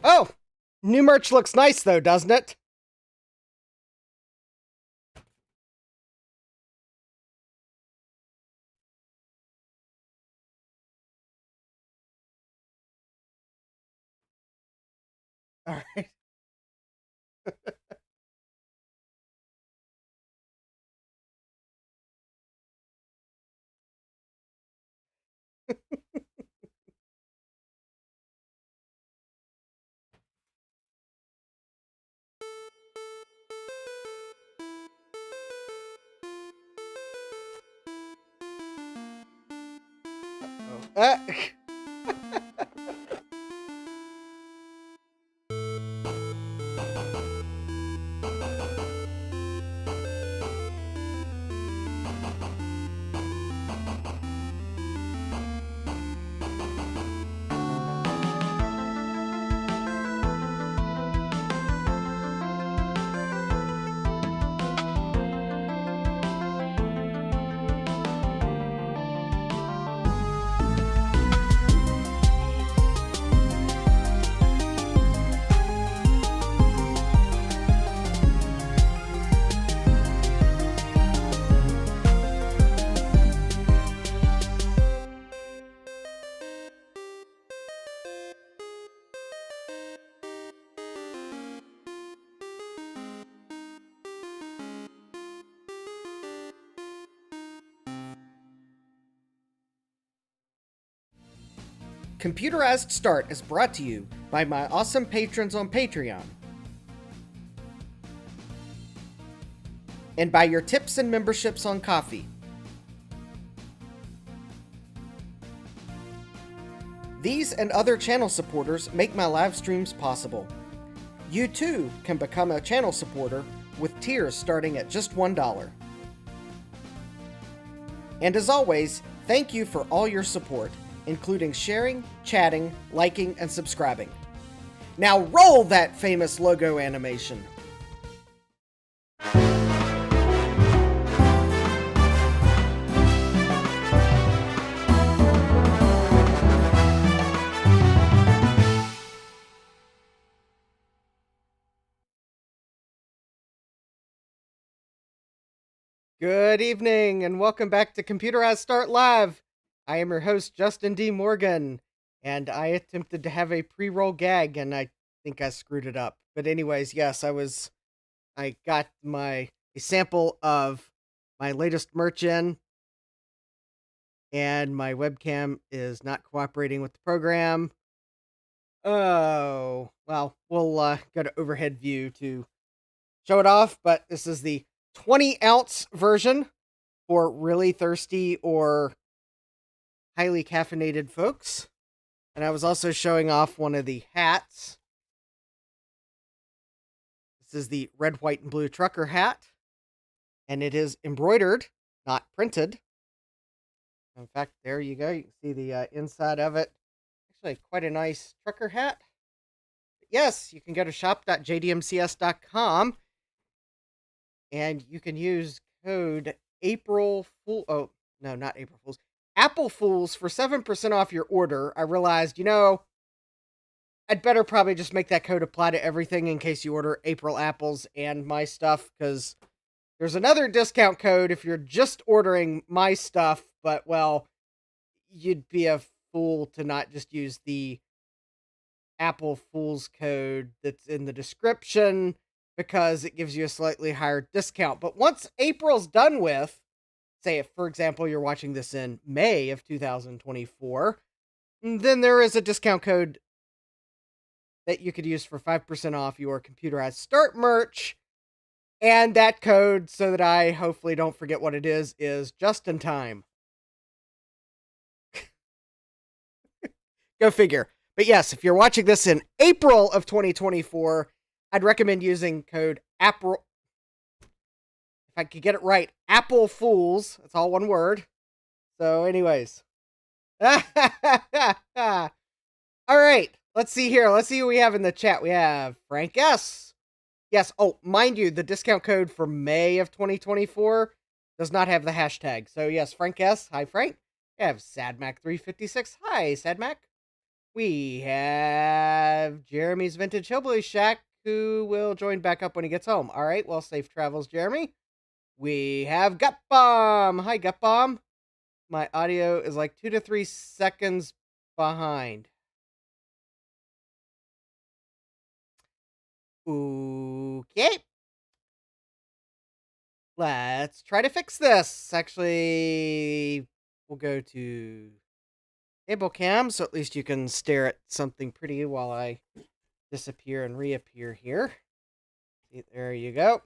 Oh, new merch looks nice though, doesn't it? All right. Oh. Computerized Start is brought to you by my awesome patrons on Patreon and by your tips and memberships on Coffee. These and other channel supporters make my live streams possible. You too can become a channel supporter with tiers starting at just $1. And as always, thank you for all your support, including sharing, chatting, liking, and subscribing. Now roll that famous logo animation. Good evening, and welcome back to Computerized Start Live. I am your host, Justin D. Morgan, and I attempted to have a pre-roll gag, and I think I screwed it up. But anyways, yes, I got a sample of my latest merch in, and my webcam is not cooperating with the program. Oh, well, we'll go to overhead view to show it off, but this is the 20-ounce version for really thirsty or highly caffeinated folks. And I was also showing off one of the hats. This is the red, white, and blue trucker hat. And it is embroidered, not printed. In fact, there you go. You can see the inside of it. Actually, quite a nice trucker hat. But yes, you can go to shop.jdmcs.com and you can use code April Fool. Oh, no, not April Fools. Apple Fools for 7% off your order. I realized, I'd better probably just make that code apply to everything in case you order April Apples and my stuff, because there's another discount code if you're just ordering my stuff, but, well, you'd be a fool to not just use the Apple Fools code that's in the description, because it gives you a slightly higher discount. But once April's done with, say if, for example, you're watching this in May of 2024, then there is a discount code that you could use for 5% off your Computerized Start merch. And that code, so that I hopefully don't forget what it is just in time. Go figure. But yes, if you're watching this in April of 2024, I'd recommend using code April. If I could get it right, Apple Fools. That's all one word. So anyways. All right. Let's see here. Let's see who we have in the chat. We have Frank S. Yes. Oh, mind you, the discount code for May of 2024 does not have the hashtag. So yes, Frank S. Hi, Frank. We have SadMac356. Hi, SadMac. We have Jeremy's Vintage Hillbilly Shack, who will join back up when he gets home. All right, well, safe travels, Jeremy. We have Gut Bomb. Hi, Gut Bomb. My audio is like 2 to 3 seconds behind. Okay. Let's try to fix this. Actually, we'll go to table cam, so at least you can stare at something pretty while I disappear and reappear here. There you go.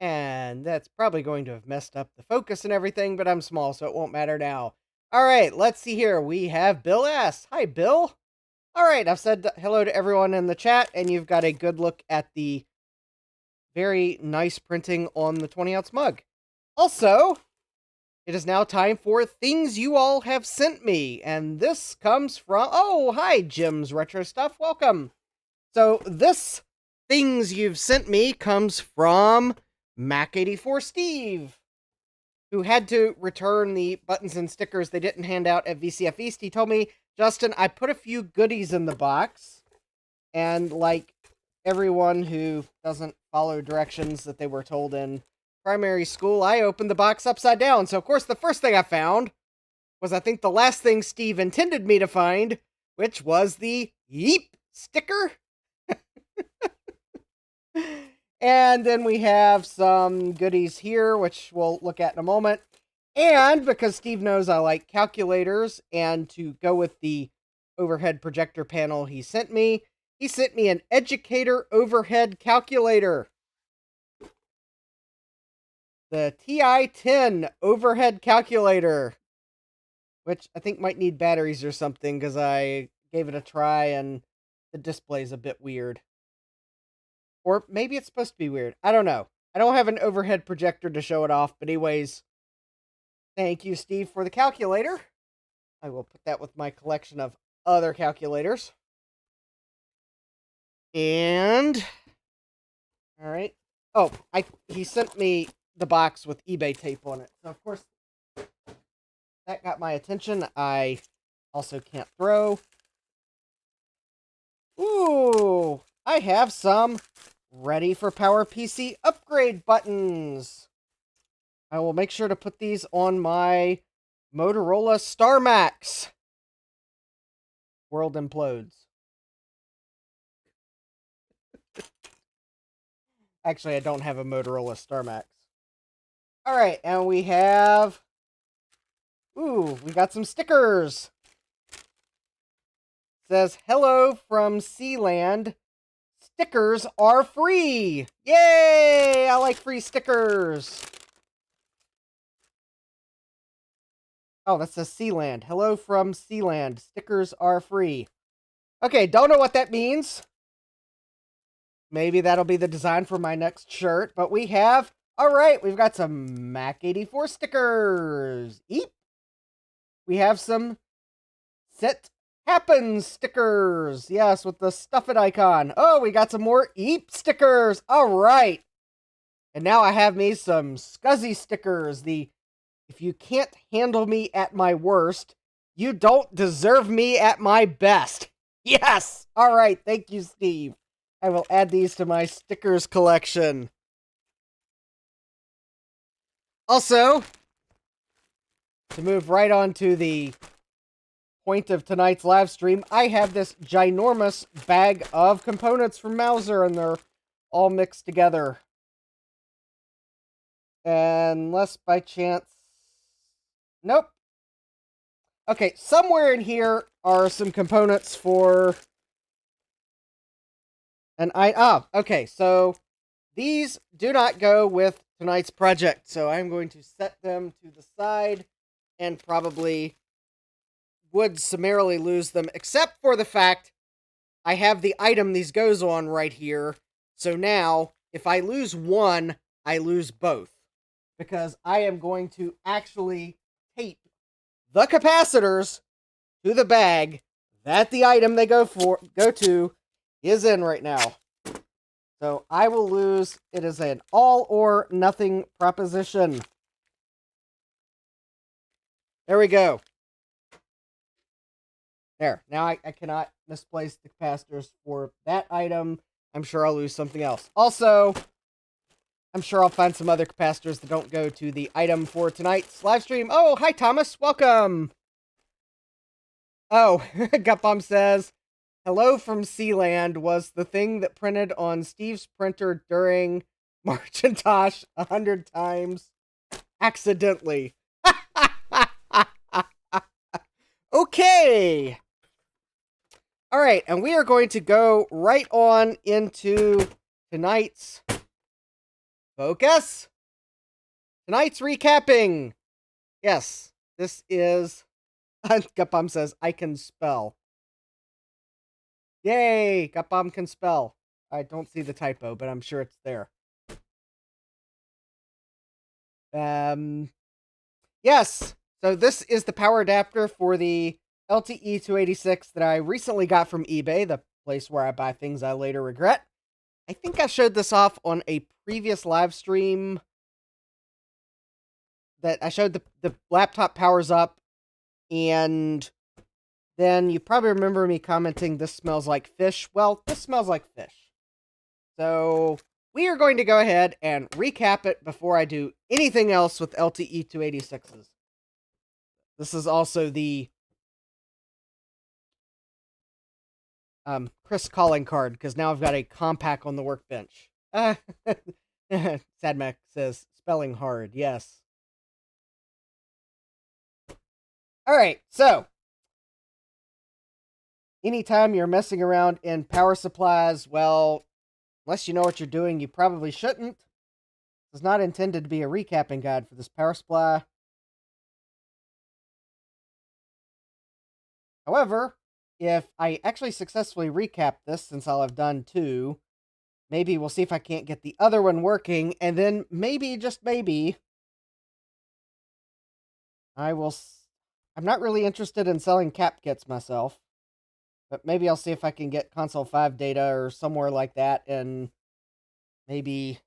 And that's probably going to have messed up the focus and everything, but I'm small, so it won't matter now. All right, let's see here. We have Bill S. Hi, Bill. All right, I've said hello to everyone in the chat, and you've got a good look at the very nice printing on the 20-ounce mug. Also, it is now time for things you all have sent me, and this comes from... Oh, hi, Jim's Retro Stuff. Welcome. So this things you've sent me comes from Mac84 Steve, who had to return the buttons and stickers they didn't hand out at VCF East. He told me, Justin, I put a few goodies in the box, and like everyone who doesn't follow directions that they were told in primary school, I opened the box upside down. So, of course, the first thing I found was, I think, the last thing Steve intended me to find, which was the Yeep sticker. And then we have some goodies here, which we'll look at in a moment. And because Steve knows I like calculators, and to go with the overhead projector panel he sent me an Educator overhead calculator. The TI-10 overhead calculator, which I think might need batteries or something, because I gave it a try and the display's a bit weird. Or maybe it's supposed to be weird. I don't know. I don't have an overhead projector to show it off, but anyways, thank you, Steve, for the calculator. I will put that with my collection of other calculators. And... all right. Oh, he sent me the box with eBay tape on it. So, of course, that got my attention. I also can't throw. Ooh, I have some ready for PowerPC upgrade buttons. I will make sure to put these on my Motorola StarMax. World implodes. Actually, I don't have a Motorola StarMax. All right, and we have... ooh, we got some stickers. It says, hello from Sealand. Stickers are free. Yay! I like free stickers. Oh, that says Sealand. Hello from Sealand. Stickers are free. Okay, don't know what that means. Maybe that'll be the design for my next shirt, but we have... all right, we've got some Mac84 stickers. Eep. We have some Set Happens stickers. Yes, with the Stuff It icon. Oh, we got some more Eep stickers. All right. And now I have me some Scuzzy stickers. The if you can't handle me at my worst, you don't deserve me at my best. Yes. All right. Thank you, Steve. I will add these to my stickers collection. Also, to move right on to the point of tonight's live stream, I have this ginormous bag of components from Mouser, and they're all mixed together. Unless by chance... nope. Okay, somewhere in here are some components for... okay, so these do not go with tonight's project, so I'm going to set them to the side and probably would summarily lose them, except for the fact I have the item these goes on right here. So now, if I lose one, I lose both, because I am going to actually tape the capacitors to the bag that the item they go to is in right now. So I will lose. It is an all or nothing proposition. There we go. There. Now I cannot misplace the capacitors for that item. I'm sure I'll lose something else. Also, I'm sure I'll find some other capacitors that don't go to the item for tonight's live stream. Oh, hi, Thomas. Welcome. Oh, Gutbomb says, hello from Sealand was the thing that printed on Steve's printer during Marcintosh 100 times accidentally. Okay. All right, and we are going to go right on into tonight's focus. Tonight's recapping. Yes, this is... Gutbomb says, I can spell. Yay, Gutbomb can spell. I don't see the typo, but I'm sure it's there. Yes, so this is the power adapter for the LTE 286 that I recently got from eBay, the place where I buy things I later regret. I think I showed this off on a previous live stream that I showed the laptop powers up, and then you probably remember me commenting, this smells like fish. Well, this smells like fish. So we are going to go ahead and recap it before I do anything else with LTE 286s. This is also the Chris calling card, because now I've got a Compaq on the workbench. Sadmac says, spelling hard, yes. Alright, so anytime you're messing around in power supplies, well, unless you know what you're doing, you probably shouldn't. This is not intended to be a recapping guide for this power supply. However, if I actually successfully recap this, since I'll have done two, maybe we'll see if I can't get the other one working, and then maybe, just maybe, I'm not really interested in selling cap kits myself, but maybe I'll see if I can get Console 5 data or somewhere like that, and maybe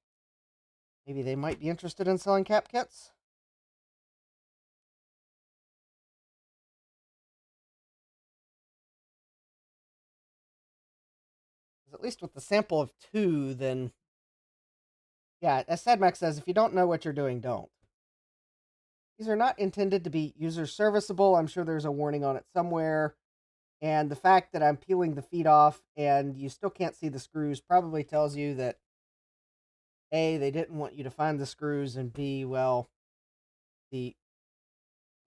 they might be interested in selling cap kits. At least with the sample of 2, then... Yeah, as Sadmax says, if you don't know what you're doing, don't. These are not intended to be user serviceable. I'm sure there's a warning on it somewhere. And the fact that I'm peeling the feet off and you still can't see the screws probably tells you that A, they didn't want you to find the screws, and B, well, the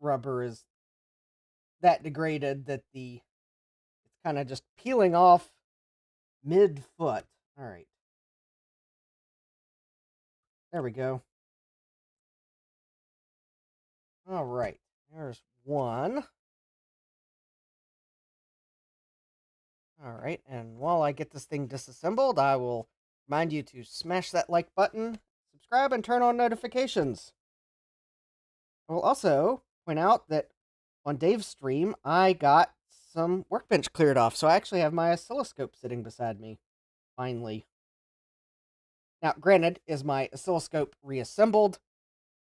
rubber is that degraded that it's kind of just peeling off mid-foot. All right. There we go. All right. There's one. All right. And while I get this thing disassembled, I will remind you to smash that like button, subscribe, and turn on notifications. I will also point out that on Dave's stream, I got some workbench cleared off, so I actually have my oscilloscope sitting beside me, finally. Now, granted, is my oscilloscope reassembled?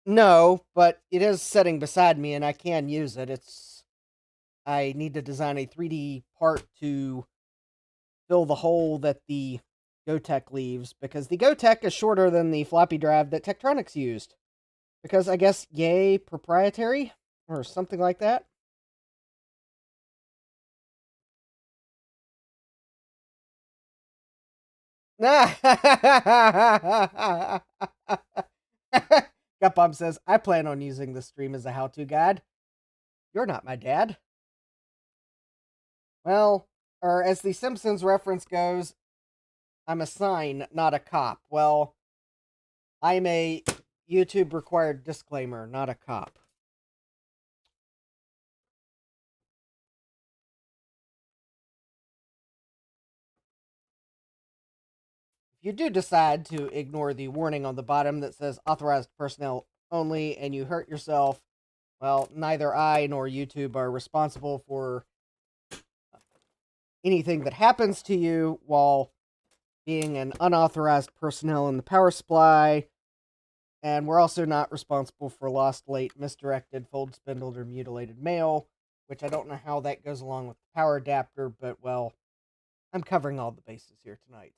No, but it is sitting beside me, and I can use it. I need to design a 3D part to fill the hole that the Gotek leaves, because the Gotek is shorter than the floppy drive that Tektronix used. Because, I guess, yay, proprietary? Or something like that? Gutbomb says, I plan on using this stream as a how-to guide. You're not my dad. Well, or as the Simpsons reference goes, I'm a sign, not a cop. Well, I'm a YouTube required disclaimer, not a cop. If you do decide to ignore the warning on the bottom that says authorized personnel only and you hurt yourself, well, neither I nor YouTube are responsible for anything that happens to you while being an unauthorized personnel in the power supply. And we're also not responsible for lost, late, misdirected, fold, spindled, or mutilated mail, which I don't know how that goes along with the power adapter, but, well, I'm covering all the bases here tonight.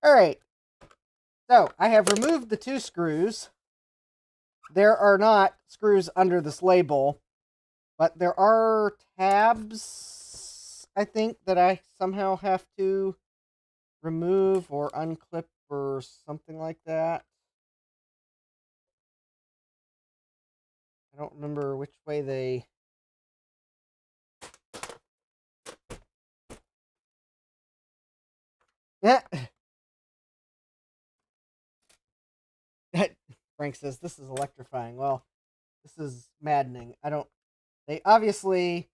All right. So, I have removed the 2 screws. There are not screws under this label, but there are tabs, I think, that I somehow have to remove or unclip or something like that. I don't remember which way they... Yeah. Frank says, this is electrifying. Well, this is maddening. They obviously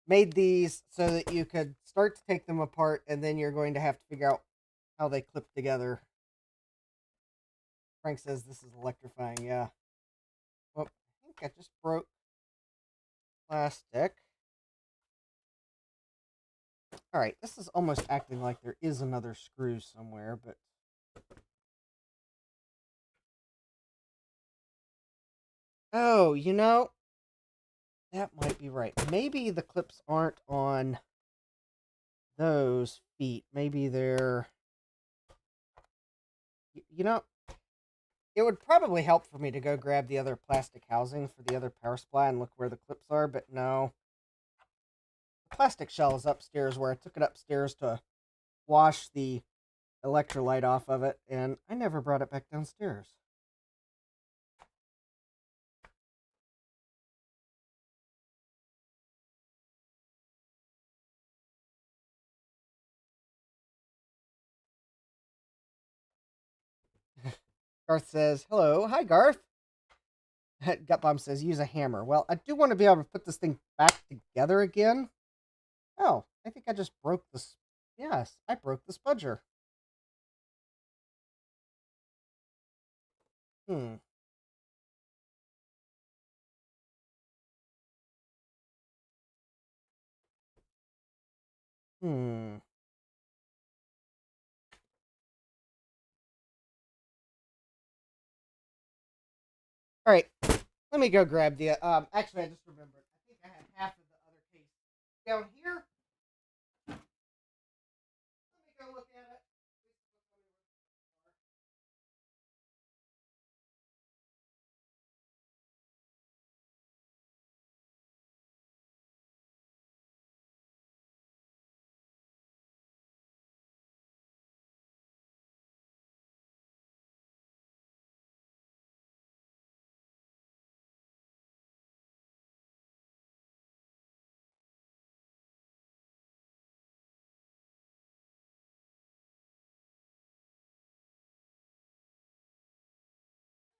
made these so that you could start to take them apart, and then you're going to have to figure out how they clip together. Frank says, this is electrifying. Yeah. Well, I think I just broke plastic. All right, this is almost acting like there is another screw somewhere, but... Oh, that might be right. Maybe the clips aren't on those feet. Maybe they're... It would probably help for me to go grab the other plastic housing for the other power supply and look where the clips are, but no. The plastic shell is upstairs where I took it upstairs to wash the electrolyte off of it, and I never brought it back downstairs. Garth says, hello. Hi, Garth. Gutbomb says, use a hammer. Well, I do want to be able to put this thing back together again. Oh, I think I just broke this. Yes, I broke the spudger. Hmm. Hmm. All right. Let me go grab the... actually, I just remembered. I think I had half of the other case down here. Let me go look at it.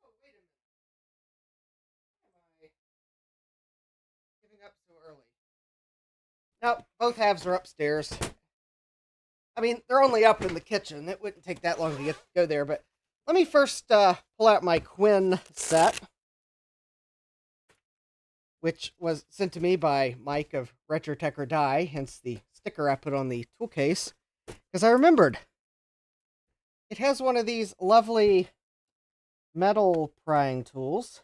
Oh, wait a minute. Why am I giving up so early? No, both halves are upstairs. I mean, they're only up in the kitchen. It wouldn't take that long to go there, but let me first pull out my Quinn set, which was sent to me by Mike of Retro Tech or Die, hence the sticker I put on the tool case, because I remembered. It has one of these lovely metal prying tools.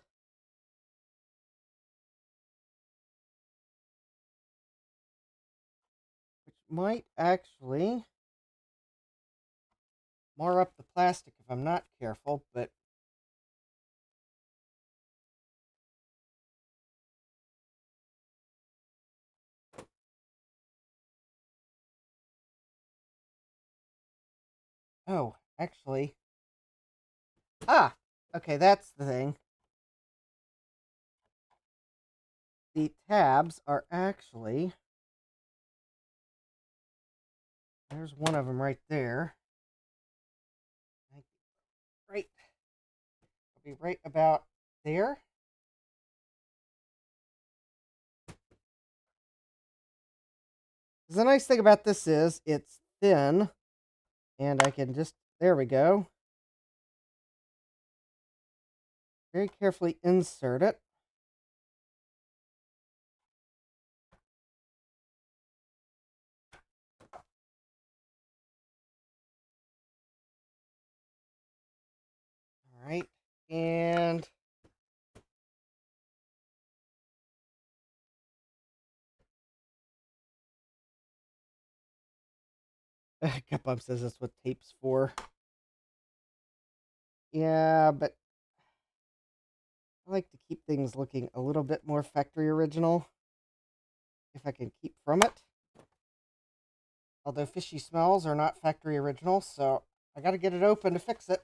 Which might actually mar up the plastic if I'm not careful, but... Oh, actually... Ah! Okay, that's the thing. The tabs are actually... There's one of them right there. Right. It'll be right about there. The nice thing about this is it's thin, and I can just... There we go. Very carefully insert it. Right. And Gutbump says that's what tape's for. Yeah, but I like to keep things looking a little bit more factory original, if I can keep from it. Although fishy smells are not factory original, so I gotta get it open to fix it.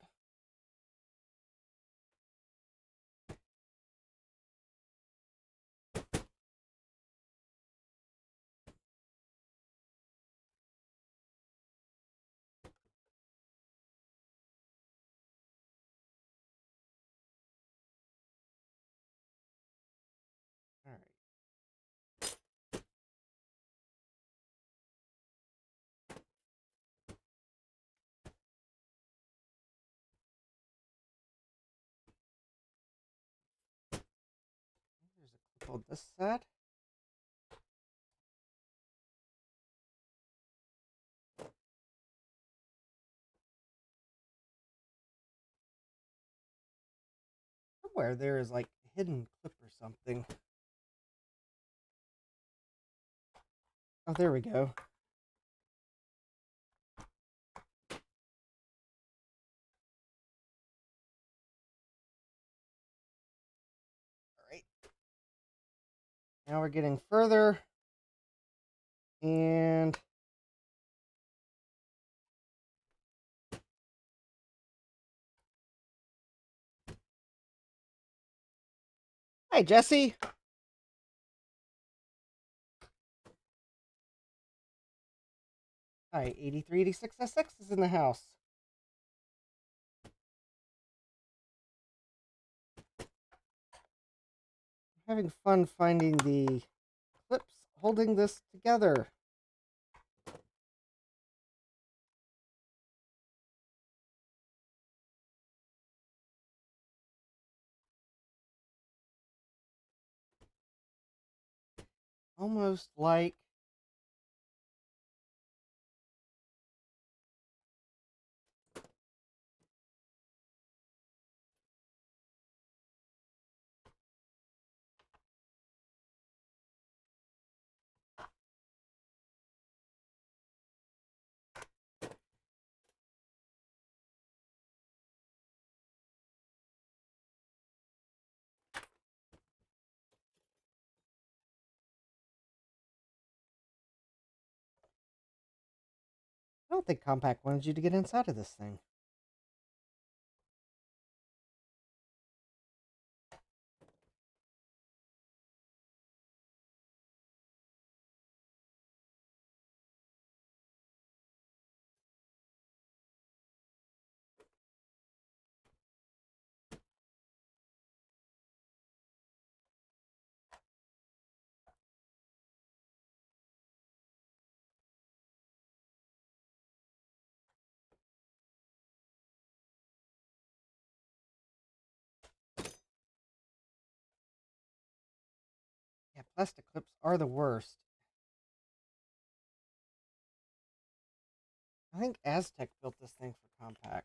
All right. There's a clip on this side. Somewhere there is like a hidden clip or something. Oh, there we go. All right. Now we're getting further. And hi, Jesse. Hi, 8386S6 is in the house. I'm having fun finding the clips holding this together. Almost like I don't think Compaq wanted you to get inside of this thing. Yeah, plastic clips are the worst. I think Aztec built this thing for Compaq.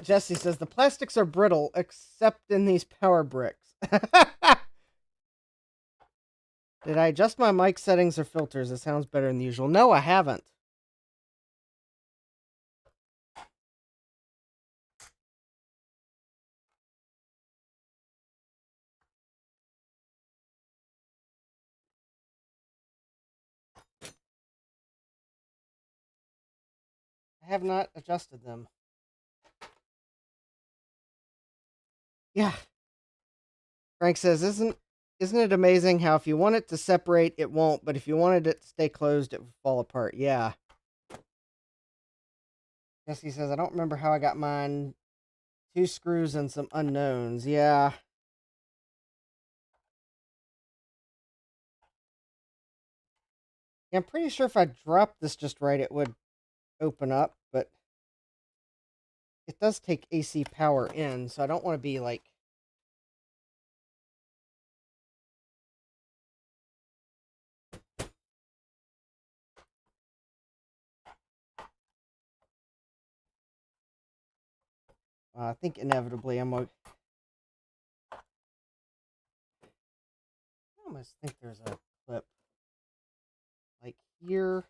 Jesse says the plastics are brittle except in these power bricks. Did I adjust my mic settings or filters? It sounds better than usual. No, I haven't. I have not adjusted them. Yeah. Frank says, isn't it amazing how if you want it to separate, it won't, but if you wanted it to stay closed, it would fall apart. Yeah. Jesse says, I don't remember how I got mine. 2 screws and some unknowns. Yeah. Yeah, I'm pretty sure if I dropped this just right, it would open up, but it does take AC power in, so I don't want to be like... I think inevitably I almost think there's a clip like here.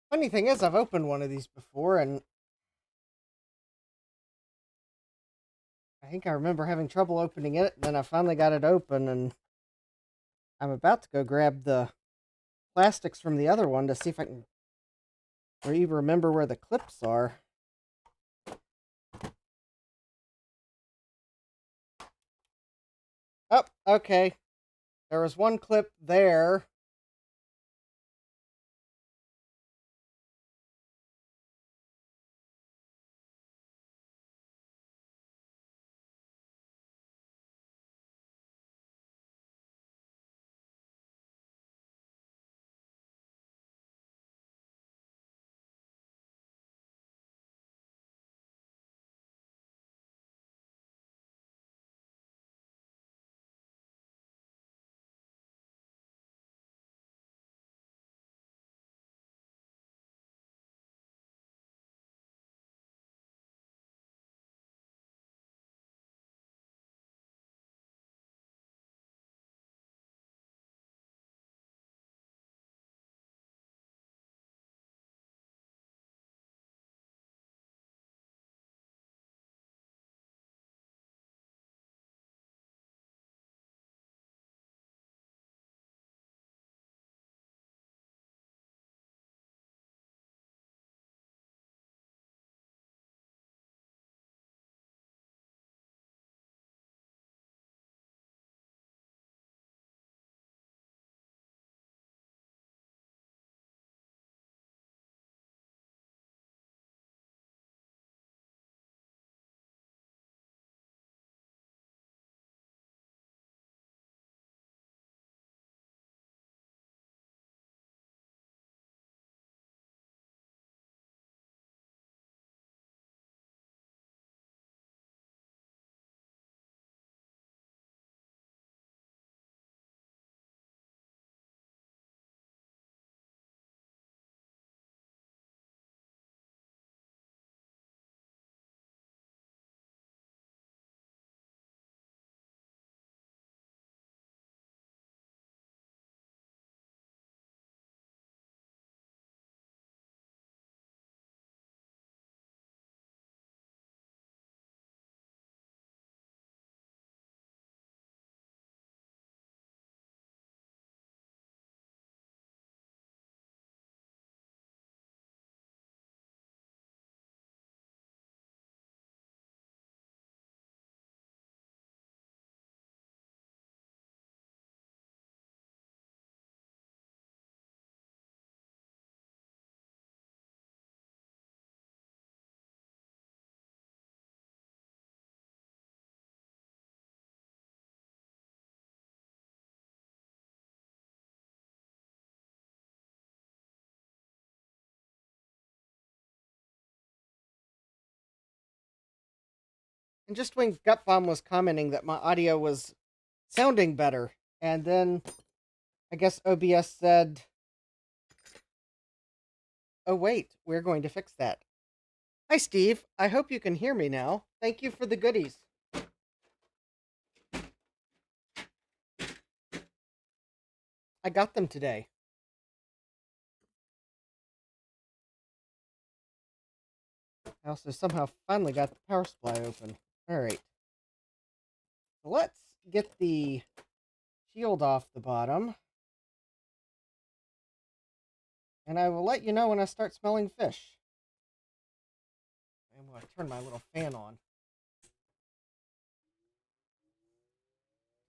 Funny thing is, I've opened one of these before, and I think I remember having trouble opening it. Then I finally got it open, and I'm about to go grab the plastics from the other one to see if I can or even remember where the clips are. Oh, okay. There was one clip there. And just when Gutbomb was commenting that my audio was sounding better, and then I guess OBS said, "Oh wait, we're going to fix that." Hi, Steve. I hope you can hear me now. Thank you for the goodies. I got them today. I also somehow finally got the power supply open. Alright. Let's get the shield off the bottom. And I will let you know when I start smelling fish. I'm going to turn my little fan on.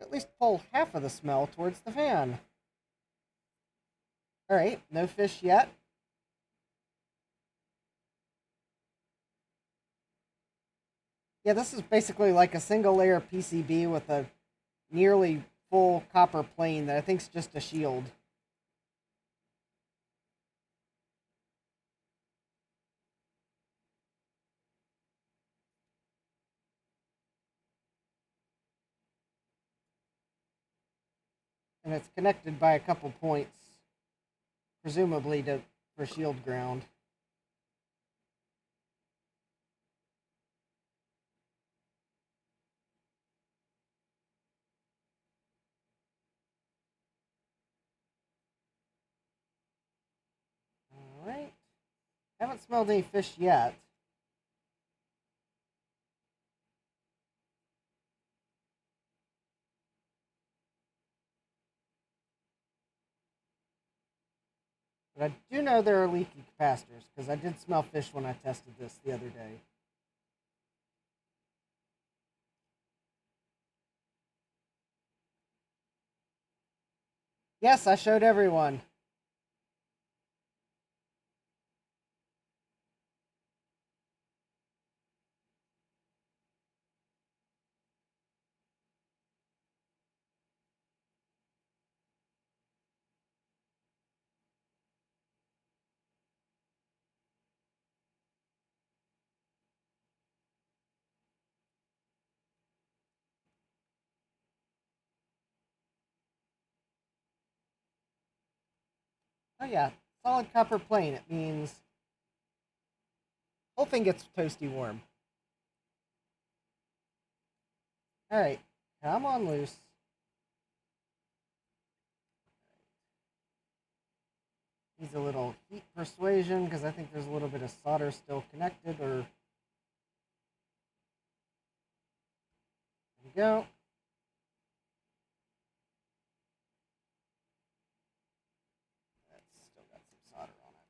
At least pull half of the smell towards the fan. Alright, no fish yet. Yeah, this is basically like a single layer PCB with a nearly full copper plane that I think is just a shield. And it's connected by a couple points, presumably for shield ground. Alright. Haven't smelled any fish yet. But I do know there are leaky capacitors, because I did smell fish when I tested this the other day. Yes, I showed everyone. Oh yeah, solid copper plane. It means whole thing gets toasty warm. Alright, come on loose. Needs a little heat persuasion, because I think there's a little bit of solder still connected, or... There we go. That's still got some solder on it.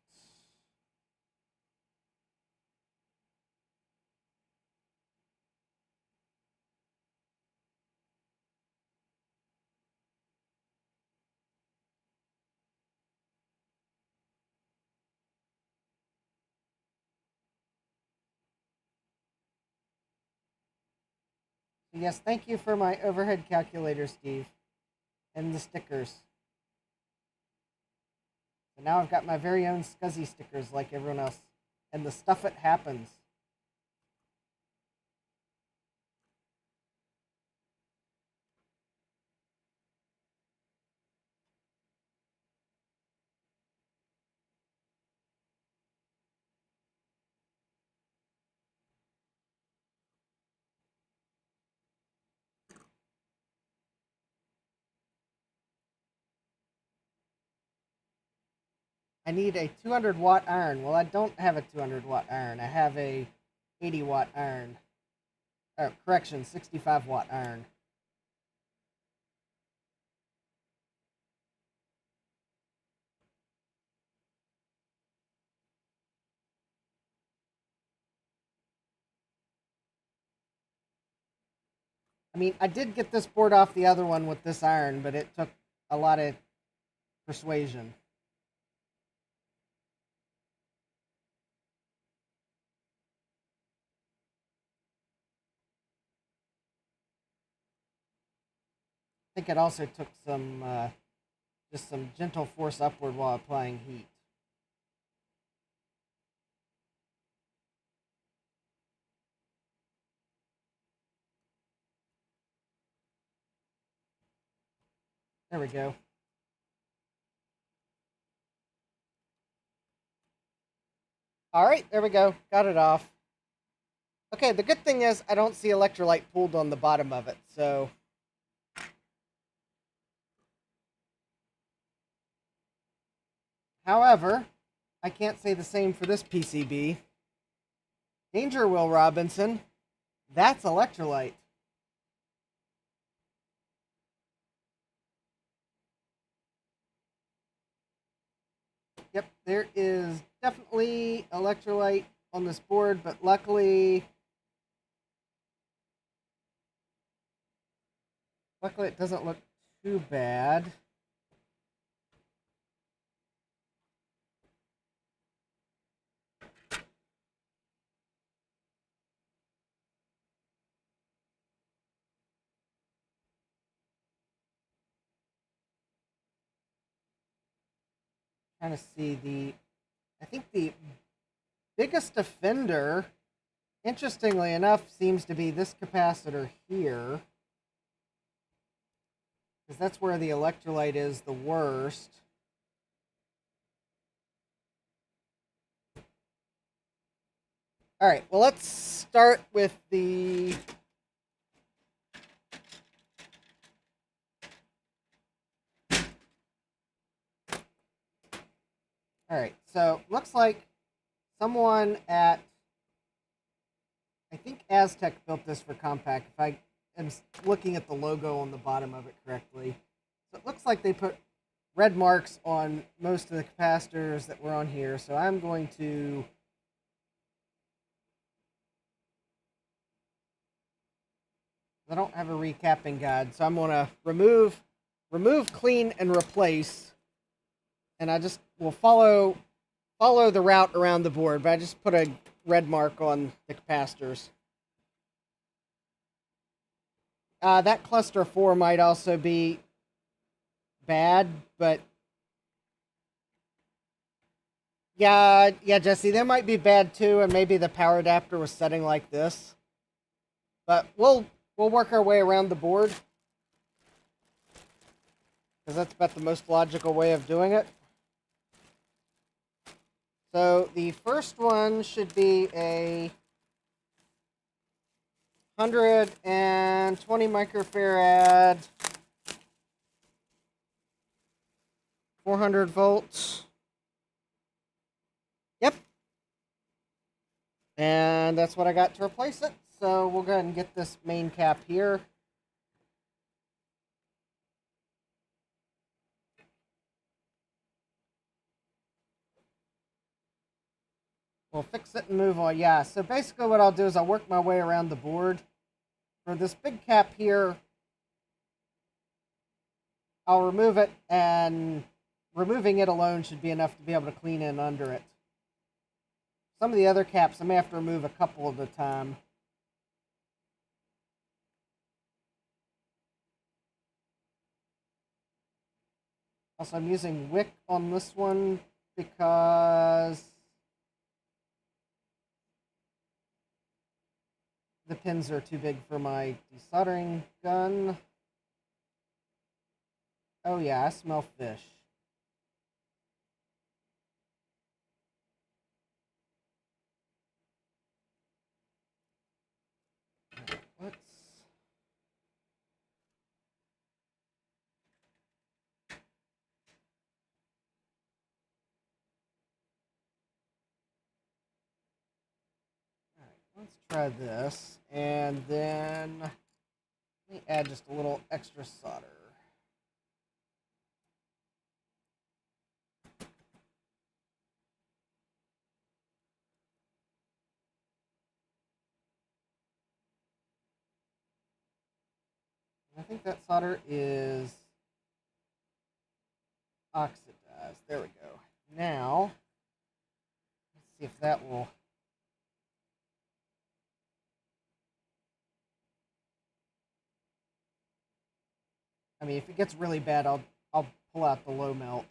Yes, thank you for my overhead calculator, Steve. And the stickers. So now I've got my very own SCSI stickers like everyone else. And the stuff it happens. I need a 200 watt iron. Well, I don't have a 200 watt iron. I have a 80 watt iron. Correction, 65 watt iron. I mean, I did get this board off the other one with this iron, but it took a lot of persuasion. I think it also took some, just some gentle force upward while applying heat. There we go. All right, there we go. Got it off. Okay, the good thing is I don't see electrolyte pooled on the bottom of it, so... However, I can't say the same for this PCB. Danger, Will Robinson. That's electrolyte. Yep, there is definitely electrolyte on this board, but luckily it doesn't look too bad. Trying to see I think the biggest offender, interestingly enough, seems to be this capacitor here. because that's where the electrolyte is the worst. All right, well, let's start with the... All right, so looks like someone at, I think Aztec built this for Compaq, if I am looking at the logo on the bottom of it correctly. So it looks like they put red marks on most of the capacitors that were on here, so I'm going to... I don't have a recapping guide, so I'm going to remove, clean, and replace, and I just will follow the route around the board, but I just put a red mark on the capacitors. That cluster 4 might also be bad, but yeah, Jesse, that might be bad too, and maybe the power adapter was setting like this. But we'll work our way around the board, because that's about the most logical way of doing it. So the first one should be a 120 microfarad, 400 volts. Yep. And that's what I got to replace it. So we'll go ahead and get this main cap here. We'll fix it and move on. Yeah, so basically what I'll do is I'll work my way around the board. For this big cap here, I'll remove it, and removing it alone should be enough to be able to clean in under it. Some of the other caps, I may have to remove a couple at a time. Also, I'm using wick on this one because the pins are too big for my desoldering gun. Oh yeah, I smell fish. Let's... Let's try this, and then let me add just a little extra solder. I think that solder is oxidized. There we go. Now, let's see if that will... I mean, if it gets really bad, I'll pull out the low melt.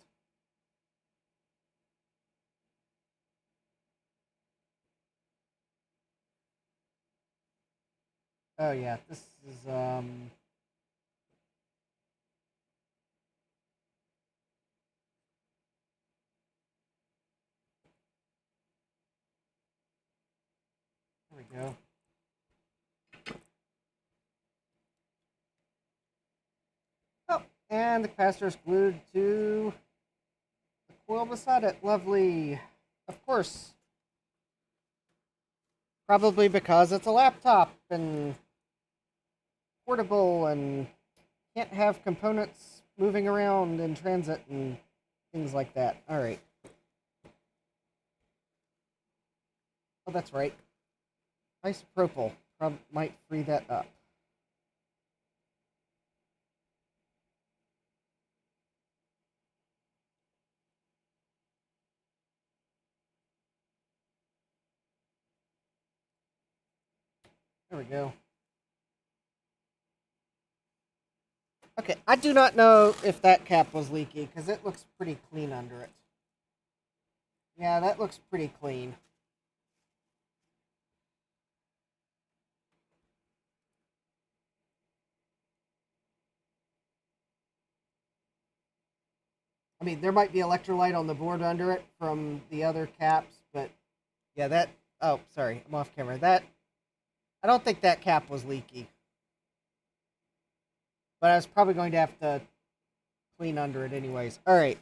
Oh yeah, this is there we go. Oh, and the capacitor is glued to the coil beside it. Lovely. Of course. Probably because it's a laptop and portable and can't have components moving around in transit and things like that. All right. Oh, that's right. Isopropyl might free that up. There we go. Okay, I do not know if that cap was leaky, because it looks pretty clean under it. Yeah, that looks pretty clean. I mean, there might be electrolyte on the board under it from the other caps, but yeah, that. Oh, sorry, I'm off camera. That I don't think that cap was leaky, but I was probably going to have to clean under it anyways. All right.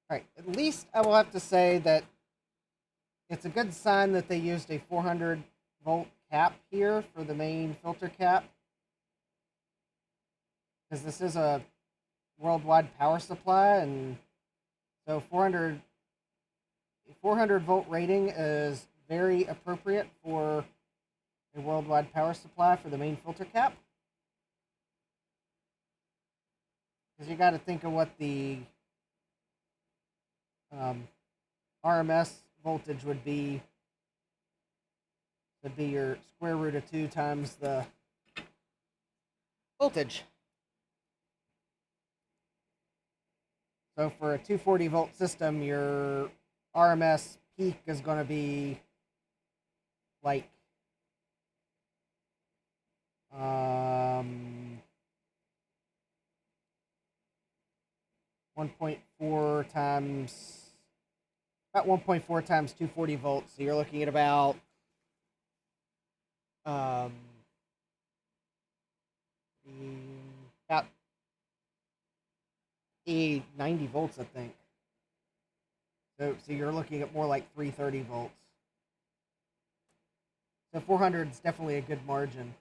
All right. At least I will have to say that it's a good sign that they used a 400-volt cap here for the main filter cap, because this is a worldwide power supply, and so 400-volt rating is very appropriate for a worldwide power supply for the main filter cap. Because you got to think of what the RMS voltage would be. Would be your square root of 2 times the voltage. So for a 240 volt system, your RMS peak is going to be like 1.4 times, about 1.4 times 240 volts. So you're looking at about about 90 volts, I think. So you're looking at more like 330 volts. So 400 is definitely a good margin.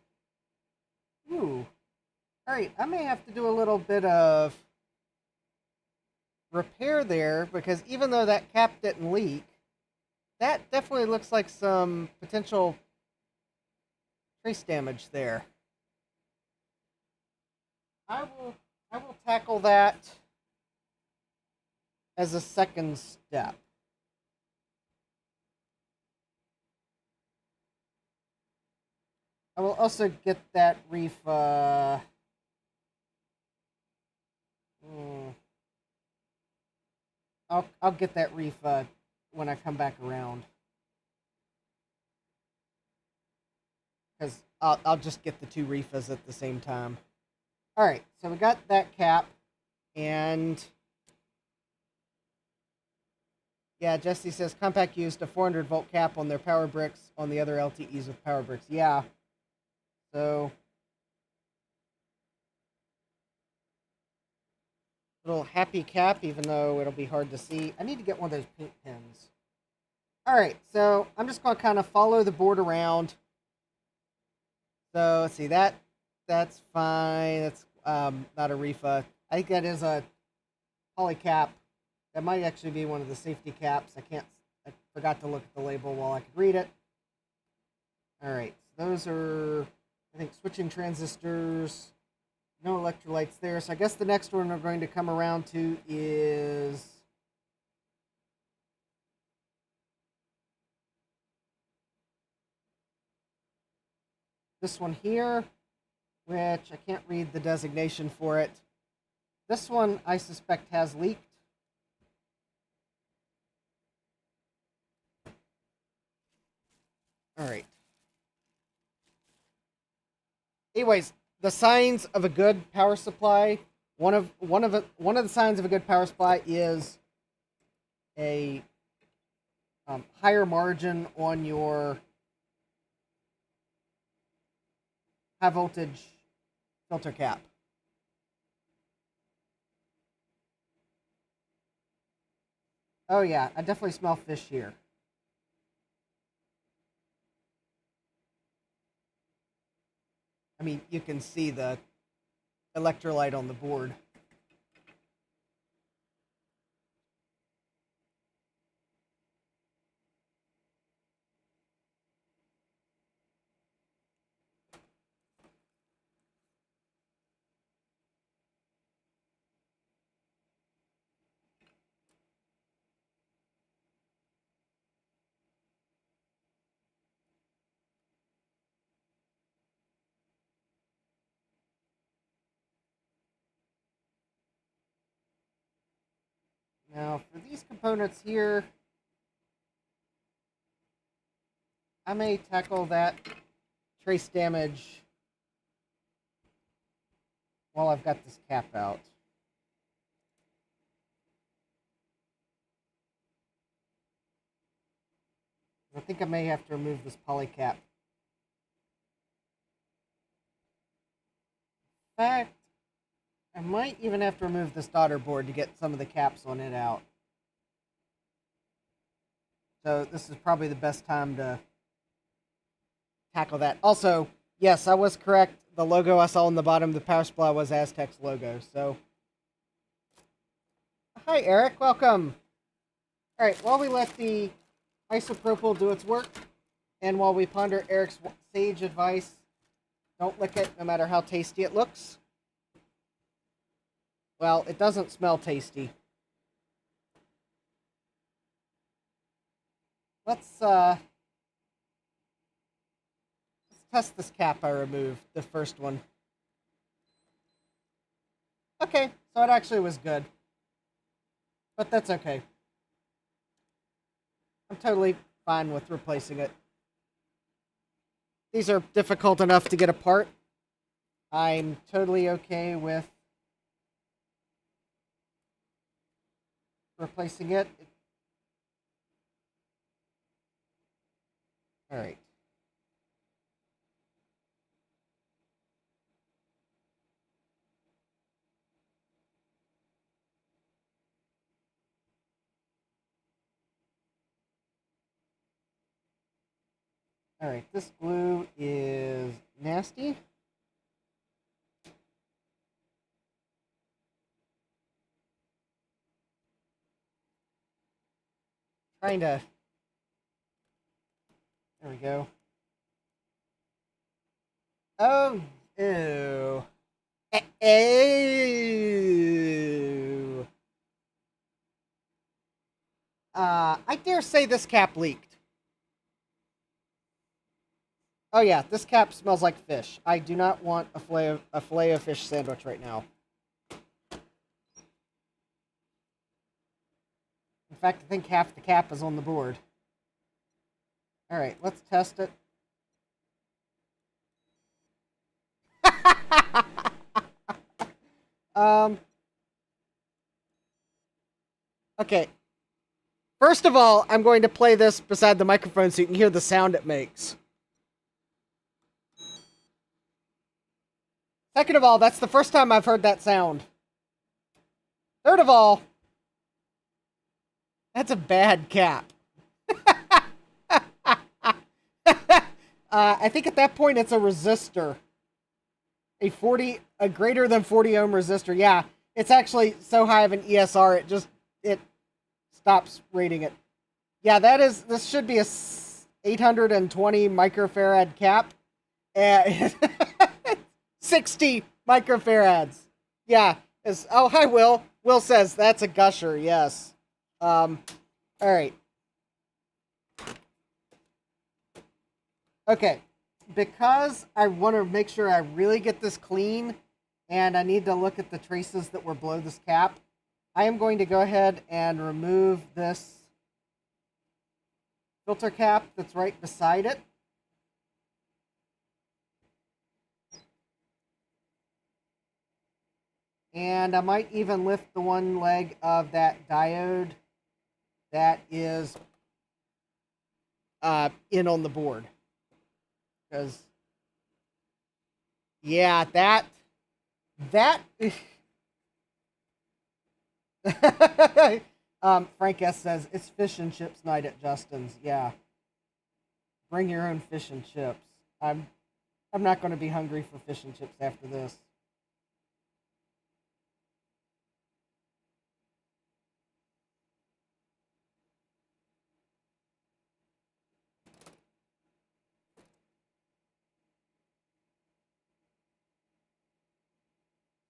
Ooh. All right, I may have to do a little bit of repair there, because even though that cap didn't leak, that definitely looks like some potential trace damage there. I will tackle that as a second step. I will also get that reef. I'll get that reef when I come back around, because I'll just get the two reefas at the same time. All right, so we got that cap, and yeah, Jesse says Compaq used a 400-volt cap on their power bricks on the other LTEs with power bricks. Yeah, so little happy cap, even though it'll be hard to see. I need to get one of those paint pens. All right, so I'm just going to kind of follow the board around. So let's see, that's fine. That's not a reefa. I think that is a poly cap. That might actually be one of the safety caps. I forgot to look at the label while I could read it. All right, so those are, I think, switching transistors. No electrolytes there. So I guess the next one we're going to come around to is this one here, which I can't read the designation for it. This one I suspect has leaked. All right. Anyways, the signs of a good power supply. One of the signs of a good power supply is a higher margin on your high voltage filter cap. Oh yeah, I definitely smell fish here. I mean, you can see the electrolyte on the board. Now, for these components here, I may tackle that trace damage while I've got this cap out. I think I may have to remove this poly cap. In fact, I might even have to remove this daughter board to get some of the caps on it out. So this is probably the best time to tackle that. Also, yes, I was correct. The logo I saw on the bottom of the power supply was Aztec's logo. So, hi Eric, welcome. All right, while we let the isopropyl do its work, and while we ponder Eric's sage advice, don't lick it no matter how tasty it looks. Well, it doesn't smell tasty. Let's test this cap I removed, the first one. Okay, so it actually was good. But that's okay. I'm totally fine with replacing it. These are difficult enough to get apart. I'm totally okay with replacing it. All right. All right, this glue is nasty. Trying to. There we go. Oh, ew. Ew. I dare say this cap leaked. Oh yeah, this cap smells like fish. I do not want a filet of fish sandwich right now. In fact, I think half the cap is on the board. All right, let's test it. Okay. First of all, I'm going to play this beside the microphone so you can hear the sound it makes. Second of all, that's the first time I've heard that sound. Third of all, that's a bad cap. I think at that point it's a resistor. A greater than 40 ohm resistor. Yeah, it's actually so high of an ESR, it stops rating it. Yeah, this should be a 820 microfarad cap. 60 microfarads. Yeah. Oh, hi, Will. Will says that's a gusher. Yes. All right. Okay. Because I want to make sure I really get this clean, and I need to look at the traces that were below this cap, I am going to go ahead and remove this filter cap that's right beside it. And I might even lift the one leg of that diode that is in on the board. Because, yeah, Frank S. says, it's fish and chips night at Justin's. Yeah. Bring your own fish and chips. I'm not going to be hungry for fish and chips after this.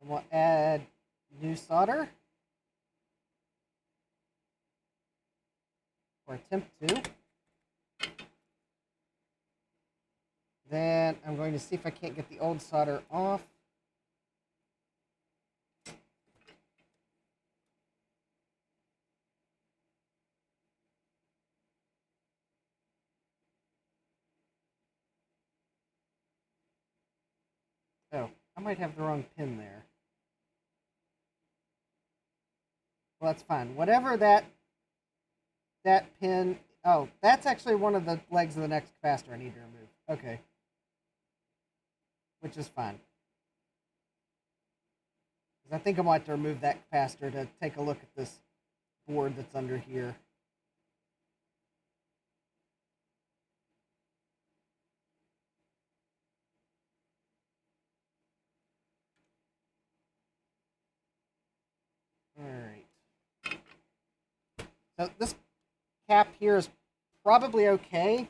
And we'll add new solder. Or attempt to. Then I'm going to see if I can't get the old solder off. Oh, I might have the wrong pin there. Well, that's fine. Whatever that pin. Oh, that's actually one of the legs of the next capacitor I need to remove. Okay. Which is fine. Because I think I might have to remove that capacitor to take a look at this board that's under here. Alright. So this cap here is probably okay.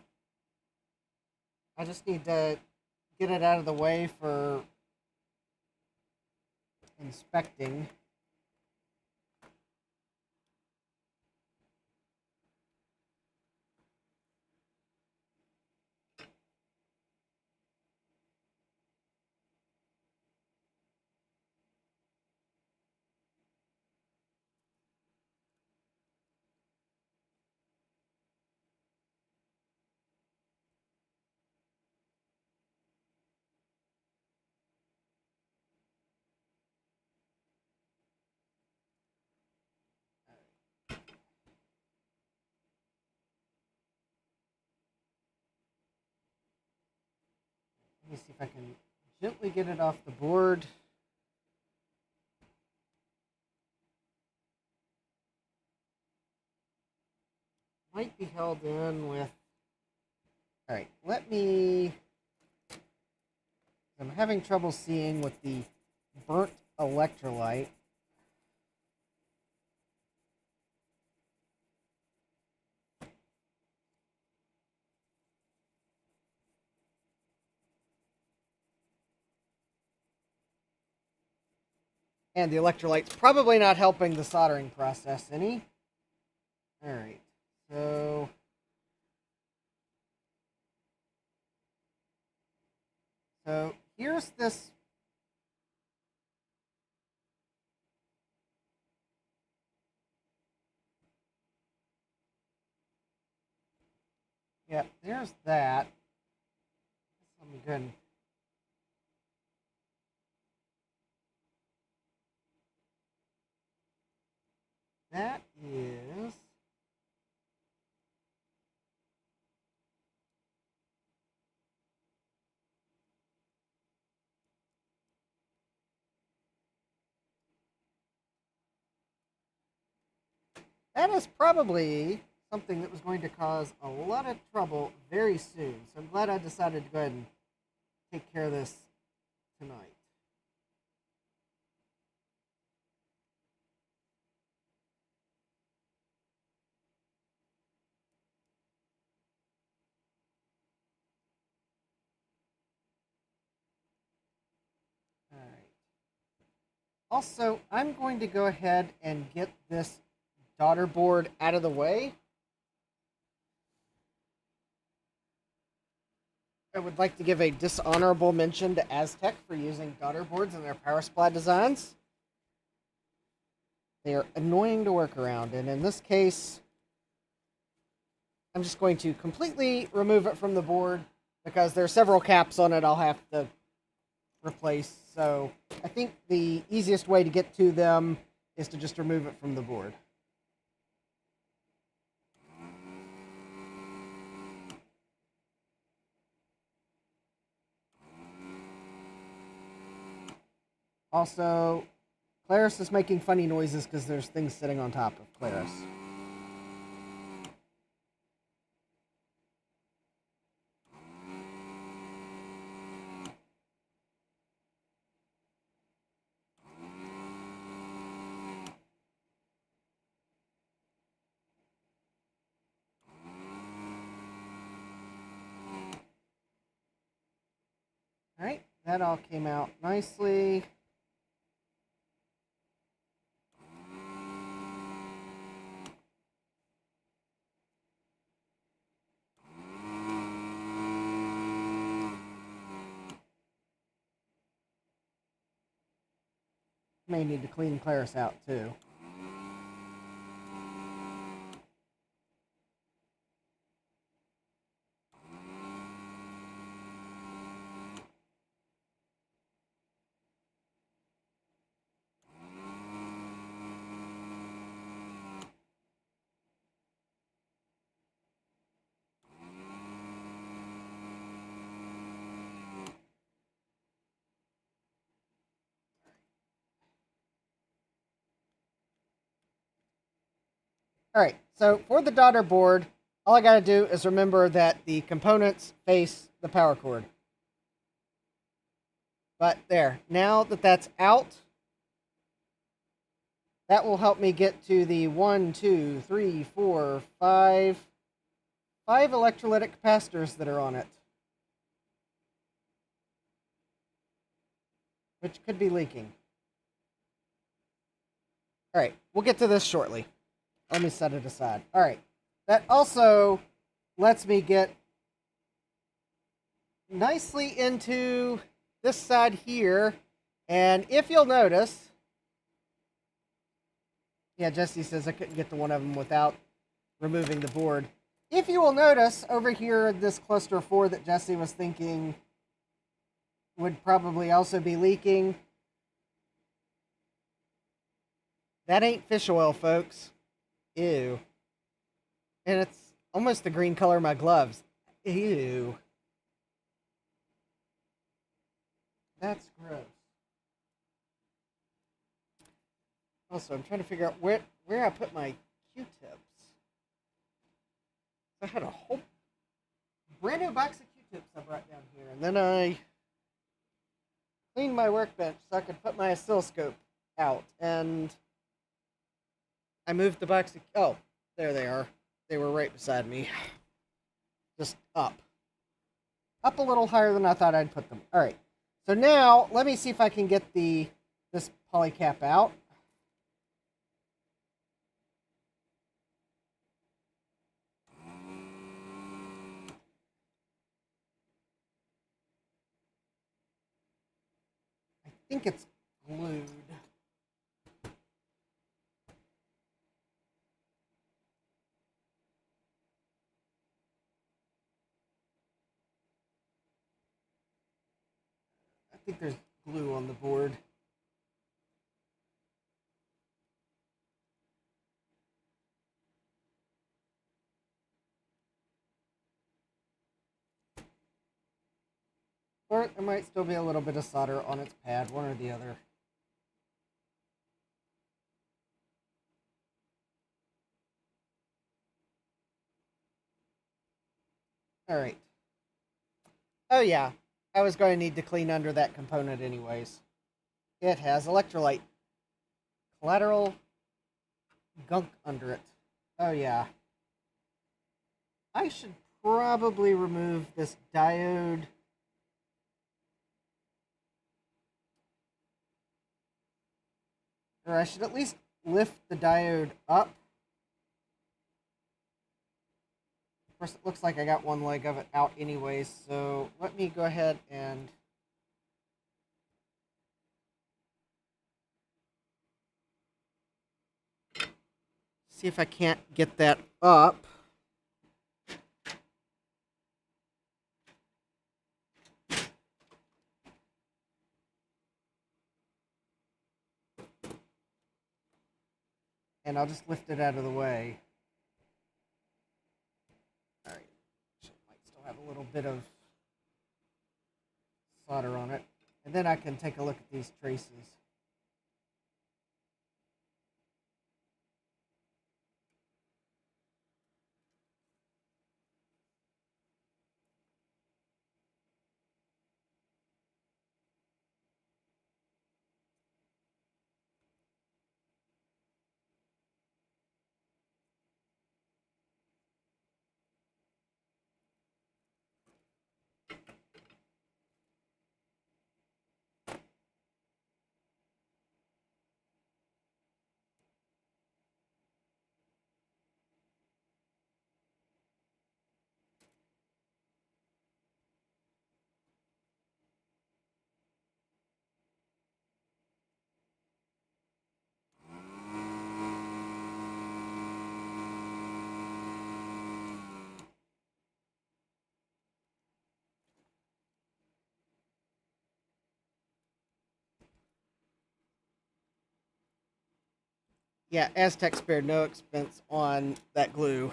I just need to get it out of the way for inspecting. Let me see if I can gently get it off the board. Might be held in with... Alright, let me... I'm having trouble seeing with the burnt electrolyte. And the electrolyte's probably not helping the soldering process any. Alright, so... So here's this... Yeah, there's that. Let me go ahead and... That is... That is probably something that was going to cause a lot of trouble very soon. So I'm glad I decided to go ahead and take care of this tonight. All right. Also, I'm going to go ahead and get this daughter board out of the way. I would like to give a dishonorable mention to Aztec for using daughter boards in their power supply designs. They are annoying to work around, and in this case, I'm just going to completely remove it from the board because there are several caps on it I'll have to replace. So I think the easiest way to get to them is to just remove it from the board. Also, Claris is making funny noises because there's things sitting on top of Claris. Alright, that all came out nicely. May need to clean Claris out too. All right, so for the daughter board, all I got to do is remember that the components face the power cord. But there, now that that's out, that will help me get to the 1, 2, 3, 4, 5 electrolytic capacitors that are on it, which could be leaking. All right, we'll get to this shortly. Let me set it aside. All right, that also lets me get nicely into this side here. And if you'll notice, yeah, Jesse says I couldn't get to one of them without removing the board. If you will notice over here, this cluster 4 that Jesse was thinking would probably also be leaking. That ain't fish oil, folks. Ew. And it's almost the green color of my gloves. Ew. That's gross. Also, I'm trying to figure out where I put my Q-tips. I had a whole brand new box of Q-tips I brought down here, and then I cleaned my workbench so I could put my oscilloscope out, and I moved the box of... Oh, there they are. They were right beside me. Just up. Up a little higher than I thought I'd put them. All right. So now, let me see if I can get this polycap out. I think it's glued. I think there's glue on the board. Or there might still be a little bit of solder on its pad, one or the other. All right. Oh yeah, I was going to need to clean under that component anyways. It has electrolyte collateral gunk under it. Oh yeah. I should probably remove this diode. Or I should at least lift the diode up. Of course, it looks like I got one leg of it out anyways, so let me go ahead and see if I can't get that up. And I'll just lift it out of the way. All right. It might still have a little bit of solder on it. And then I can take a look at these traces. Yeah, Aztec spared no expense on that glue.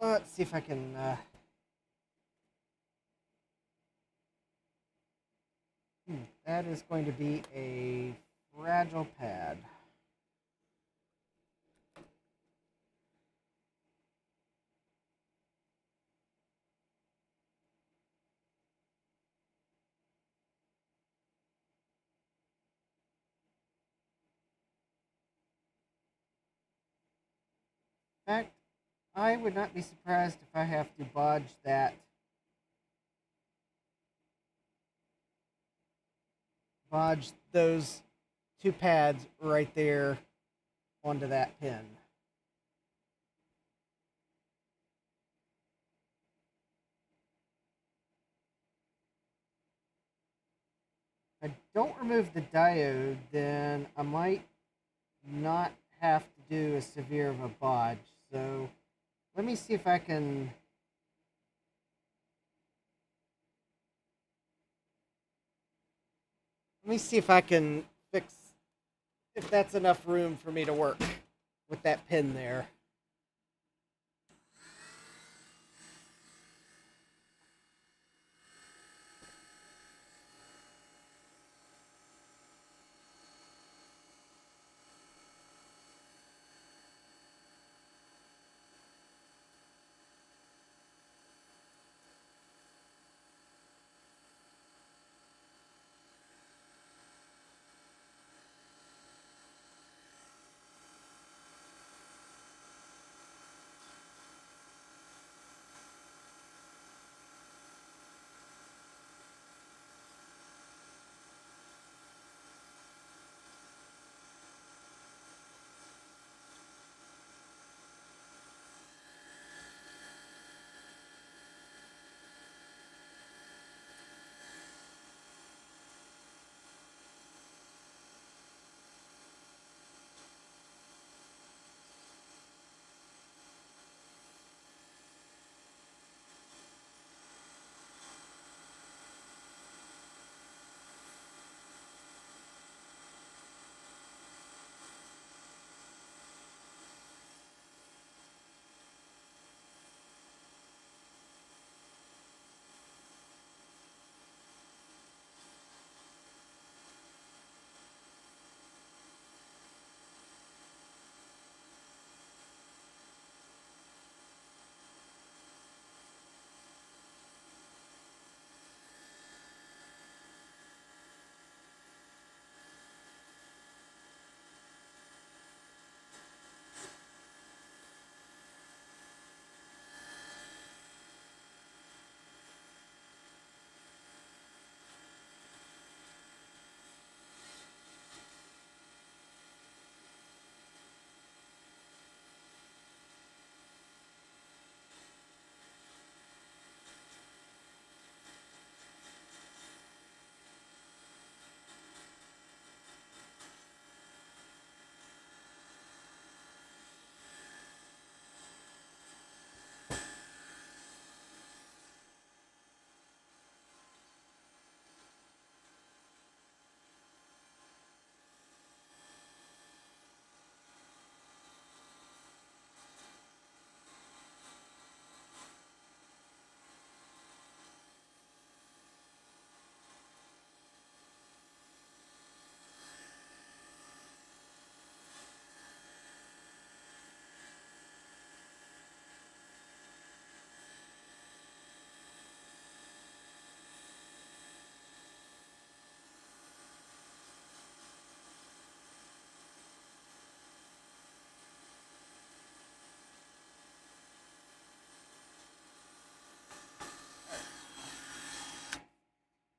Let's see if I can. That is going to be a fragile pad. In fact, I would not be surprised if I have to bodge those two pads right there onto that pin. If I don't remove the diode, then I might not have to do as severe of a bodge. So let me see if I can. Let me see if I can fix if that's enough room for me to work with that pin there.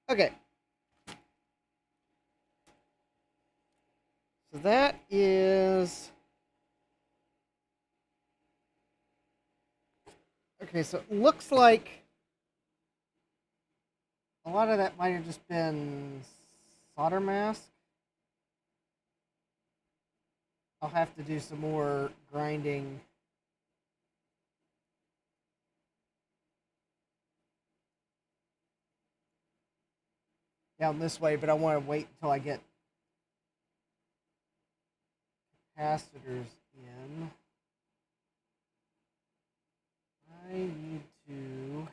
Okay. So that is. Okay, so it looks like a lot of that might have just been solder mask. I'll have to do some more grinding. Down this way, but I want to wait until I get capacitors in. I need to...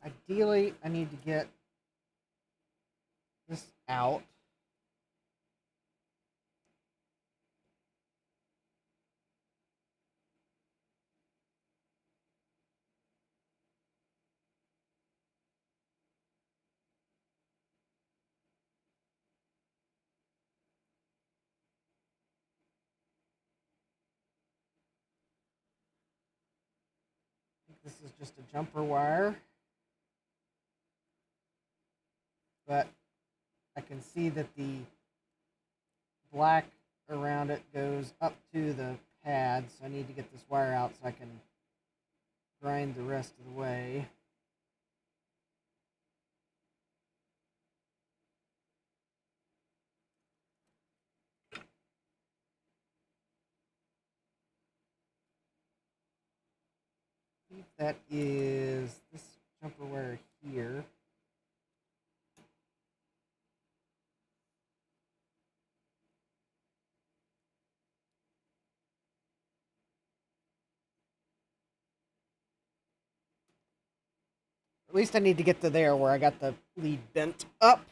Ideally, I need to get this out. I think this is just a jumper wire. But I can see that the black around it goes up to the pad, so I need to get this wire out so I can grind the rest of the way. I think that is this jumper wire here. At least I need to get to there where I got the lead bent up.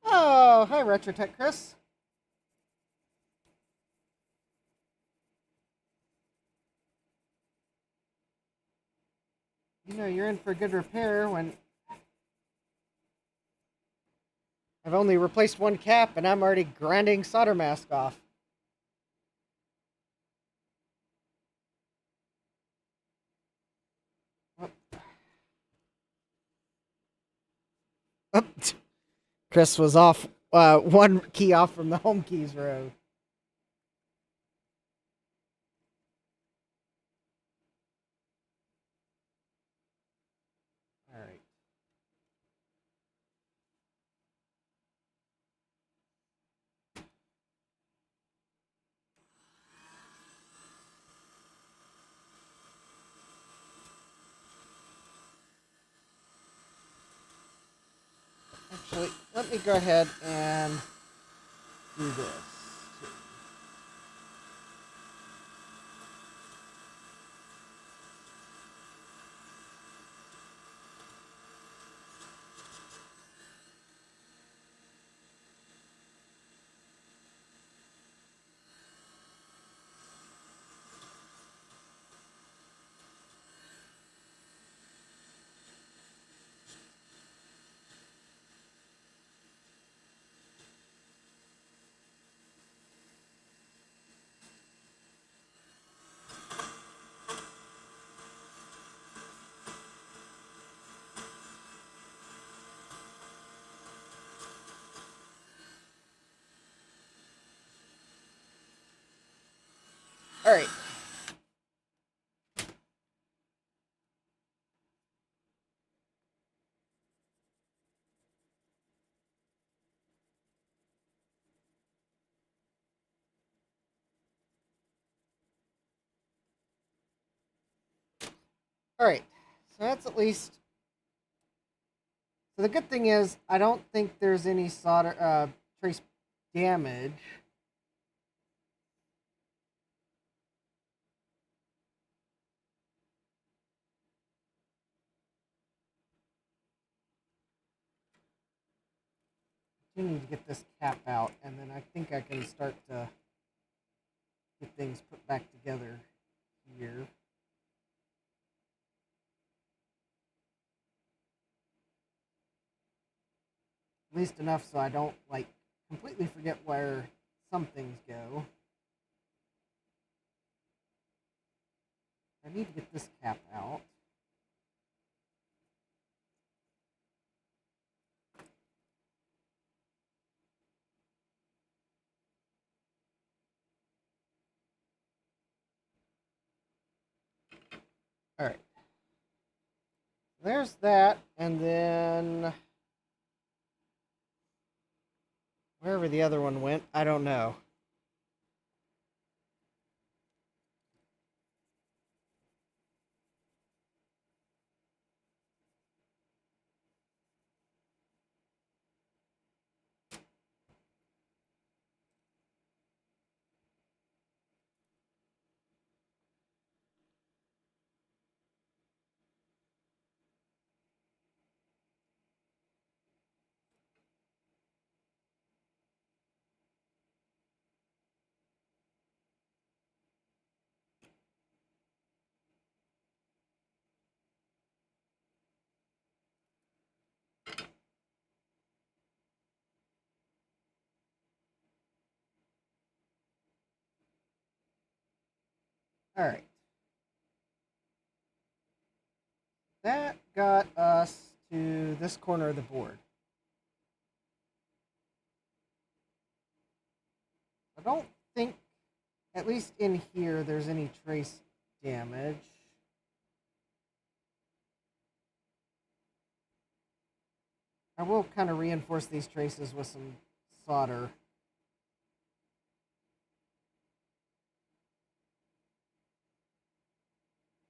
Oh, hi, Retrotech Chris. You know you're in for a good repair when I've only replaced one cap and I'm already grinding solder mask off. Oh. Chris was off one key off from the home keys row. All right. Actually, let me go ahead and do this. All right. All right. So that's at least. So the good thing is, I don't think there's any solder trace damage. I do need to get this cap out, and then I think I can start to get things put back together here. At least enough so I don't like completely forget where some things go. I need to get this cap out. All right. There's that, and then wherever the other one went, I don't know. All right. That got us to this corner of the board. I don't think, at least in here, there's any trace damage. I will kind of reinforce these traces with some solder.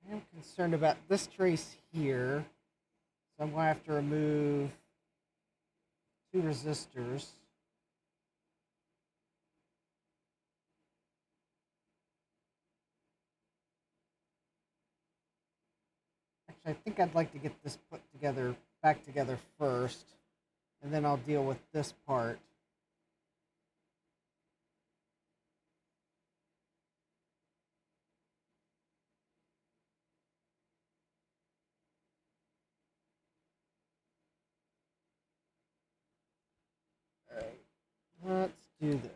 I am concerned about this trace here, so I'm going to have to remove 2 resistors. Actually, I think I'd like to get this put together, back together first, and then I'll deal with this part. All right, let's do this.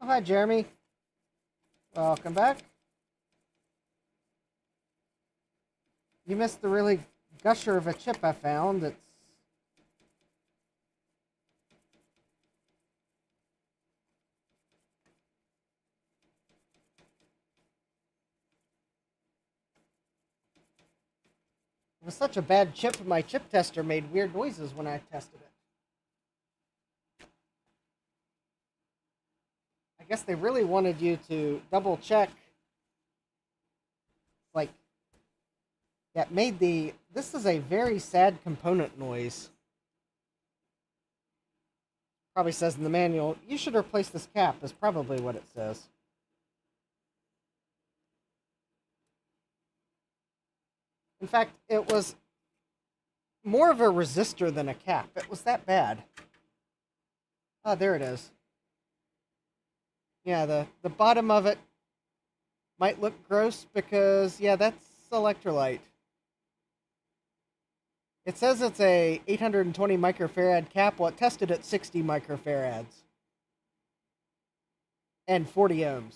Oh, hi, Jeremy. Welcome back. You missed the really gusher of a chip I found. It was such a bad chip, my chip tester made weird noises when I tested it. I guess they really wanted you to double check. Like, that made the. This is a very sad component noise. Probably says in the manual, you should replace this cap, is probably what it says. In fact, it was more of a resistor than a cap. It was that bad. Oh, there it is. Yeah, the bottom of it might look gross because, yeah, that's electrolyte. It says it's a 820 microfarad cap. Well, it tested at 60 microfarads. And 40 ohms.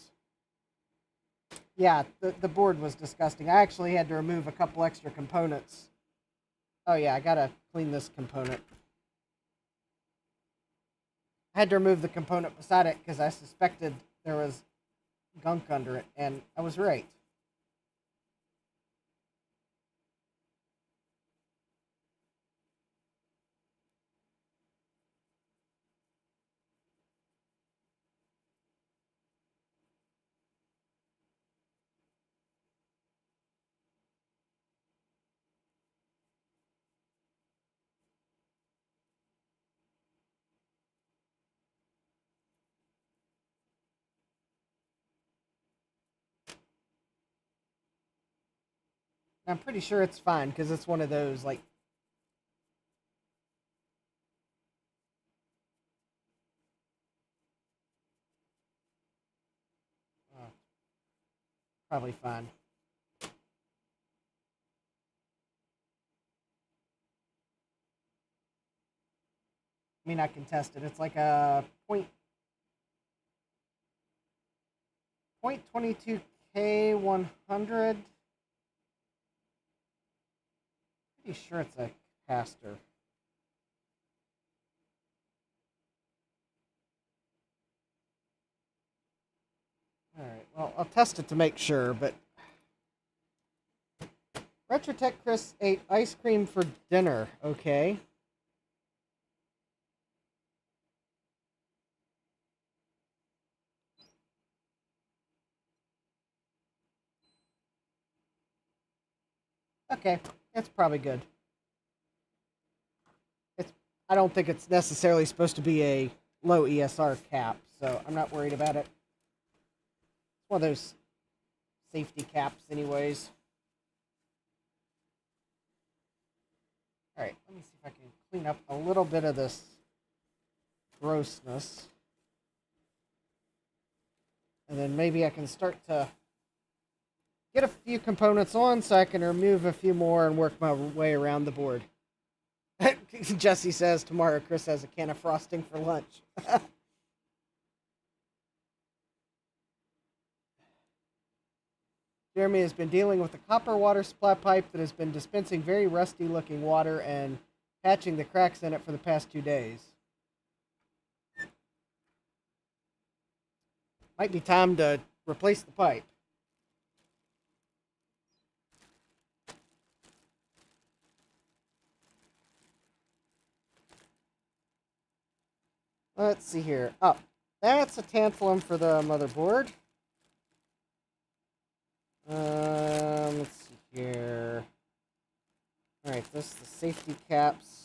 Yeah, the board was disgusting. I actually had to remove a couple extra components. Oh yeah, I gotta clean this component. I had to remove the component beside it because I suspected there was gunk under it, and I was right. I'm pretty sure it's fine because it's one of those like probably fine. I mean, I can test it. It's like a point 22K100. Pretty sure it's a capacitor. Alright, well, I'll test it to make sure, but... Retrotech Chris ate ice cream for dinner, okay. Okay, it's probably good. I don't think it's necessarily supposed to be a low ESR cap, so I'm not worried about it. It's one of those safety caps anyways. Alright, let me see if I can clean up a little bit of this grossness. And then maybe I can start to get a few components on so I can remove a few more and work my way around the board. Jesse says tomorrow Chris has a can of frosting for lunch. Jeremy has been dealing with a copper water supply pipe that has been dispensing very rusty looking water and patching the cracks in it for the past 2 days. Might be time to replace the pipe. Let's see here. Oh, that's a tantalum for the motherboard. Let's see here. Alright, this is the safety caps.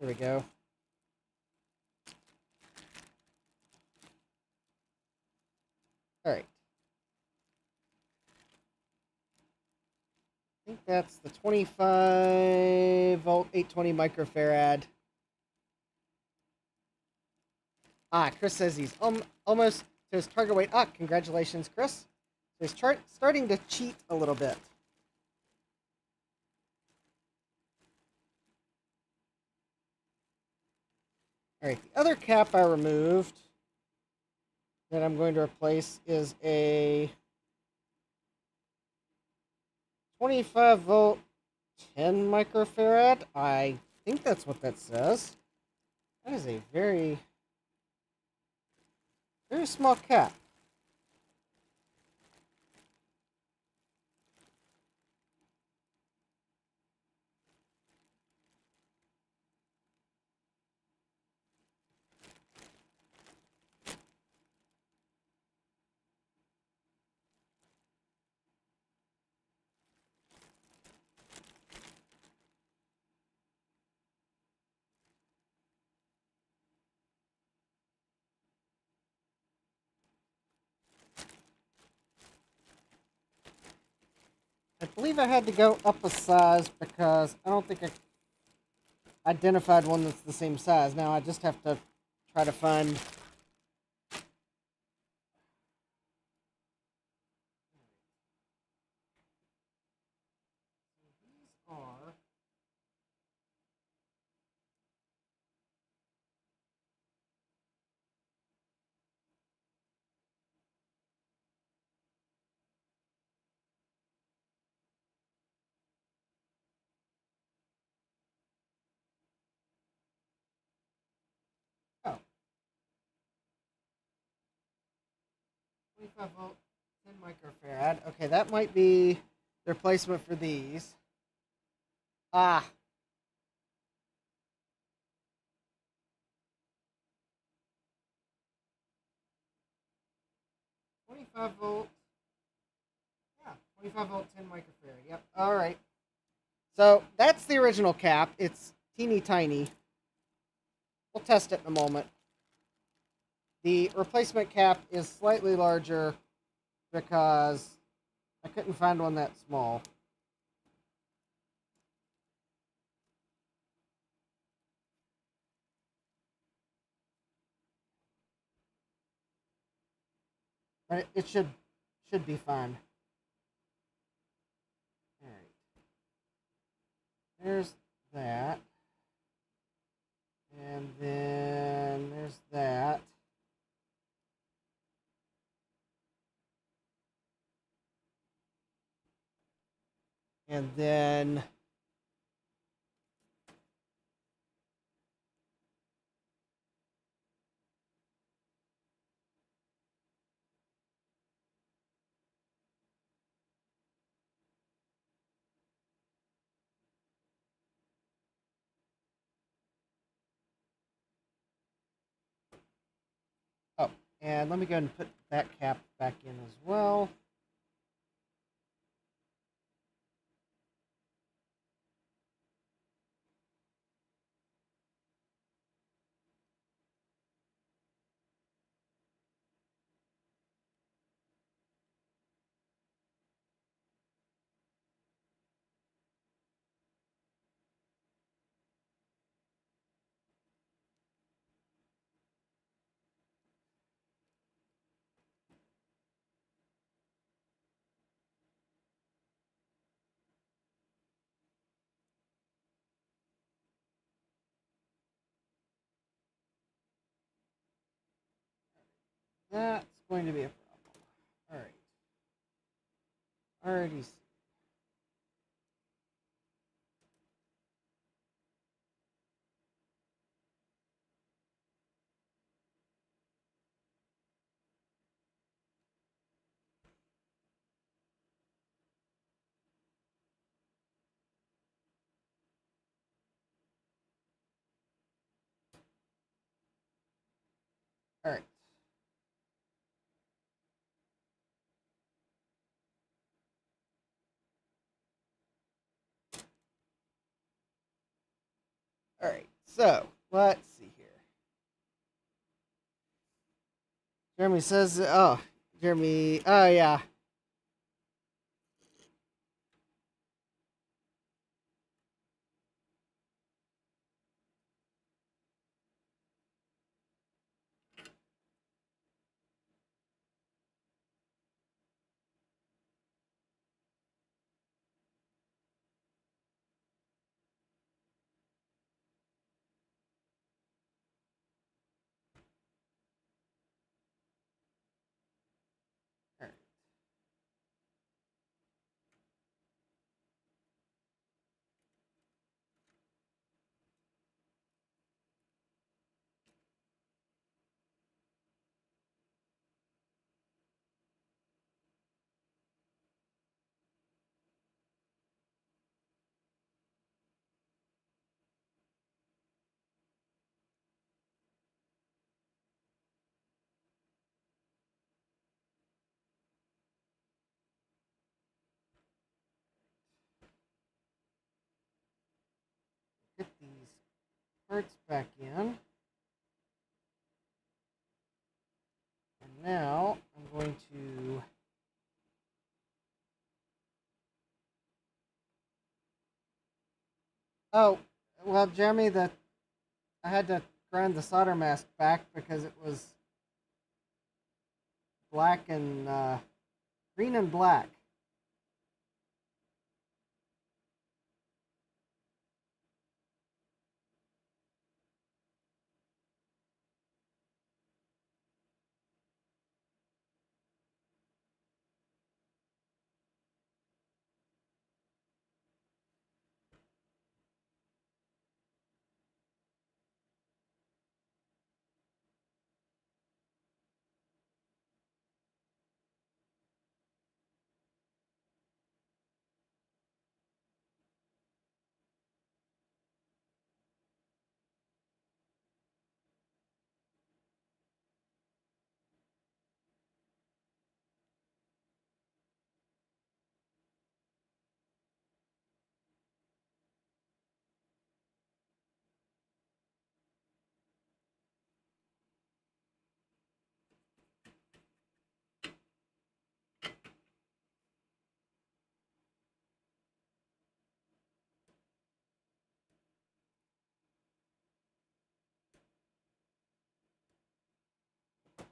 There we go. Alright. I think that's the 25 volt 820 microfarad. Ah, Chris says he's almost to his target weight. Ah, congratulations, Chris. So he's starting to cheat a little bit. Alright, the other cap I removed that I'm going to replace is a 25 volt 10 microfarad. I think that's what that says. That is a very small cap. I believe I had to go up a size because I don't think I identified one that's the same size. Now I just have to try to find... These are... Oh. 25 volt, 10 microfarad. Okay, that might be the replacement for these. Ah. $25 volt. Yeah, 25 volt, 10 microfarad. Yep. All right. So that's the original cap. It's teeny tiny. We'll test it in a moment. The replacement cap is slightly larger because I couldn't find one that small. but it should be fun. All right, there's that, and then there's that. And then oh, and let me go and put that cap back in as well. That's going to be a problem. All right. Already. All right. All right. So let's see here. Jeremy says, "Oh, Jeremy. Oh yeah. All right. Get these parts back in, and now I'm going to." Oh, well, Jeremy, the I had to grind the solder mask back because it was black and green and black.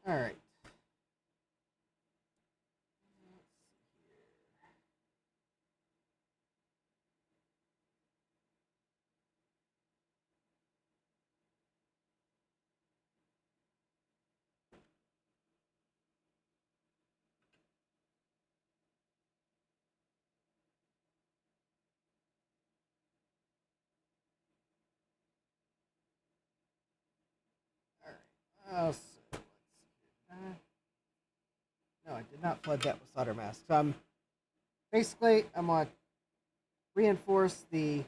All right. did not flood that with solder mask. So basically I'm going to reinforce the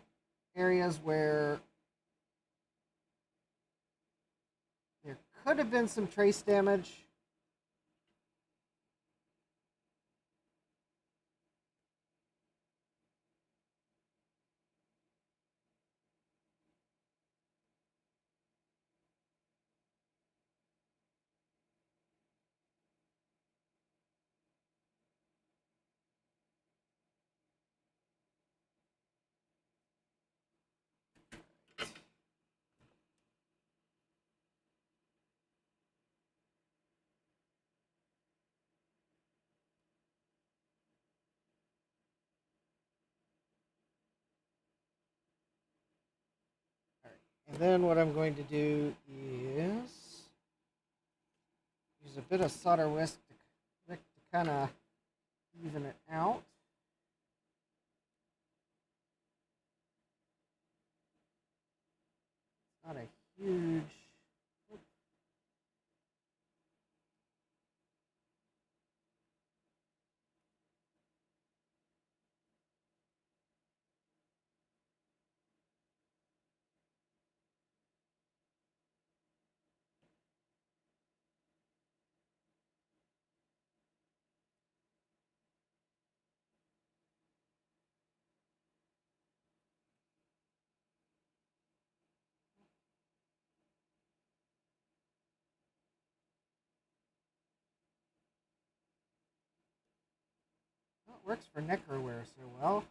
areas where there could have been some trace damage. And then what I'm going to do is use a bit of solder whisk to kind of even it out. Not a huge. Well, it works for necroware so well.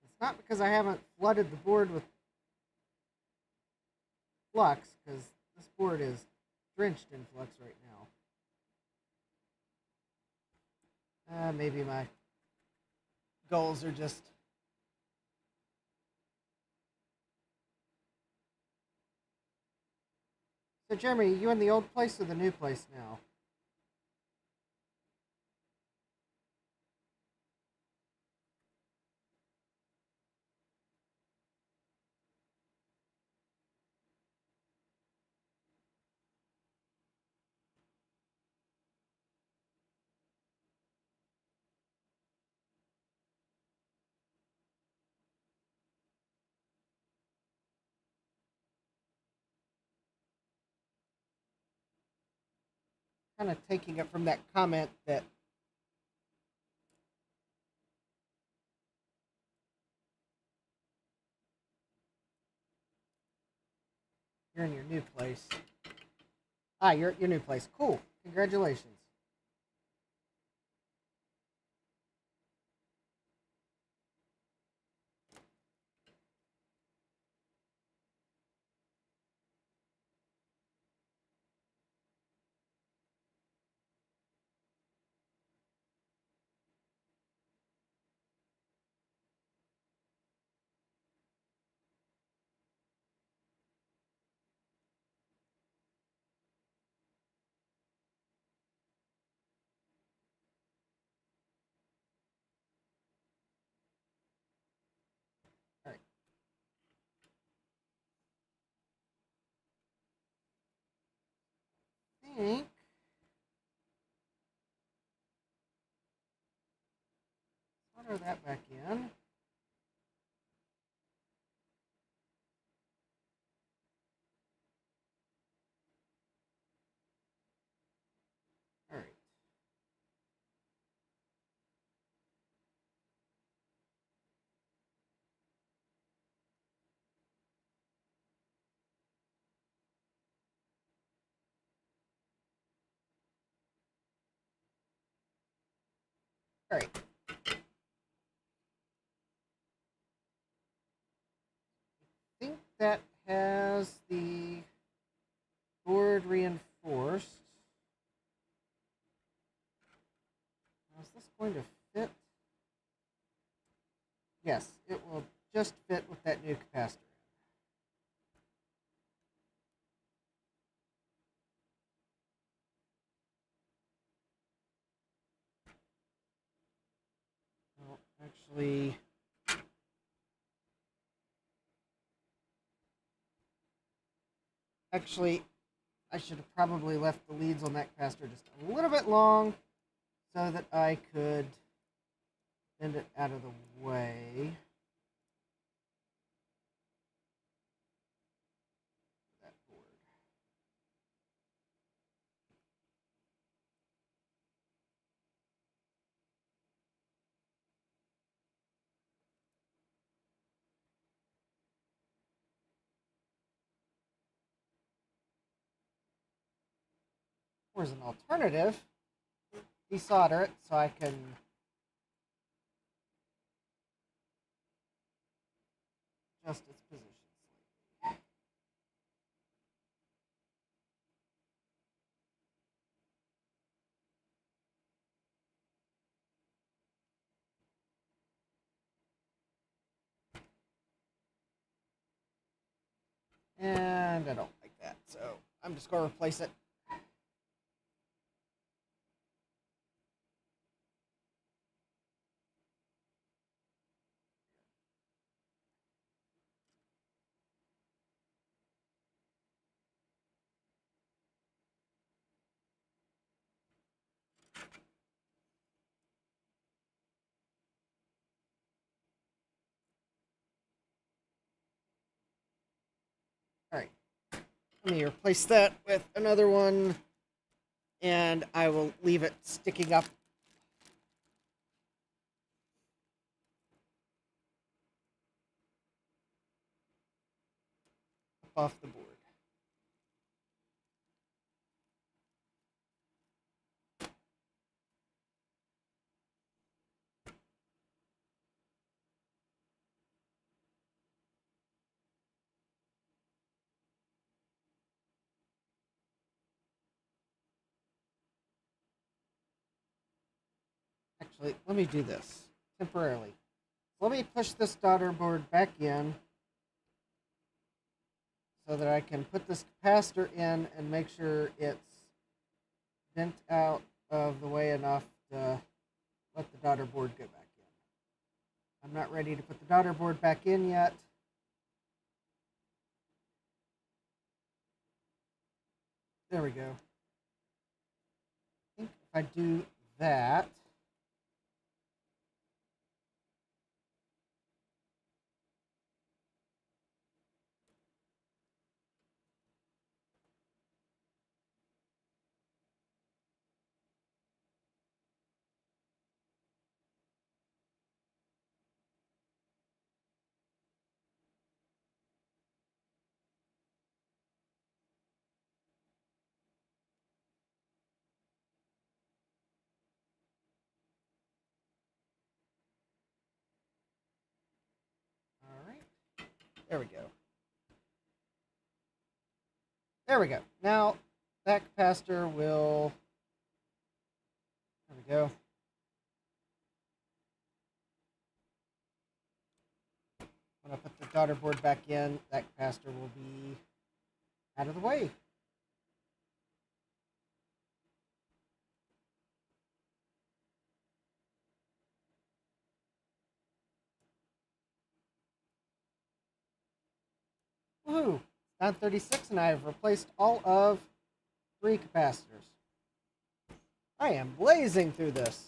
It's not because I haven't flooded the board with flux, because this board is drenched in flux right now. Maybe my goals are just. So Jeremy, you in the old place or the new place now? Kind of taking it from that comment that you're in your new place. You're at your new place. Cool. Congratulations. All right. I think solder that back in. All right. All right. I think that has the board reinforced. Now, is this going to fit? Yes, it will just fit with that new capacitor. Well, actually, I should have probably left the leads on that capacitor just a little bit long so that I could bend it out of the way. That board. Or as an alternative, desolder it so I can adjust its position. And I don't like that, so I'm just going to replace it. All right, let me replace that with another one, and I will leave it sticking up off the board. Actually, let me do this temporarily. Let me push this daughter board back in so that I can put this capacitor in and make sure it's bent out of the way enough to let the daughter board go back in. I'm not ready to put the daughter board back in yet. There we go. I think if I do that, all right, there we go. There we go. Now that capacitor will, there we go. When I put the daughter board back in, that capacitor will be out of the way. Woohoo! 936, and I have replaced all of 3 capacitors. I am blazing through this.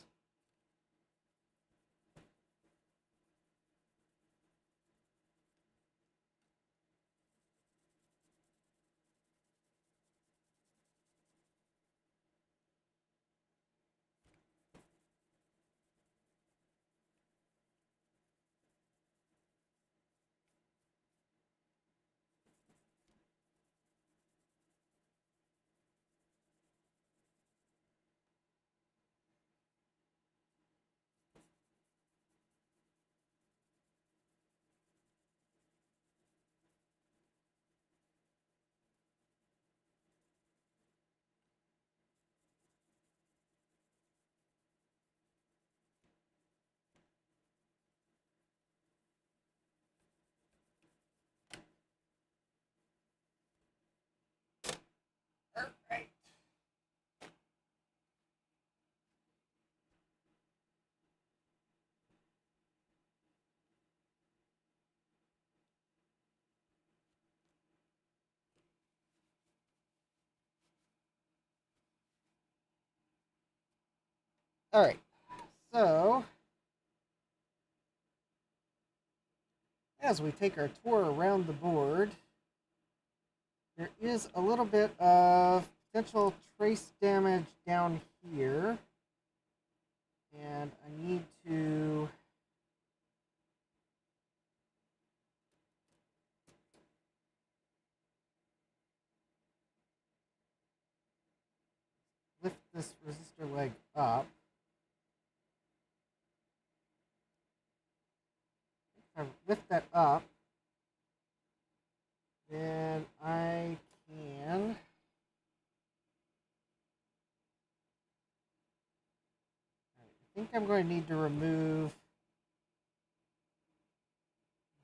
Alright. Alright. So, as we take our tour around the board, there is a little bit of potential trace damage down here. And I need to lift this resistor leg up. If I lift that up, then I can I think I'm going to need to remove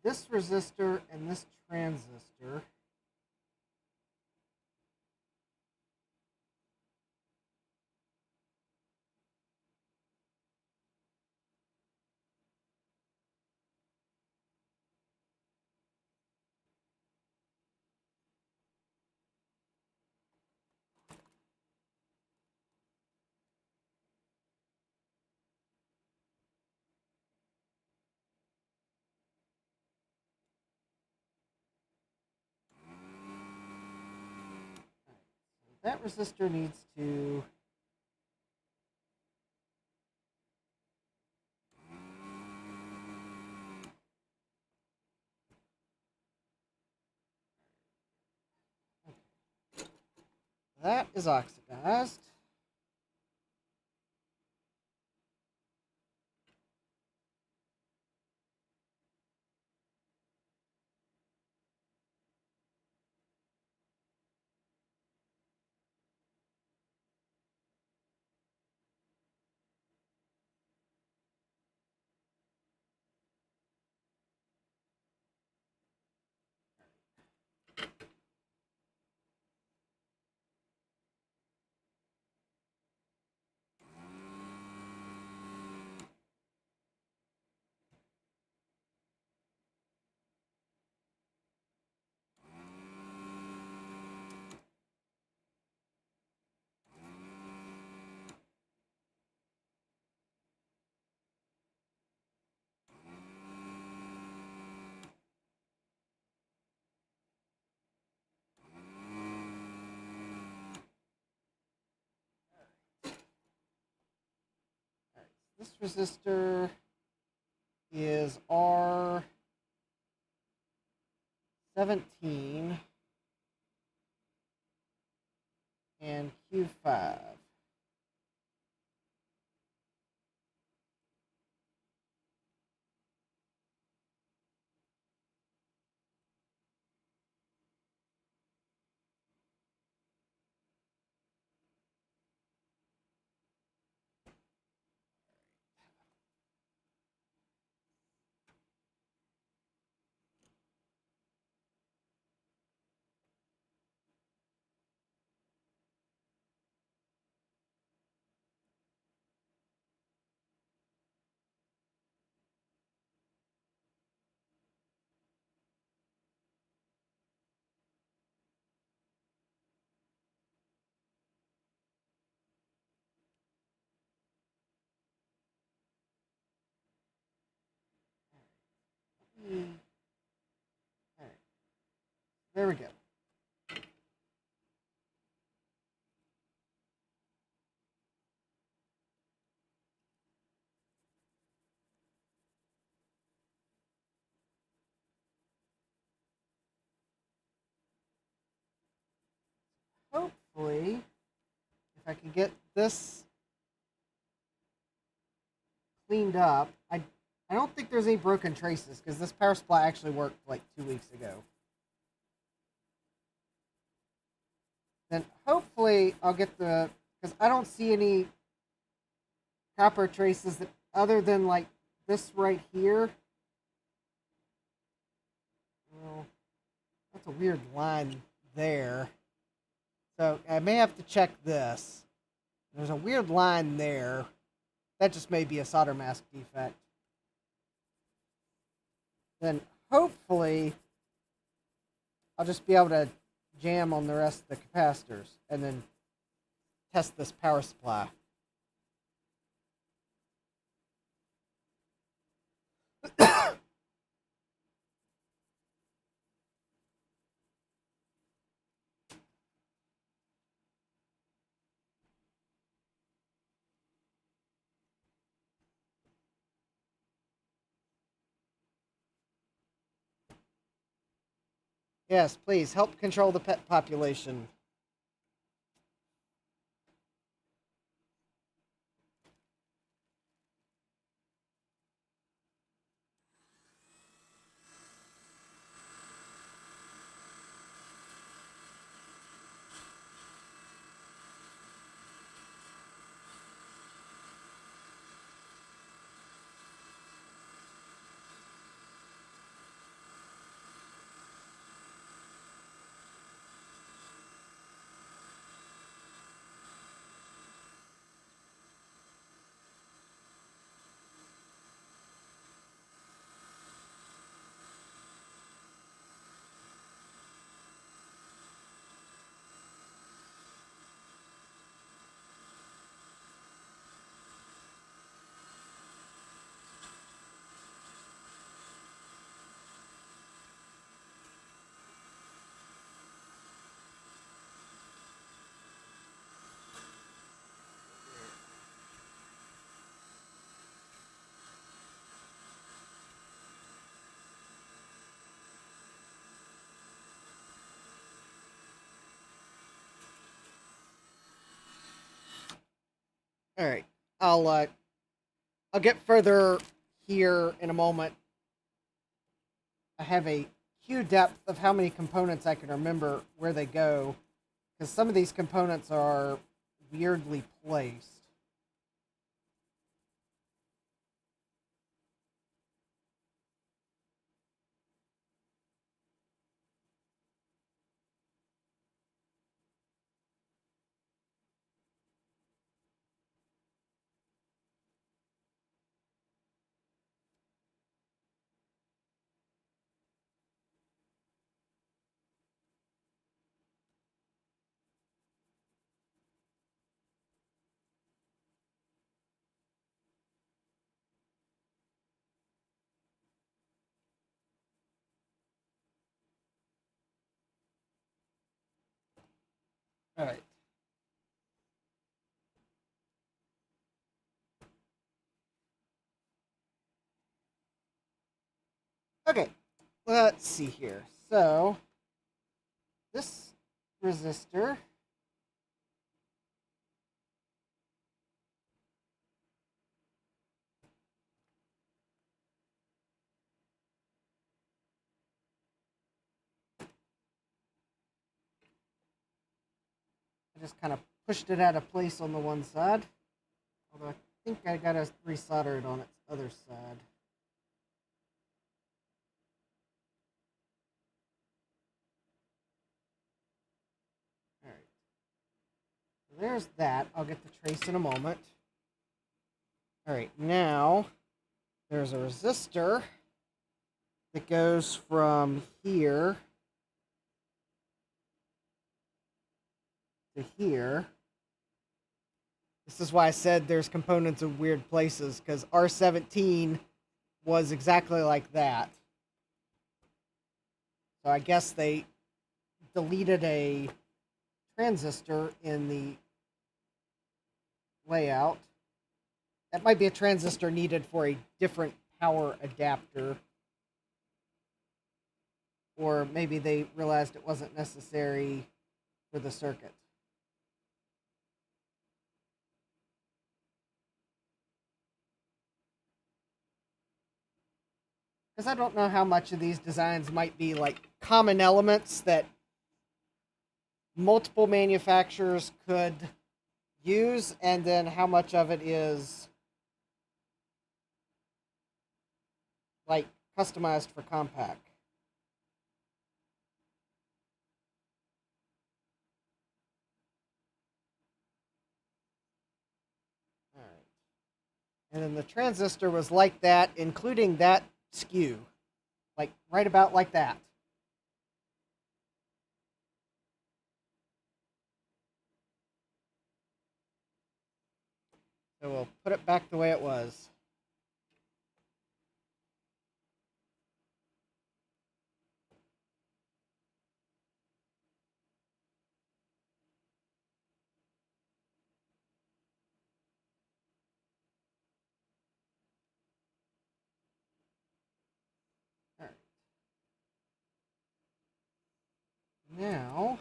this resistor and this transistor. That resistor needs to that is oxidized. This resistor is R17 and Q5. All right, there we go. Hopefully, if I can get this cleaned up, I don't think there's any broken traces because this power supply actually worked like 2 weeks ago. Then hopefully I'll get because I don't see any copper traces that other than like this right here. Well, that's a weird line there. So I may have to check this. There's a weird line there. That just may be a solder mask defect. Then hopefully I'll just be able to jam on the rest of the capacitors and then test this power supply. Yes, please help control the pet population. All right, I'll get further here in a moment. I have a cue depth of how many components I can remember where they go, because some of these components are weirdly placed. All right. Okay, let's see here. So, this resistor I just kind of pushed it out of place on the one side. Although I think I gotta resolder it on its other side. Alright. So there's that. I'll get the trace in a moment. Alright, now there's a resistor that goes from here to here. This is why I said there's components in weird places, because R17 was exactly like that. So I guess they deleted a transistor in the layout. That might be a transistor needed for a different power adapter. Or maybe they realized it wasn't necessary for the circuit. Because I don't know how much of these designs might be like common elements that multiple manufacturers could use, and then how much of it is like customized for Compaq. And then the transistor was like that, including that skew. Like, right about like that. So we'll put it back the way it was. All right. Now,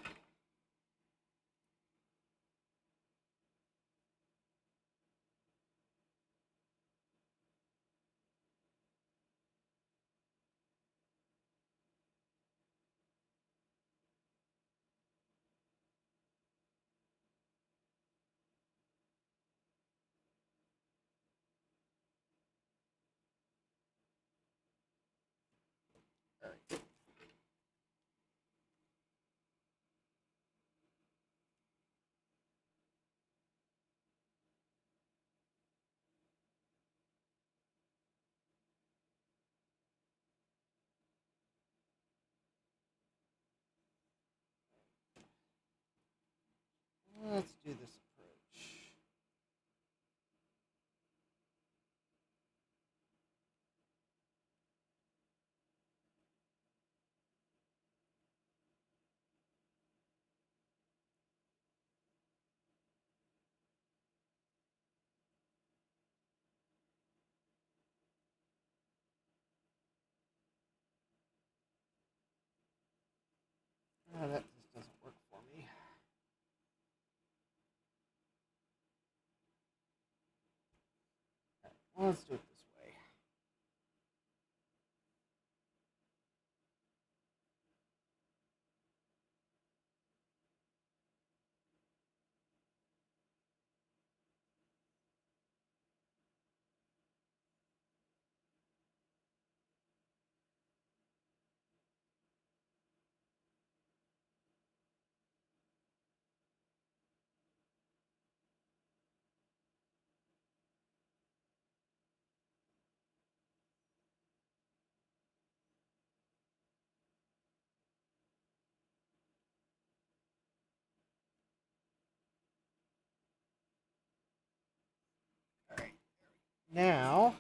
let's do this approach. Oh, that just doesn't work for me. Well, let's do it this way. All right. Now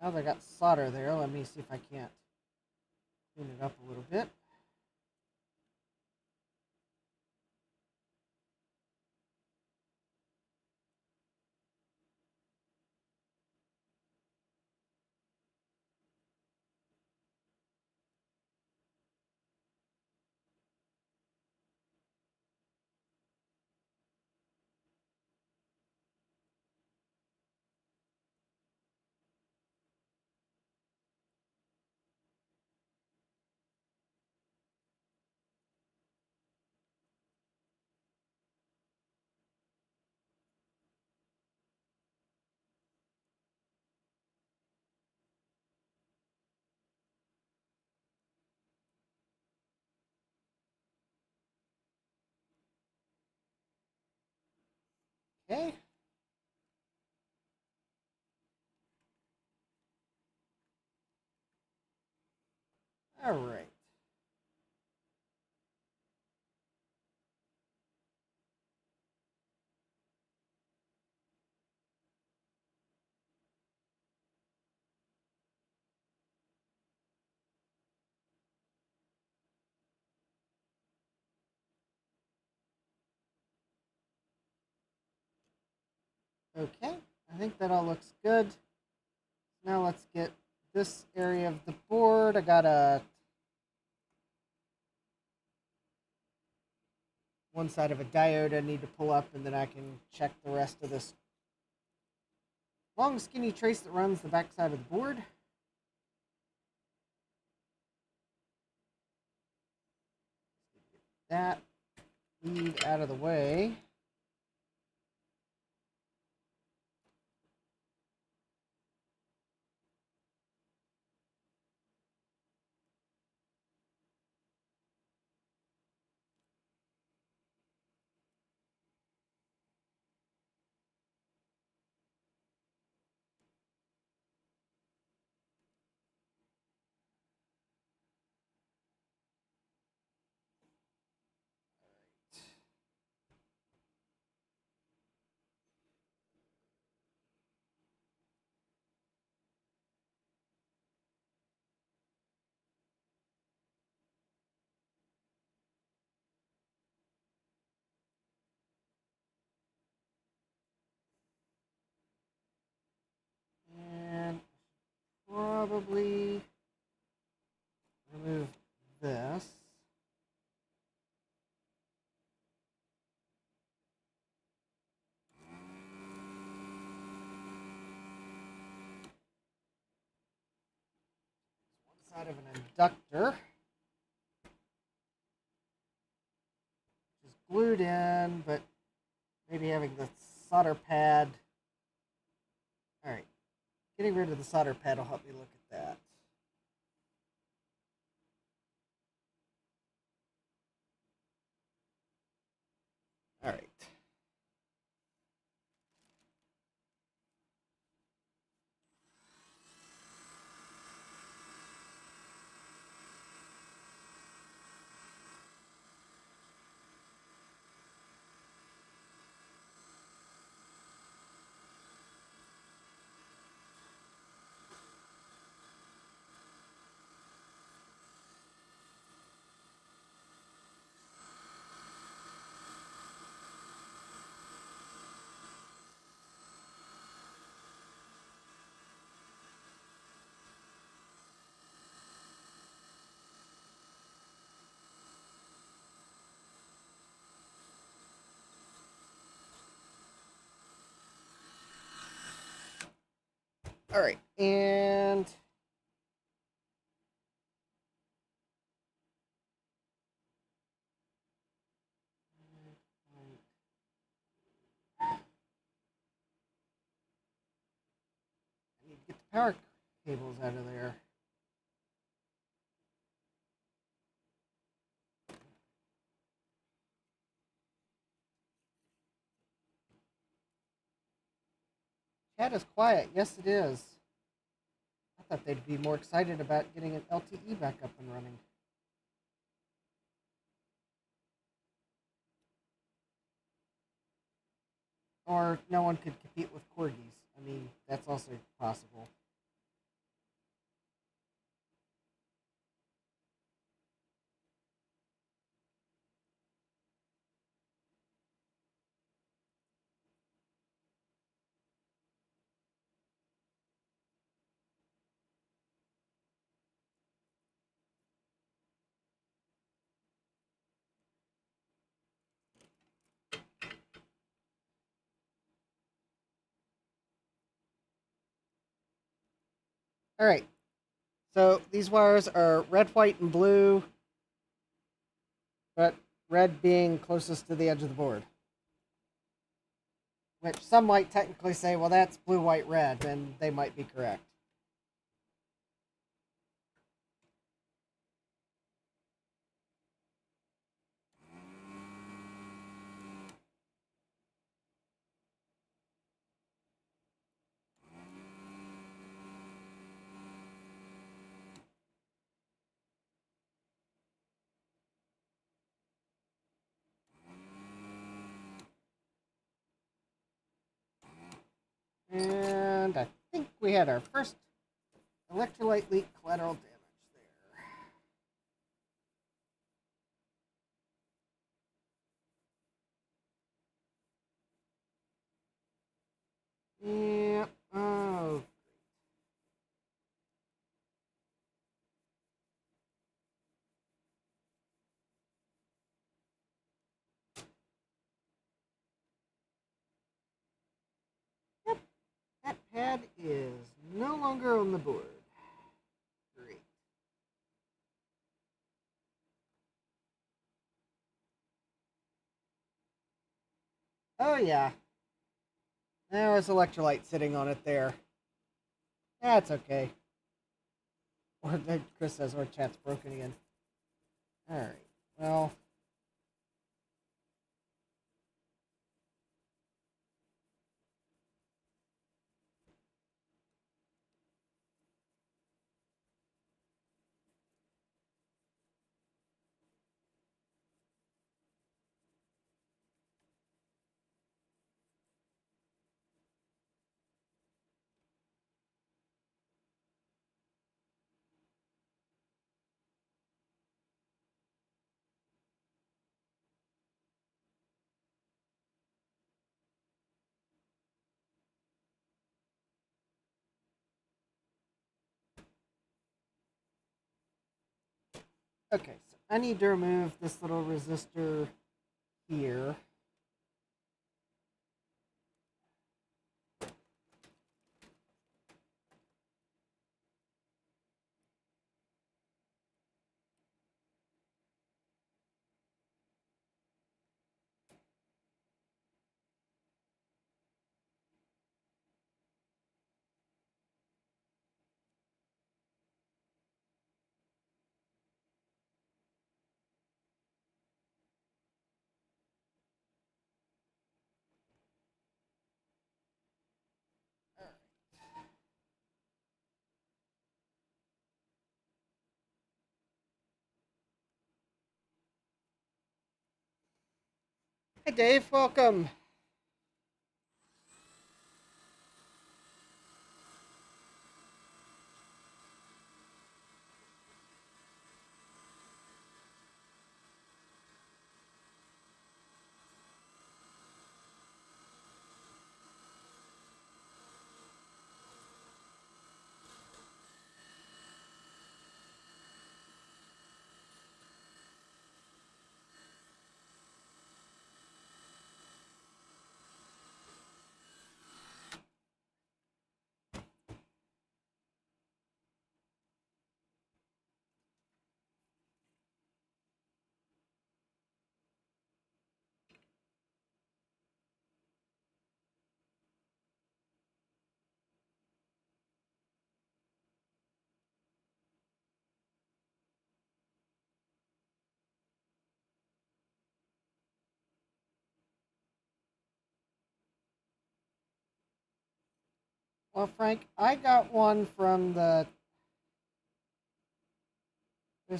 that I got solder there, let me see if I can't clean it up a little bit. Okay. All right. Okay. I think that all looks good. Now let's get this area of the board. I got a one side of a diode I need to pull up, and then I can check the rest of this long skinny trace that runs the back side of the board. That lead out of the way. probably remove this. One side of an inductor, which is glued in, but maybe having the solder pad. All right, getting rid of the solder pad will help me look at that. All right. All right, and I need to get the power cables out of there. Chat is quiet. Yes, it is. I thought they'd be more excited about getting an LTE back up and running. Or no one could compete with corgis. I mean, that's also possible. All right. So these wires are red, white, and blue, but red being closest to the edge of the board. Which some might technically say, well, that's blue, white, red, and they might be correct. And I think we had our first electrolyte leak collateral damage there. Yep. Oh. Yep. That pad is no longer on the board. Great. Oh, yeah. There was electrolyte sitting on it there. That's okay. Or Chris says, or chat's broken again. Alright. Well. Okay, so I need to remove this little resistor here. Hey Dave, welcome. Well, Frank, I got one from there's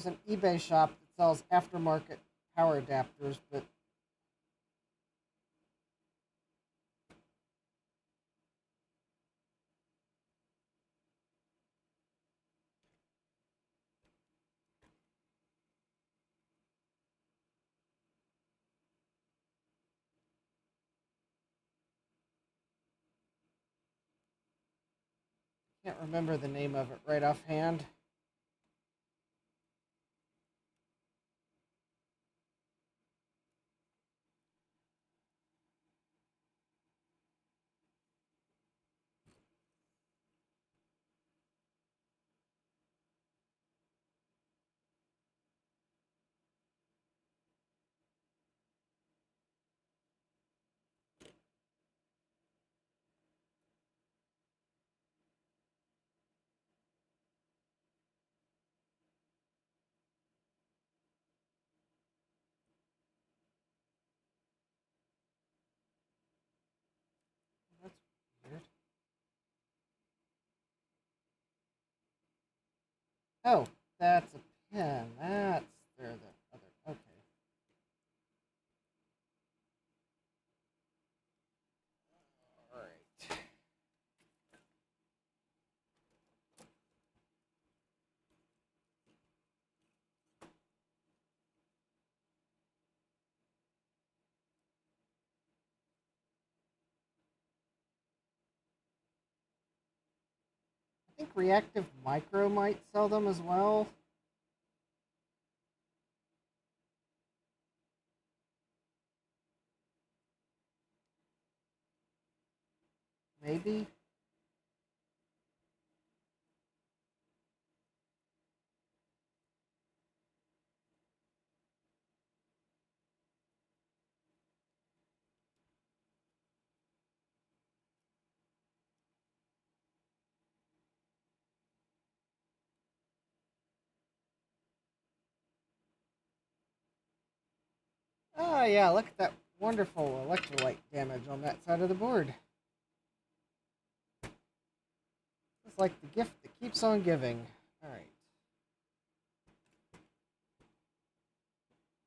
an eBay shop that sells aftermarket power adapters, but can't remember the name of it right offhand. That's weird. Oh, that's a pin. That's there the other. Okay. All right. I think Reactive Micro might sell them as well. Maybe. Oh yeah, look at that wonderful electrolyte damage on that side of the board. It's like the gift that keeps on giving. All right.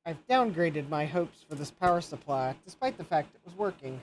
I've downgraded my hopes for this power supply, despite the fact it was working.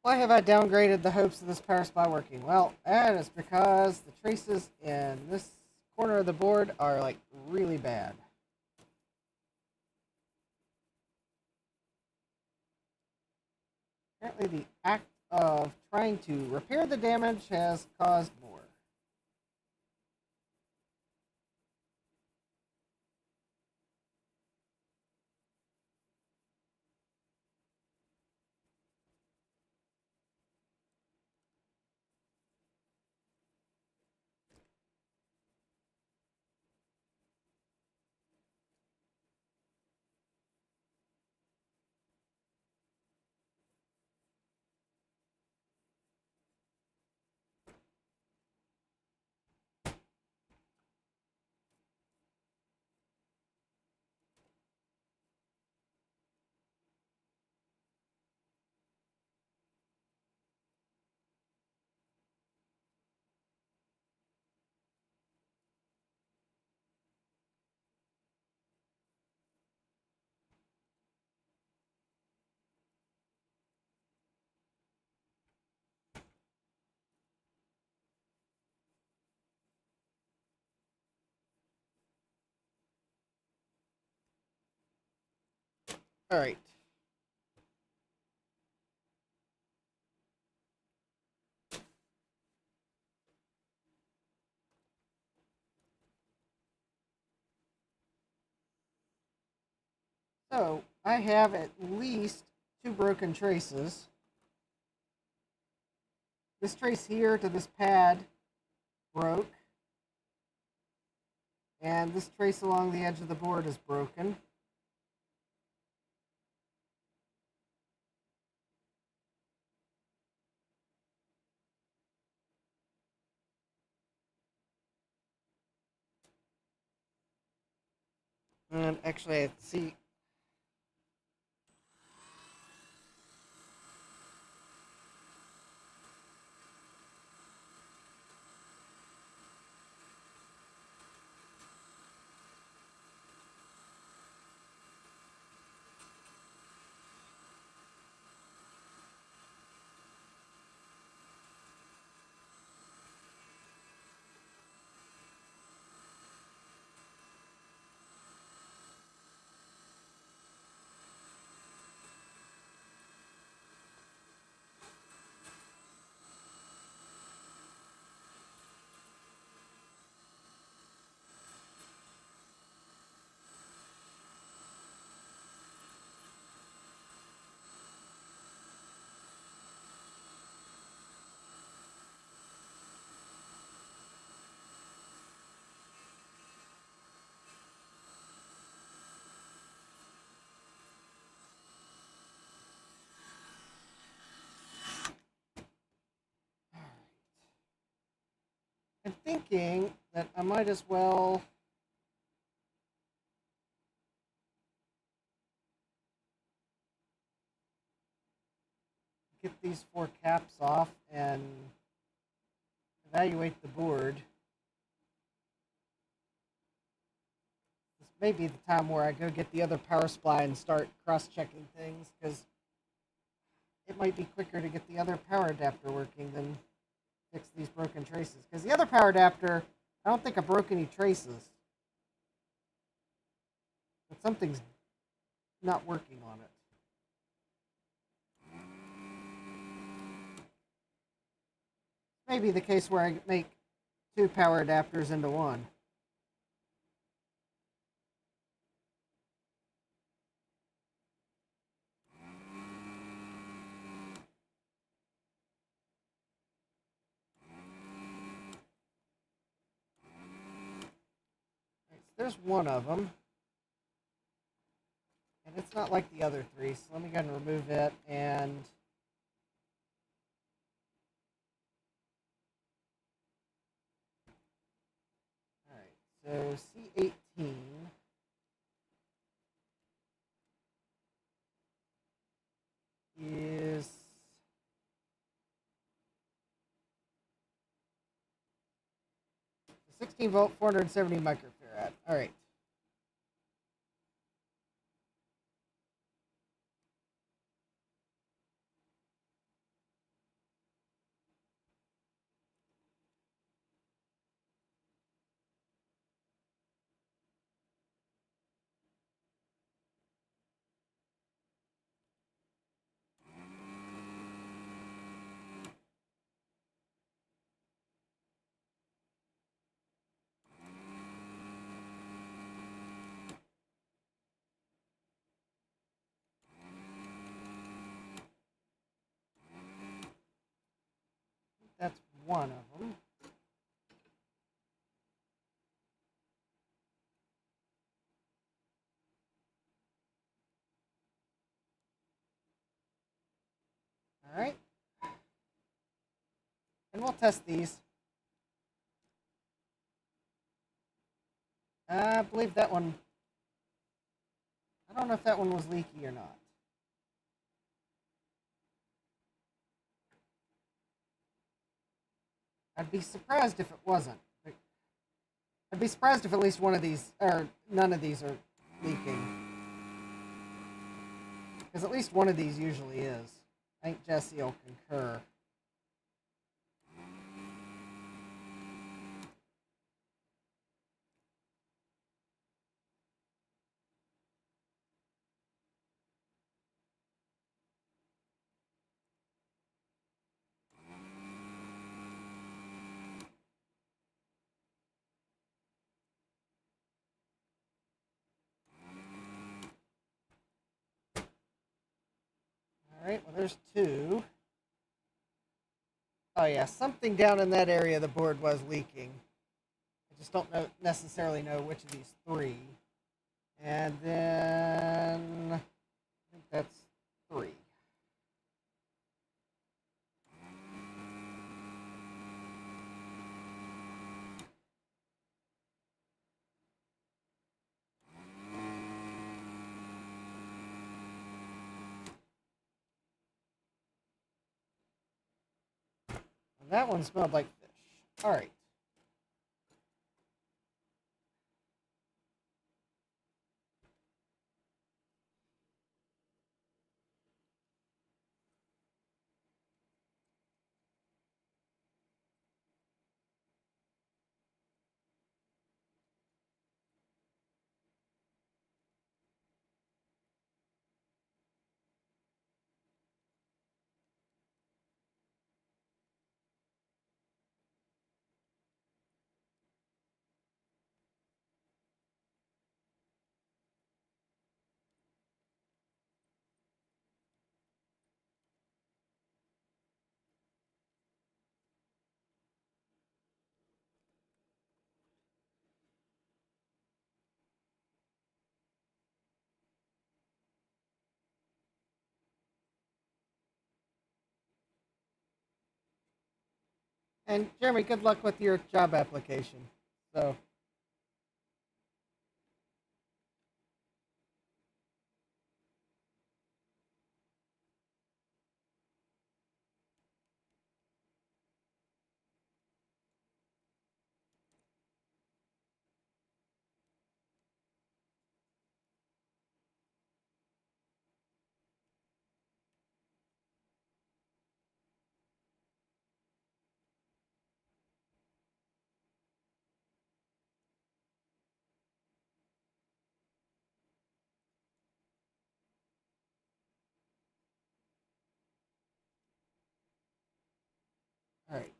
Why have I downgraded the hopes of this power supply working? Well, that is because the traces in this corner of the board are like really bad. Apparently the act of trying to repair the damage has caused more. All right. So I have at least 2 broken traces. This trace here to this pad broke. And this trace along the edge of the board is broken. And actually, I see. I'm thinking that I might as well get these 4 caps off and evaluate the board. This may be the time where I go get the other power supply and start cross-checking things, because it might be quicker to get the other power adapter working than fix these broken traces. Because the other power adapter, I don't think I broke any traces. But something's not working on it. Maybe the case where I make 2 power adapters into one. Right, so there's one of them. And it's not like the other 3, so let me go ahead and remove it. And so C18 is 16 volt, 470 microfarad. All right. one of them. All right. And we'll test these. I believe that one, I don't know if that one was leaky or not. I'd be surprised if it wasn't. I'd be surprised if at least one of these, or none of these are leaking. Because at least one of these usually is. I think Jesse will concur. Alright, well there's two. Oh yeah, something down in that area of the board was leaking. I just don't necessarily know which of these three. And then I think that's three. And that one smelled like fish. All right. And Jeremy, good luck with your job application. So. All right.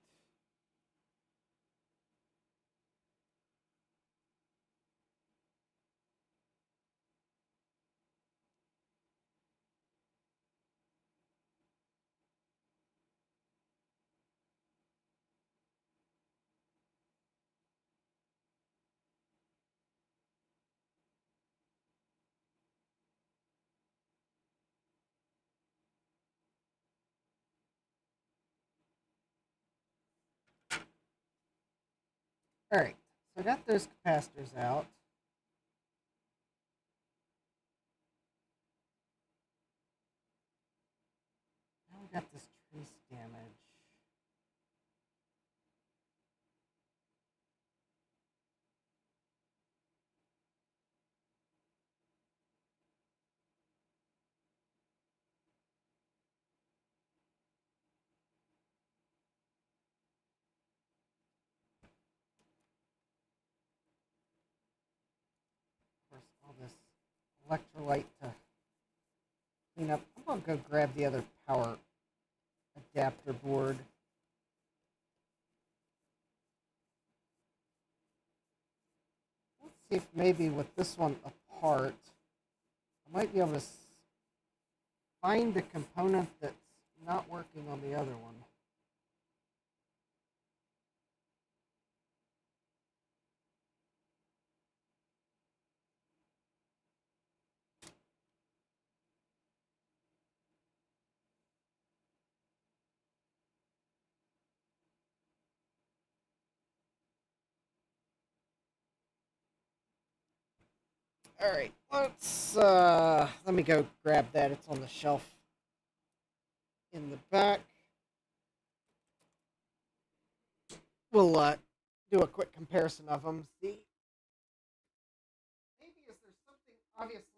All right. So I got those capacitors out. Now we got this trace damage. Of course, all this electrolyte to clean up. I'm gonna go grab the other power adapter board. Let's see if maybe with this one apart, I might be able to find the component that's not working on the other one. All right, let's let me go grab that. It's on the shelf in the back. We'll do a quick comparison of them. See, maybe is there something obviously.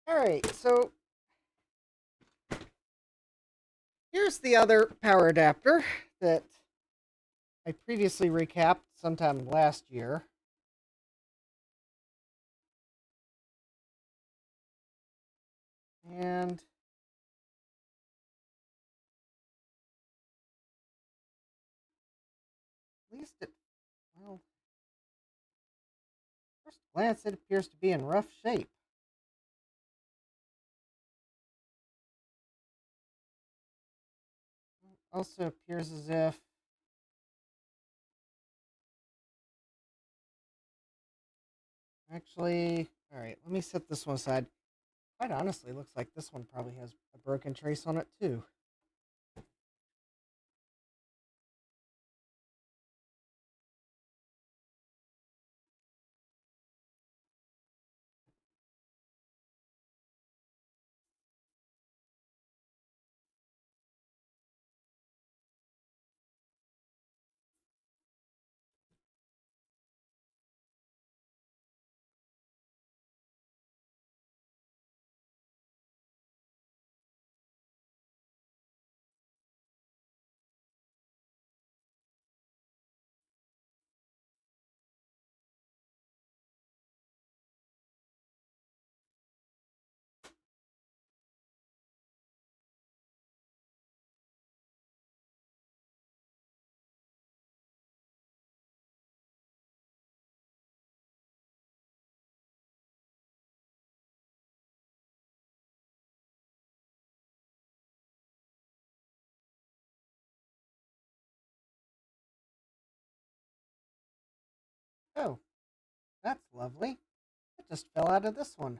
All right, so here's the other power adapter that I previously recapped sometime last year. And at least it, well, first glance, it appears to be in rough shape. Also appears as if, actually, all right, let me set this one aside. Quite honestly, looks like this one probably has a broken trace on it too. Oh, that's lovely. It just fell out of this one.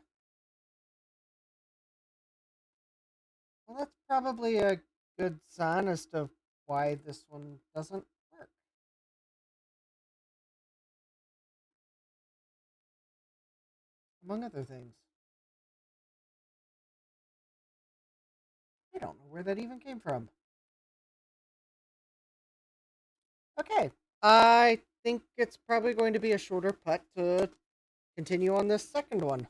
Well, that's probably a good sign as to why this one doesn't work, among other things. I don't know where that even came from. Okay, I think it's probably going to be a shorter putt to continue on this second one.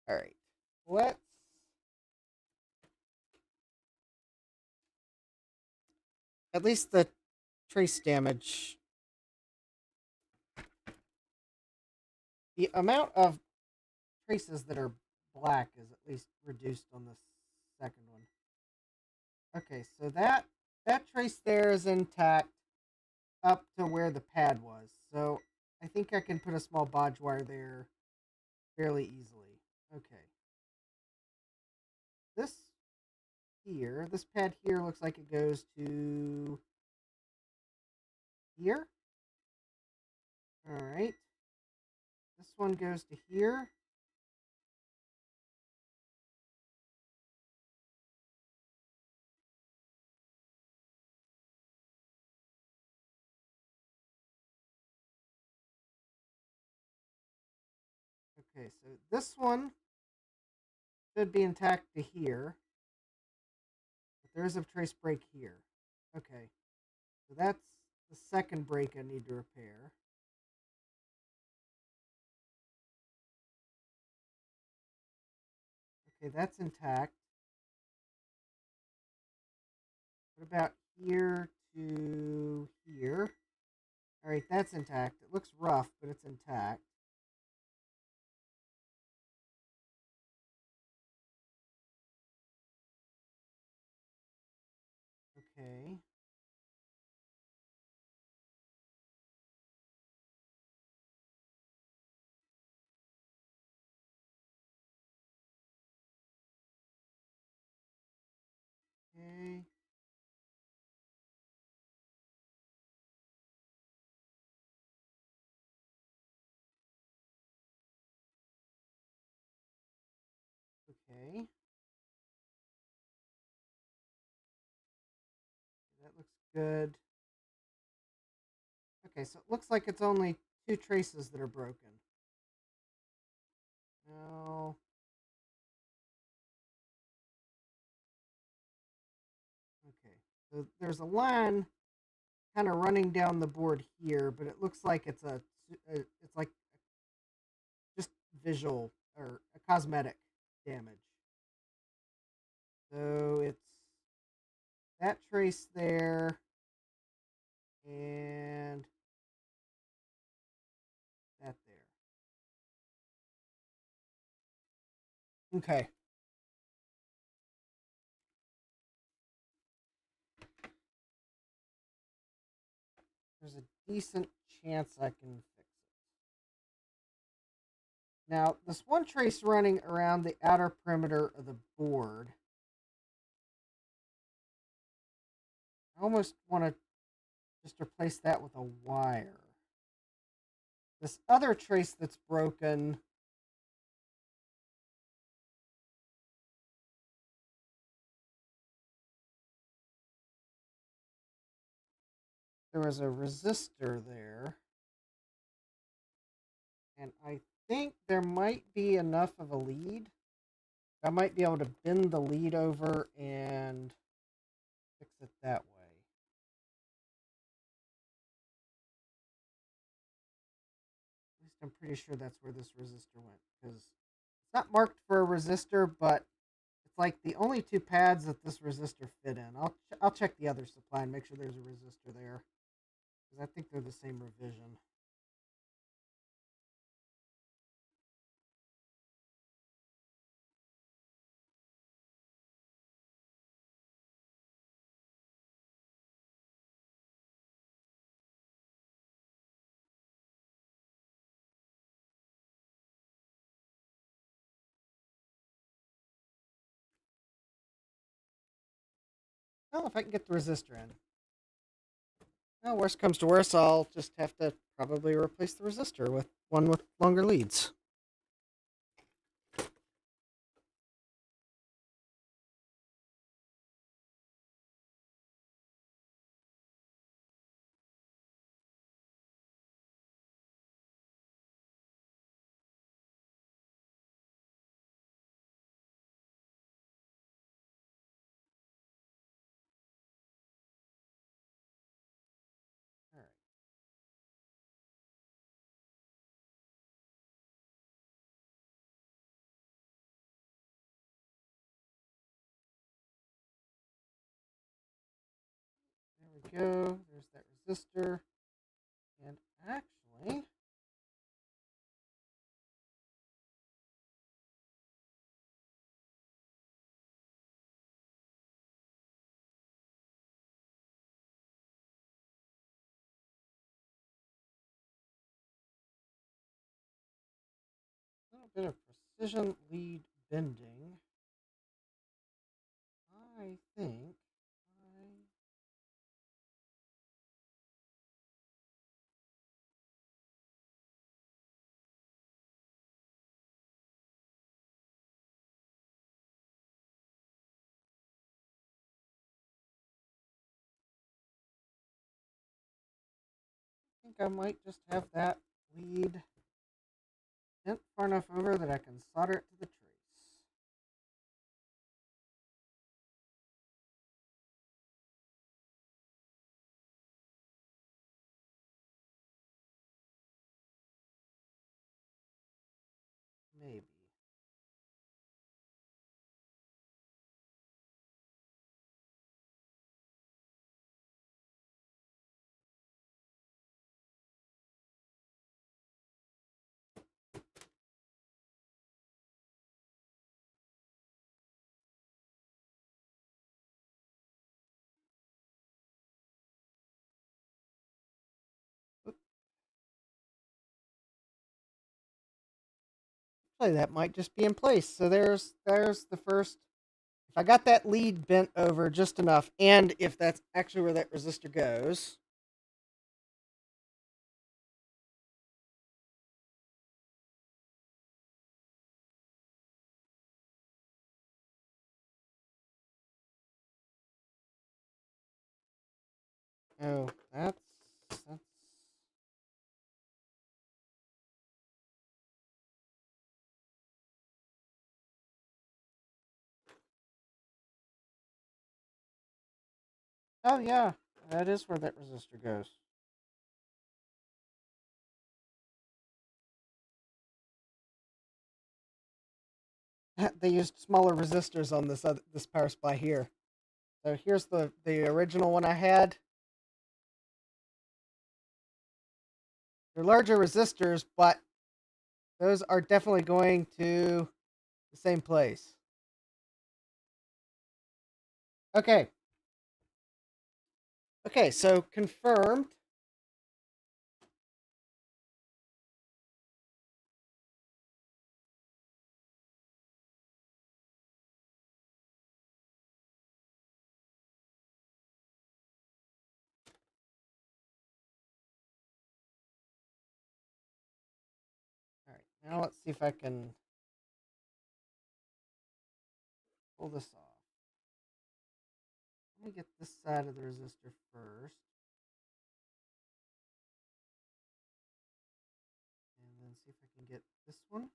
All right, let's. At least the trace damage, the amount of traces that are black is at least reduced on the second one. Okay, so that trace there is intact up to where the pad was. So I think I can put a small bodge wire there fairly easily. Okay. This here, this pad here looks like it goes to here. All right. This one goes to here. Okay, so this one should be intact to here, but there is a trace break here. Okay, so that's the second break I need to repair. Okay, that's intact. What about here to here? All right, that's intact. It looks rough, but it's intact. Okay. Okay. Okay. That looks good. Okay, so it looks like it's only two traces that are broken. No. Okay. So there's a line kind of running down the board here, but it looks like it's like just visual or a cosmetic damage. So it's that trace there and that there. Okay. There's a decent chance I can fix it. Now, this one trace running around the outer perimeter of the board, I almost want to just replace that with a wire. This other trace that's broken, there was a resistor there. And I think there might be enough of a lead. I might be able to bend the lead over and fix it that way. At least I'm pretty sure that's where this resistor went, because it's not marked for a resistor, but it's like the only two pads that this resistor fit in. I'll check the other supply and make sure there's a resistor there, because I think they're the same revision. Well, if I can get the resistor in. Well, worst comes to worst, I'll just have to probably replace the resistor with one with longer leads. All right. There we go. There's that resistor. And actually, a little bit of precision lead bending. I think I might just have that lead bent far enough over that I can solder it to the trace. Maybe. Actually, that might just be in place. So there's the first. If I got that lead bent over just enough, and if that's actually where that resistor goes. Oh, that's oh yeah, that is where that resistor goes. They used smaller resistors on this power supply here. So here's the original one I had. They're larger resistors, but those are definitely going to the same place. Okay. Okay, so confirmed. All right, now let's see if I can pull this off. Let me get this side of the resistor first. And then see if I can get this one.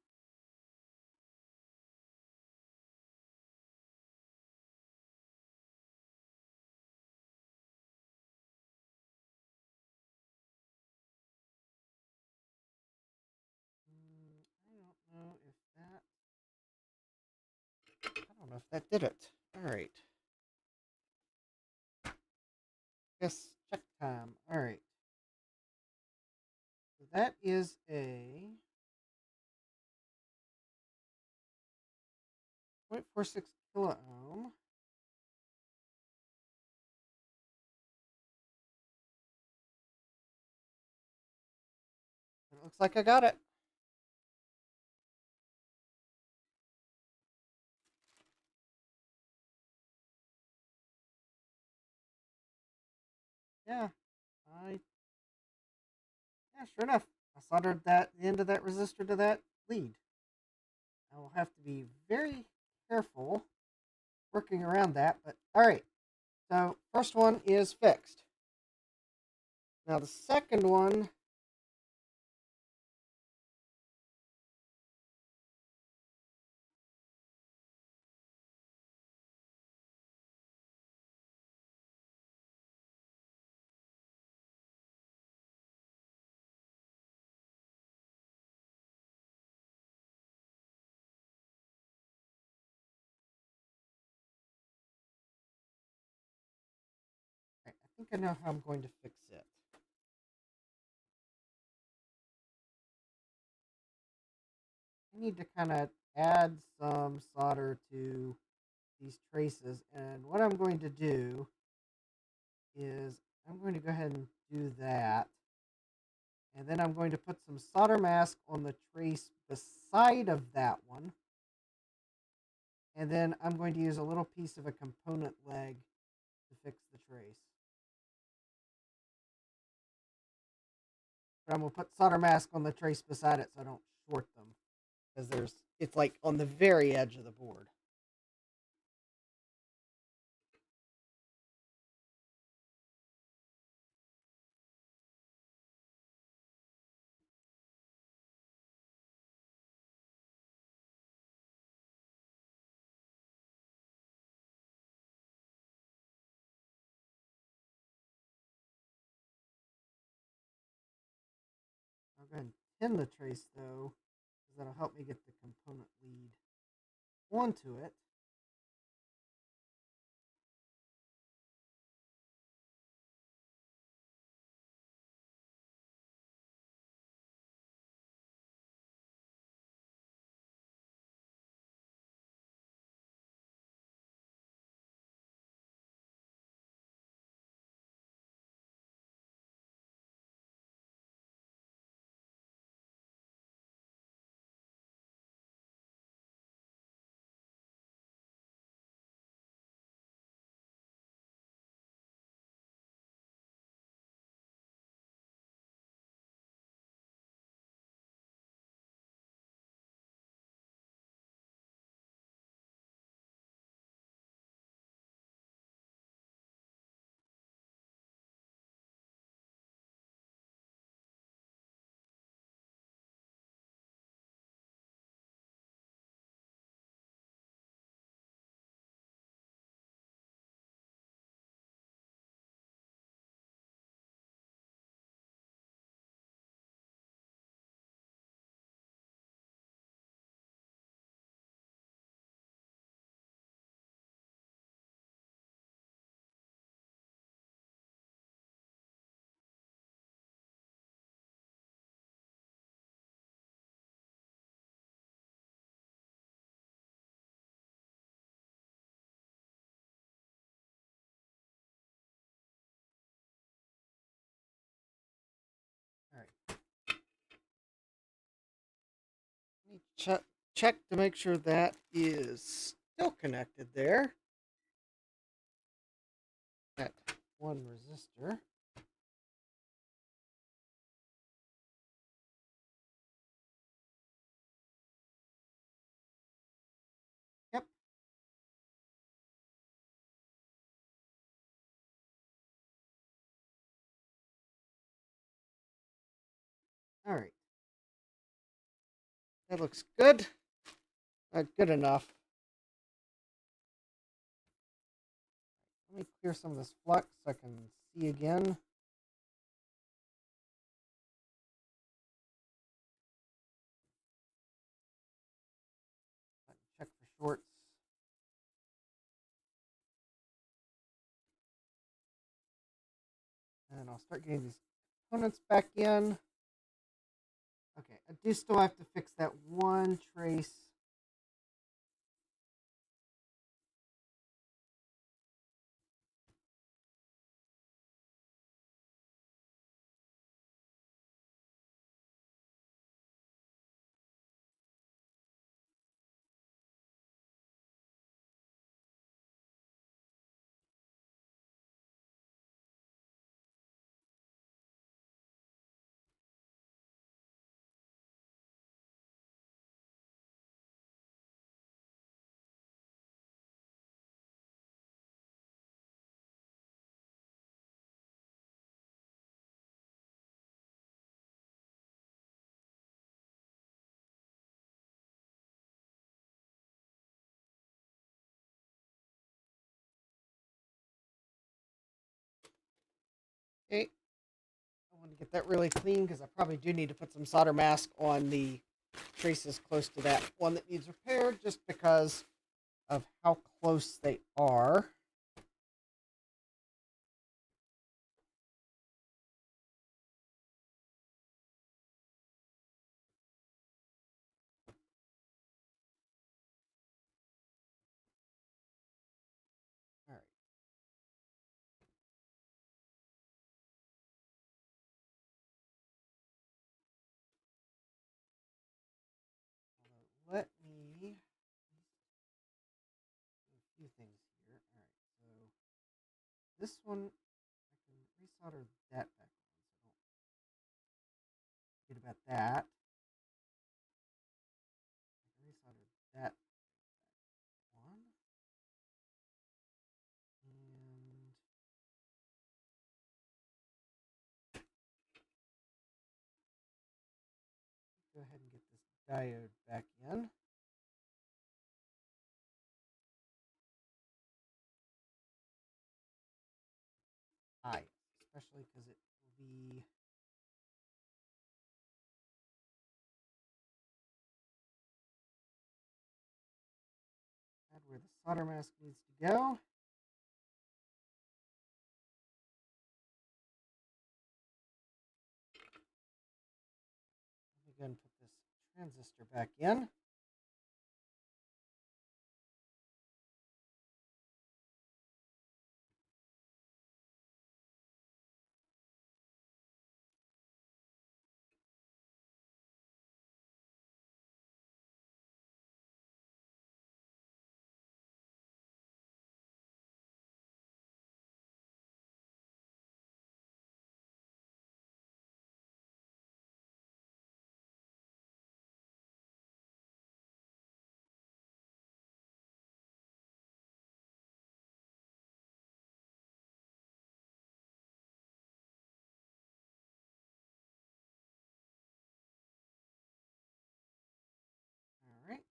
I don't know if that. I don't know if that did it. All right. Yes, check time. All right. So that is a 0.46 kilo ohm. It looks like I got it. Yeah, I yeah, sure enough. I soldered the end of that resistor to that lead. I will have to be very careful working around that, but all right. So first one is fixed. Now the second one, I think I know how I'm going to fix it. I need to kind of add some solder to these traces, and what I'm going to do is I'm going to go ahead and do that. And then I'm going to put some solder mask on the trace beside of that one. And then I'm going to use a little piece of a component leg to fix the trace. But I'm going to put solder mask on the trace beside it so I don't short them. Because it's like on the very edge of the board. Go ahead and pin the trace though, because that'll help me get the component lead onto it. All right. Let me check to make sure that is still connected there. That one resistor. Yep. All right. That looks good. Good enough. Let me clear some of this flux so I can see again. Check for shorts. And I'll start getting these components back in. Okay, I do still have to fix that one trace. Okay, I want to get that really clean because I probably do need to put some solder mask on the traces close to that one that needs repaired just because of how close they are. All right. Let me do a few things here. All right, so this one I can resolder that back on, so don't forget about that. I can resolder that back on, and go ahead and get this diode back in. Especially because it will be solder mask needs to go. Let me go and put this transistor back in. All right.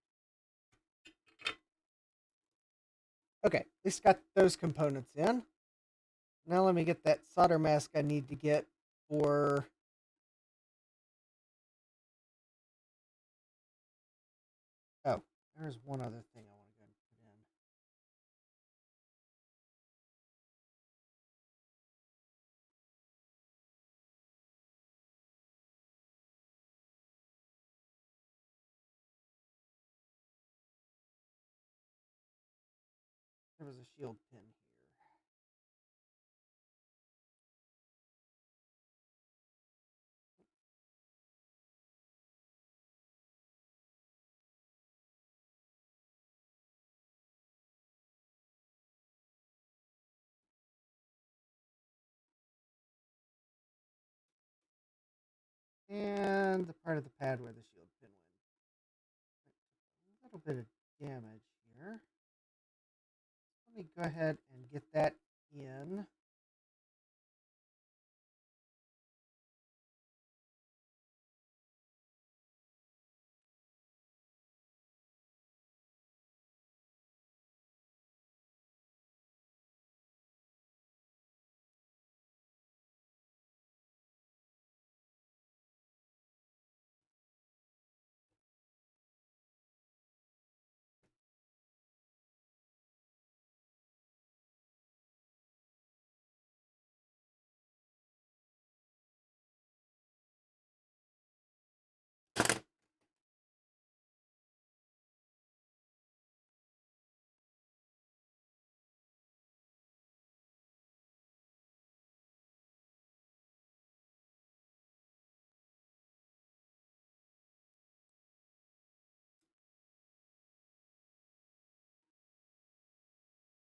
Okay, at least got those components in. Now let me get that solder mask I need to get for... Oh, there's one other thing I want to go and put in. There was a shield pin here. And the part of the pad where the shield pin went. A little bit of damage here. Let me go ahead and get that in.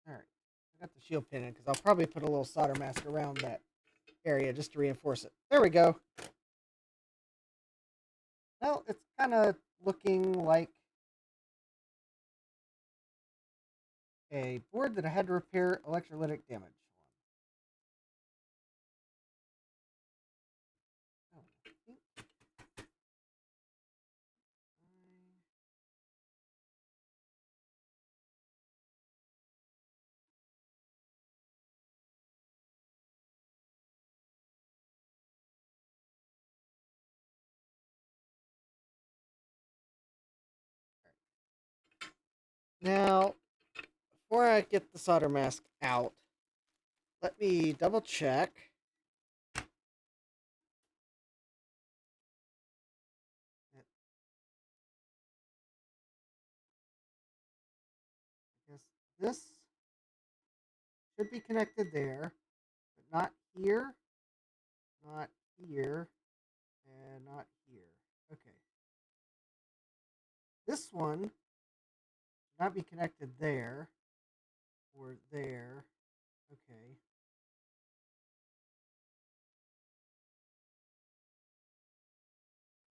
All right, I got the shield pin in because I'll probably put a little solder mask around that area just to reinforce it. There we go. Well, it's kind of looking like a board that I had to repair electrolytic damage on. Now, before I get the solder mask out, let me double check. I guess this should be connected there, but not here, not here, and not here. Okay. This one should not be connected there or there. Okay.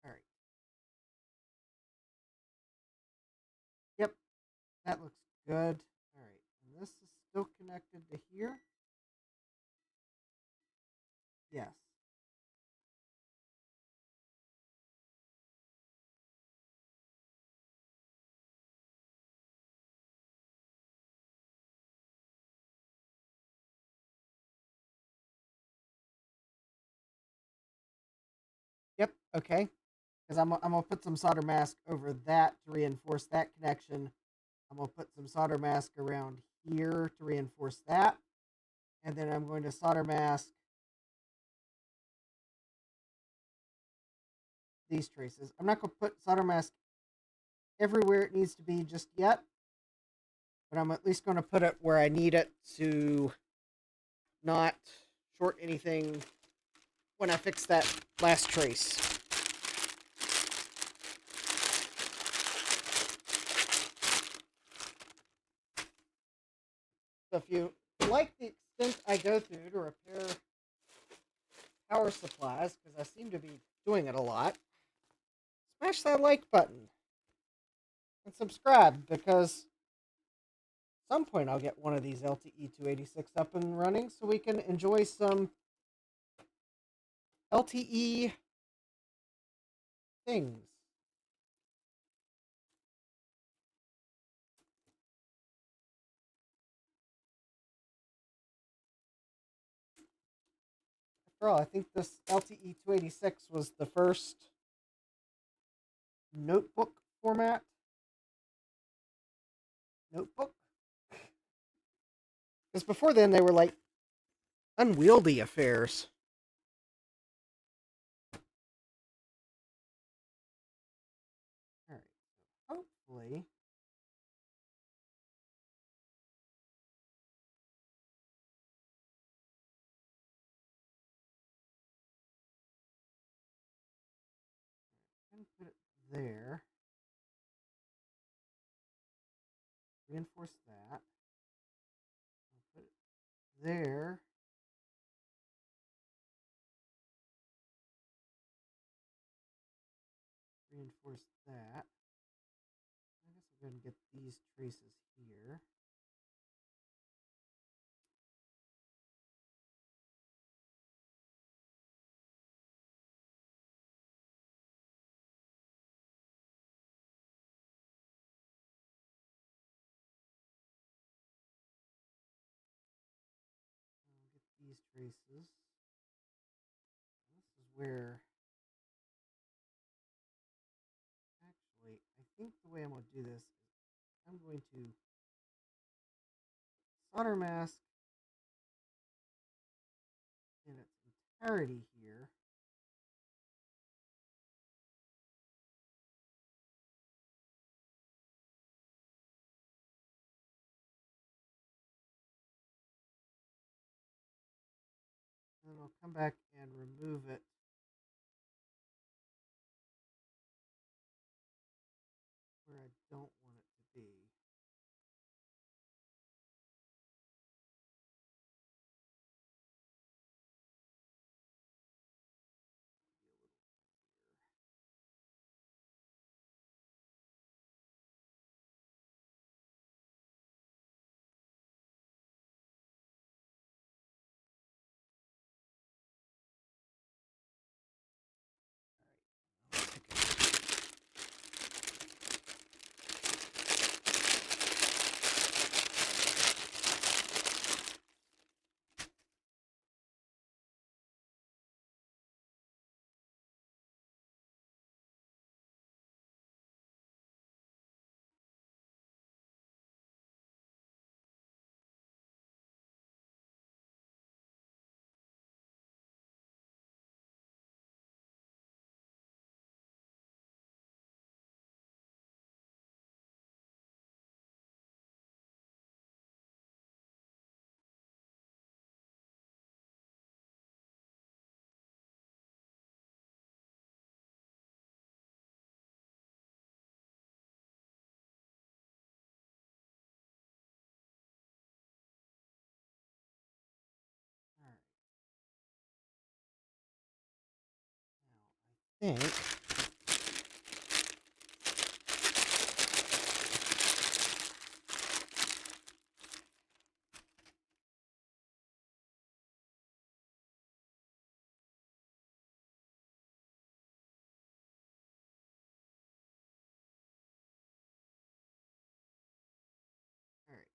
All right. Yep, that looks good. All right. And this is still connected to here. Yes. Yep. Okay. Because I'm gonna put some solder mask over that to reinforce that connection I'm going to put some solder mask around here to reinforce that. And then I'm going to solder mask these traces. I'm not going to put solder mask everywhere it needs to be just yet, but I'm at least going to put it where I need it to not short anything when I fix that last trace. So if you like the extent I go through to repair power supplies, because I seem to be doing it a lot, smash that like button and subscribe, because at some point I'll get one of these LTE 286 up and running so we can enjoy some LTE things. After all, I think this LTE 286 was the first notebook format notebook. Because before then, they were like unwieldy affairs. All right. Hopefully. I'm going to put it there. Reinforce that. I'll put it there. Reinforce that. I guess I'm going to get these traces here. I'll get these traces. This is where, actually, I think the way I'm going to do this is I'm going to solder mask in its entirety here. And then I'll come back and remove it where I don't want it to be. All right. Now I think all right.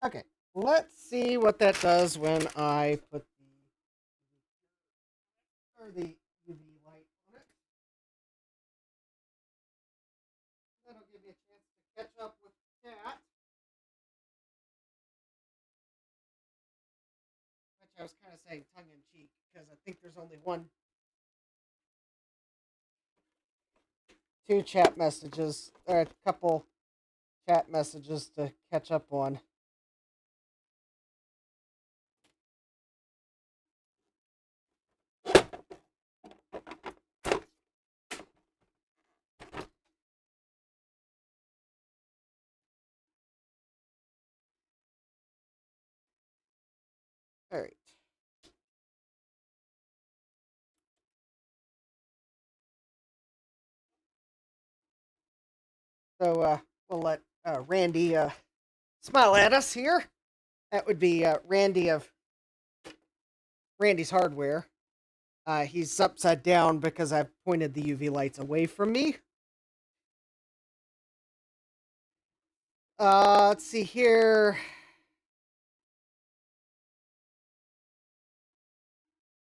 Okay, let's see what that does when I put the UV light on it. I was kind of saying tongue in cheek because I think there's only two chat messages, or a couple chat messages to catch up on. All right. So we'll let Randy smile at us here. That would be Randy of Randy's Hardware. He's upside down because I've pointed the UV lights away from me. Let's see here.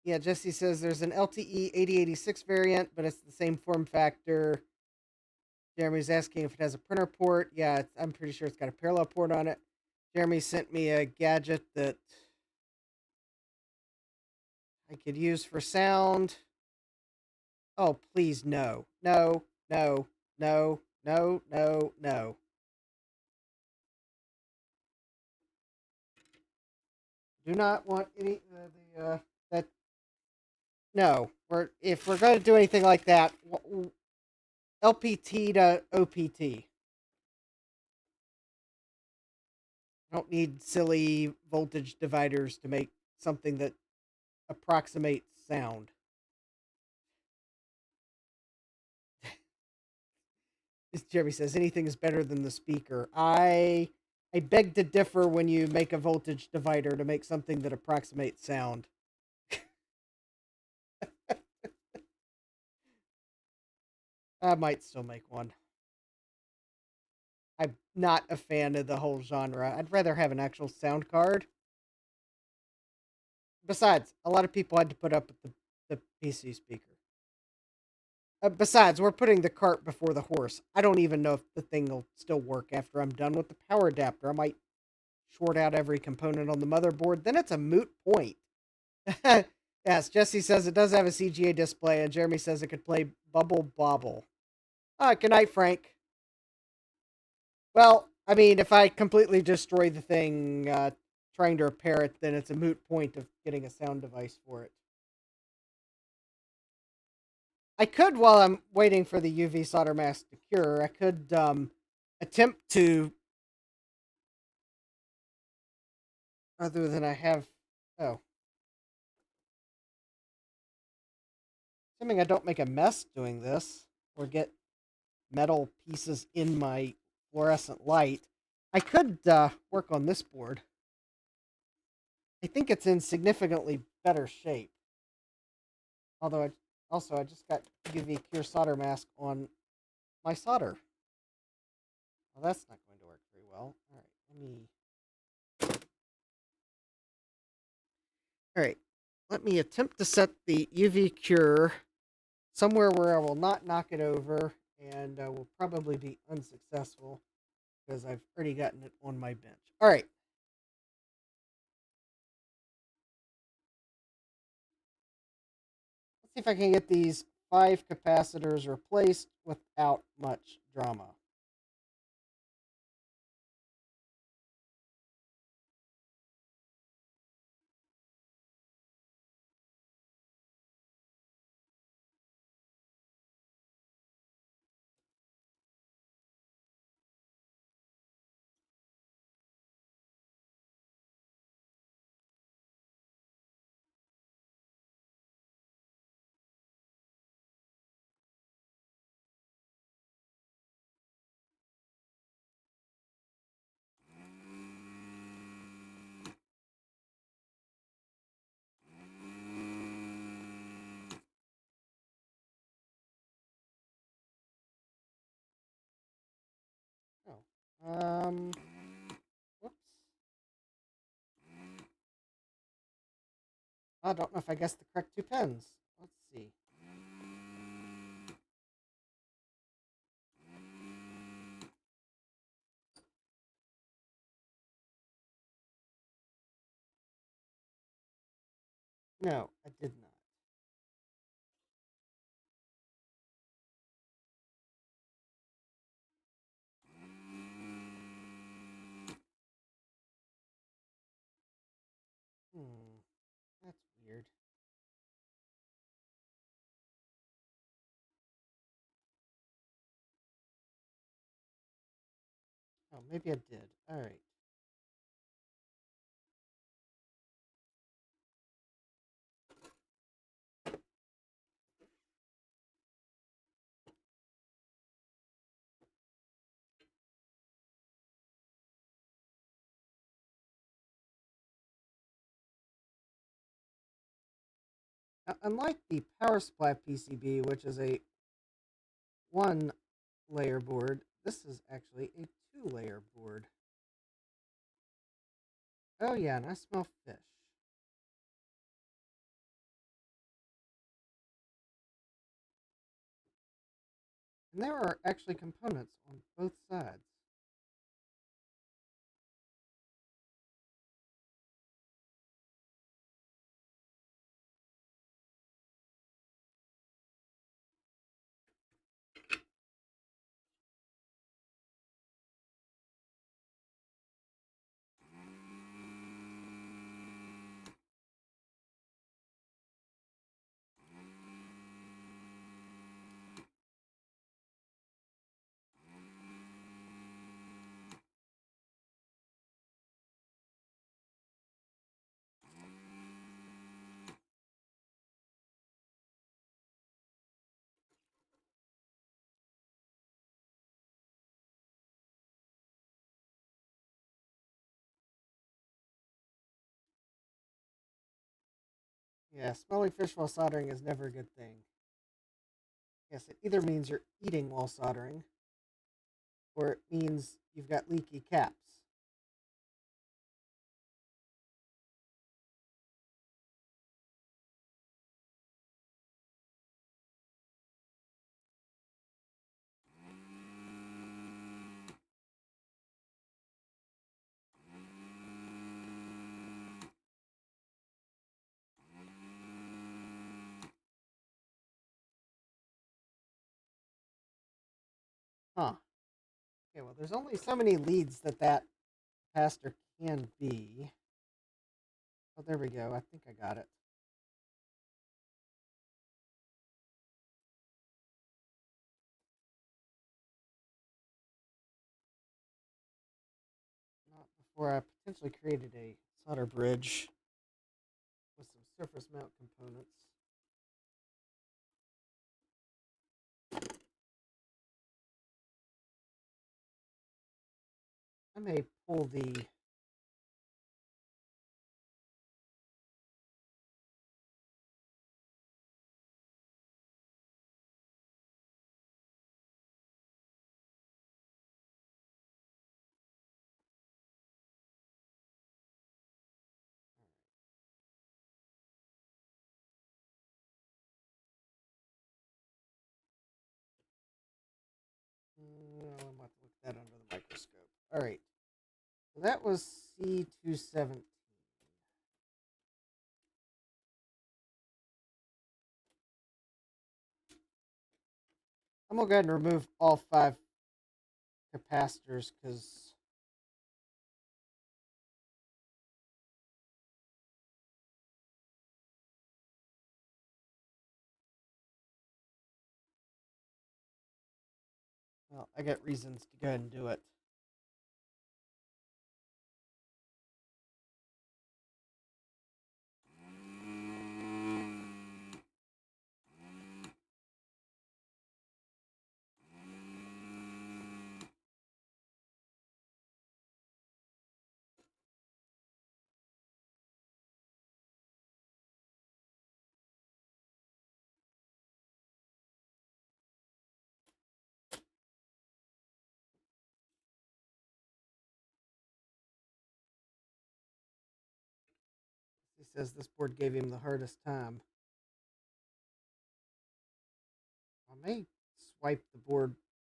Yeah, Jesse says there's an LTE 8086 variant, but it's the same form factor. Jeremy's asking if it has a printer port. Yeah, I'm pretty sure it's got a parallel port on it. Jeremy sent me a gadget that I could use for sound. Oh, please, no. No, no, no, no, no, no. Do not want any that. No, if we're going to do anything like that, LPT to OPT. I don't need silly voltage dividers to make something that approximates sound. As Jeremy says, anything is better than the speaker. I beg to differ when you make a voltage divider to make something that approximates sound. I might still make one. I'm not a fan of the whole genre. I'd rather have an actual sound card. Besides, a lot of people had to put up with the PC speaker. Besides, we're putting the cart before the horse. I don't even know if the thing will still work after I'm done with the power adapter. I might short out every component on the motherboard. Then it's a moot point. Yes, Jesse says it does have a CGA display, and Jeremy says it could play Bubble Bobble. Good night, Frank. Well, I mean, if I completely destroy the thing trying to repair it, then it's a moot point of getting a sound device for it. I could, while I'm waiting for the UV solder mask to cure, I could attempt to, other than I have, oh, assuming I don't make a mess doing this, or get metal pieces in my fluorescent light, I could work on this board. I think it's in significantly better shape. Although I just got UV cure solder mask on my solder. Well, that's not going to work very well. All right, let me attempt to set the UV cure somewhere where I will not knock it over, and will probably be unsuccessful because I've already gotten it on my bench. All right. Let's see if I can get these 5 capacitors replaced without much drama. Oh. Whoops. I don't know if I guessed the correct 2 pins. Let's see. No, I did not. That's weird. Oh, maybe I did. All right. Now, unlike the power supply PCB, which is a one layer board, this is actually a two-layer board. Oh yeah, and I smell fish. And there are actually components on both sides. Yeah, smelling fish while soldering is never a good thing. Yes, it either means you're eating while soldering, or it means you've got leaky caps. Huh. Okay, well, there's only so many leads that capacitor can be. Oh, there we go. I think I got it. Not before I potentially created a solder bridge with some surface mount components. I may pull the I'm about to look at that under the microscope. All right. So that was C217. I'm going to go ahead and remove all 5 capacitors because well, I got reasons to go ahead and do it. He says this board gave him the hardest time. I may swipe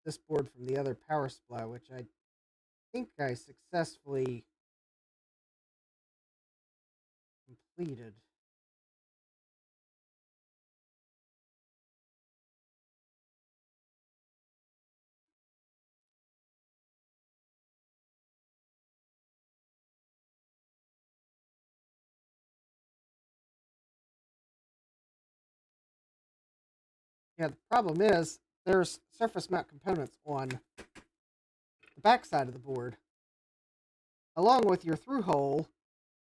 this board from the other power supply, which I think I successfully completed. Yeah, the problem is there's surface mount components on the back side of the board, along with your through hole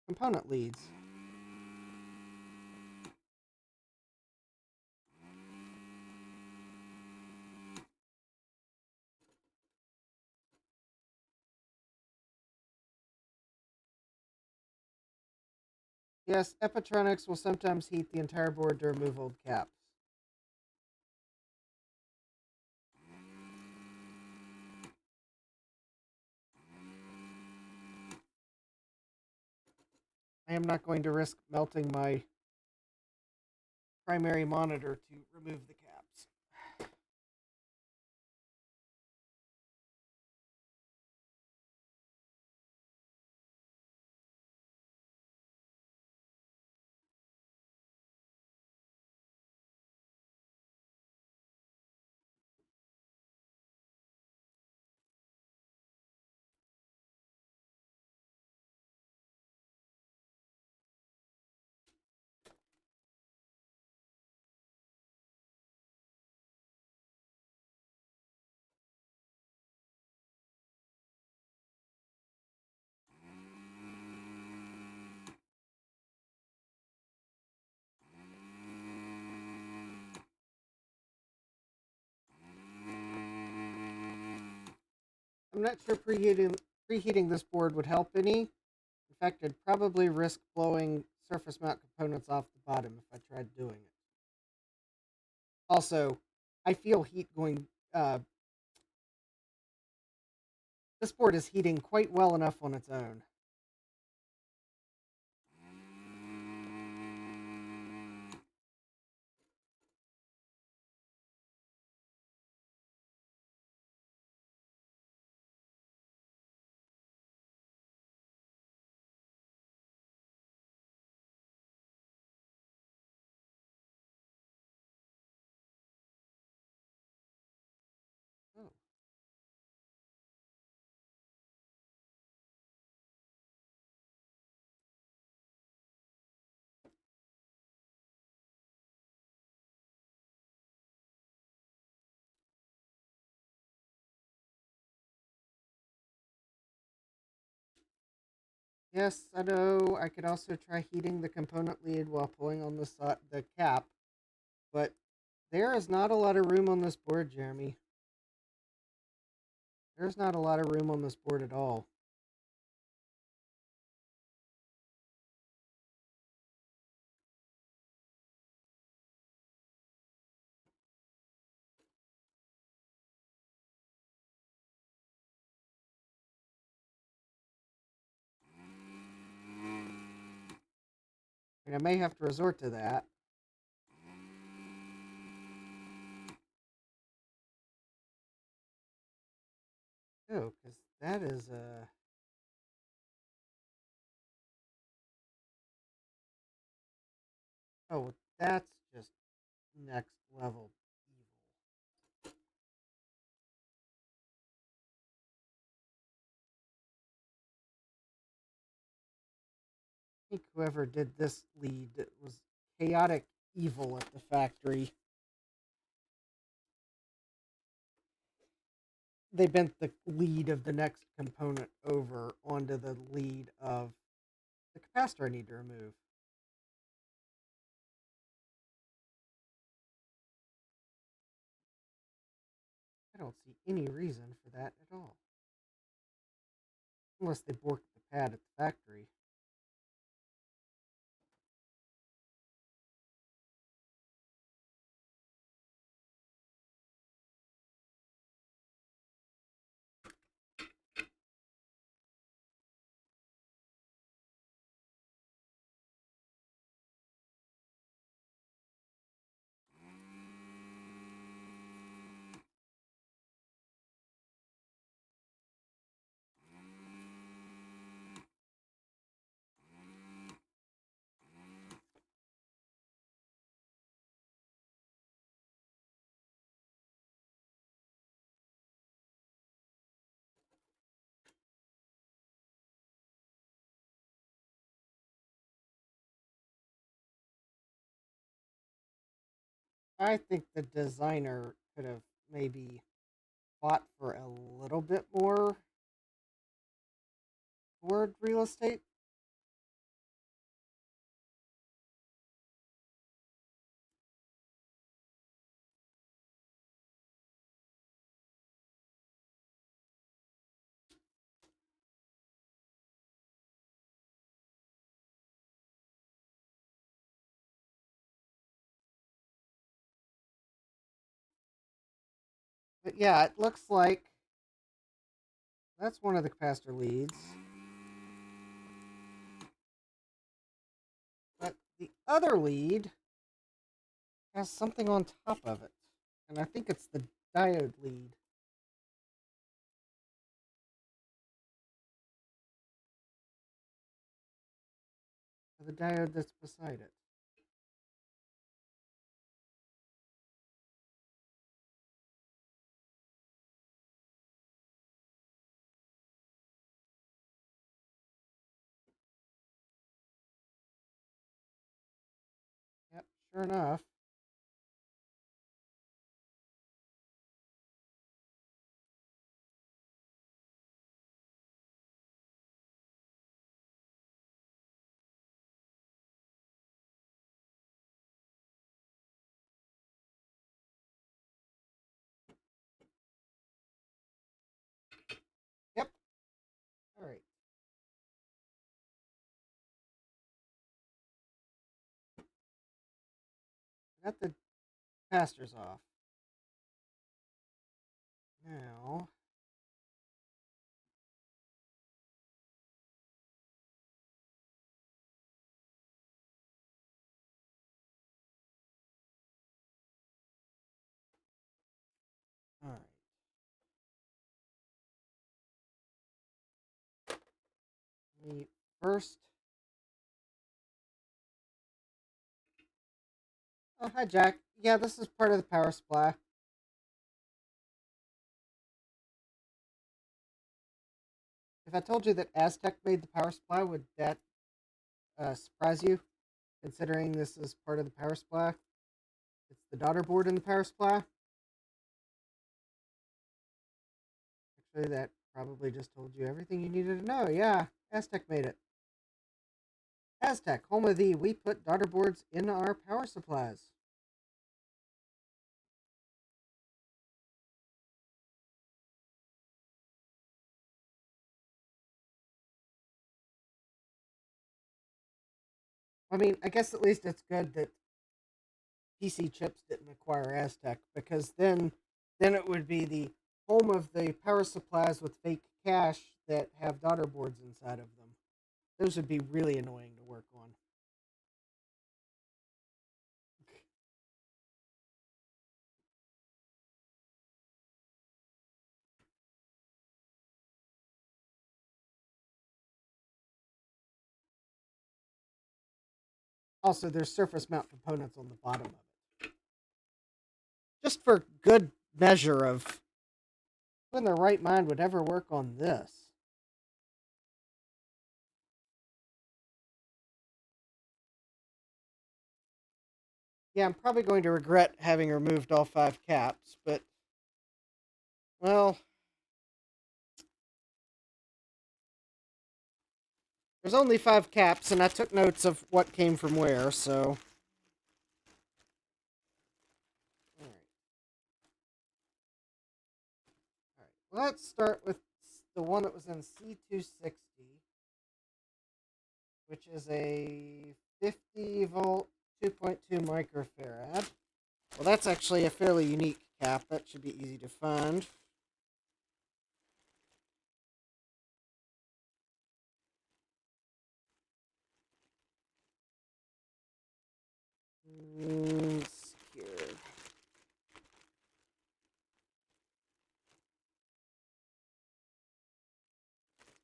component leads. Yes, epitronics will sometimes heat the entire board to remove old caps. I am not going to risk melting my primary monitor to remove the caps. I'm not sure preheating this board would help any. In fact, I'd probably risk blowing surface mount components off the bottom if I tried doing it. Also, I feel heat going. This board is heating quite well enough on its own. Oh. Yes, I know. I could also try heating the component lead while pulling on the cap, but there is not a lot of room on this board, Jeremy. There's not a lot of room on this board at all. And I may have to resort to that. Oh, because that is oh, that's just next level evil. I think whoever did this lead was chaotic evil at the factory. They bent the lead of the next component over onto the lead of the capacitor I need to remove. I don't see any reason for that at all. Unless they borked the pad at the factory. I think the designer could have maybe fought for a little bit more board real estate. But yeah, it looks like that's one of the capacitor leads. But the other lead has something on top of it. And I think it's the diode lead. Or the diode that's beside it. Yep, sure enough. Yep. All right. Got the capacitors off. Now, all right. Me first. Oh, hi, Jack. Yeah, this is part of the power supply. If I told you that Aztec made the power supply, would that surprise you? Considering this is part of the power supply, it's the daughter board in the power supply. Actually, that probably just told you everything you needed to know. Yeah, Aztec made it. Aztec, home of the we put daughter boards in our power supplies. I mean, I guess at least it's good that PC chips didn't acquire Aztec because then it would be the home of the power supplies with fake cache that have daughter boards inside of them. Those would be really annoying to work on. Also, there's surface mount components on the bottom of it. Just for good measure of who in their right mind would ever work on this. Yeah, I'm probably going to regret having removed all 5 caps, but well, there's only 5 caps, and I took notes of what came from where, so. Alright. Alright. Let's start with the one that was in C260, which is a 50 volt 2.2 microfarad. Well, that's actually a fairly unique cap. That should be easy to find. Scared.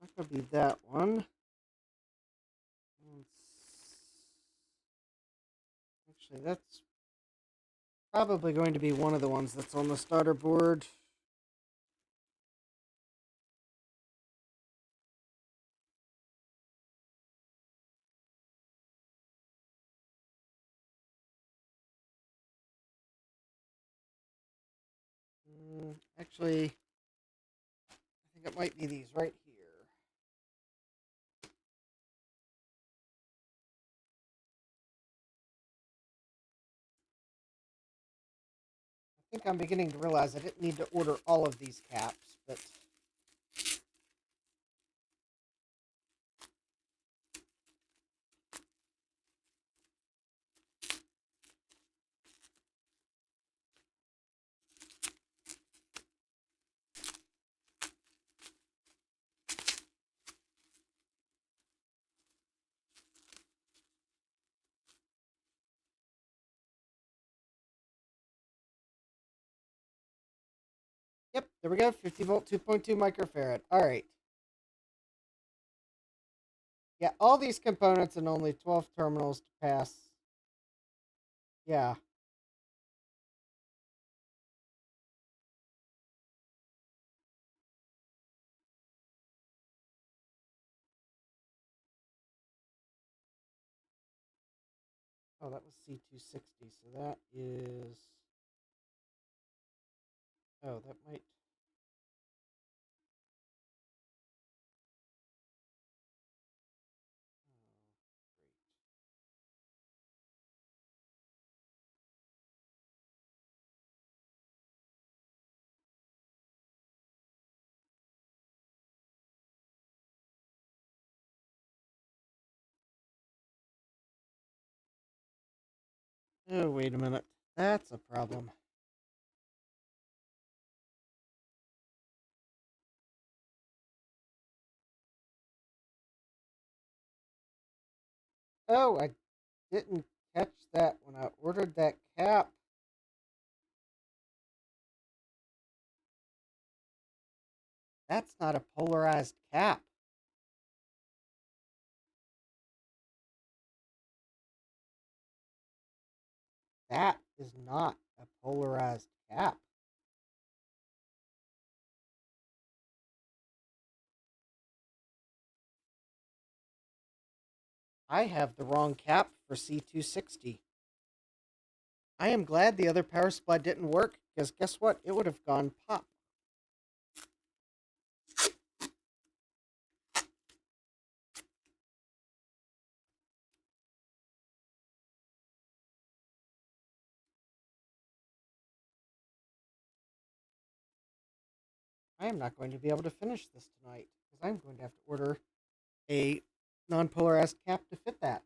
That could be that one. Actually, that's probably going to be one of the ones that's on the starter board. Actually, I think it might be these right here. I think I'm beginning to realize I didn't need to order all of these caps, but yep, there we go. 50 volt, 2.2 microfarad. All right. Yeah, all these components and only 12 terminals to pass. Yeah. Oh, that was C260. So that is. Oh, that might. Oh, wait a minute. That's a problem. Oh, I didn't catch that when I ordered that cap. That's not a polarized cap. That is not a polarized cap. I have the wrong cap for C260. I am glad the other power supply didn't work, because guess what? It would have gone pop. I am not going to be able to finish this tonight, because I'm going to have to order a non-polarized cap to fit that.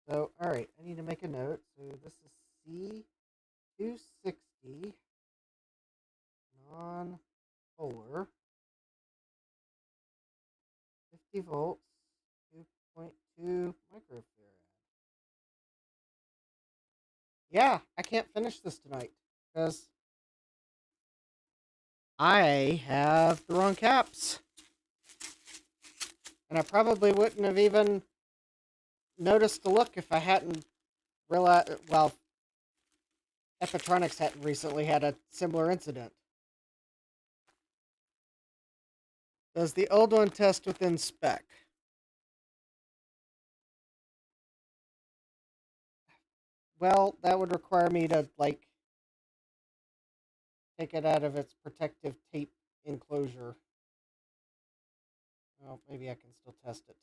So, all right, I need to make a note. So this is C260 non-polar, 50 volts, 2.2 microfarad. Yeah, I can't finish this tonight because I have the wrong caps. And I probably wouldn't have even noticed the look if I hadn't realized, well, Epitronics hadn't recently had a similar incident. Does the old one test within spec? Well, that would require me to, like, take it out of its protective tape enclosure. Well, maybe I can still test it.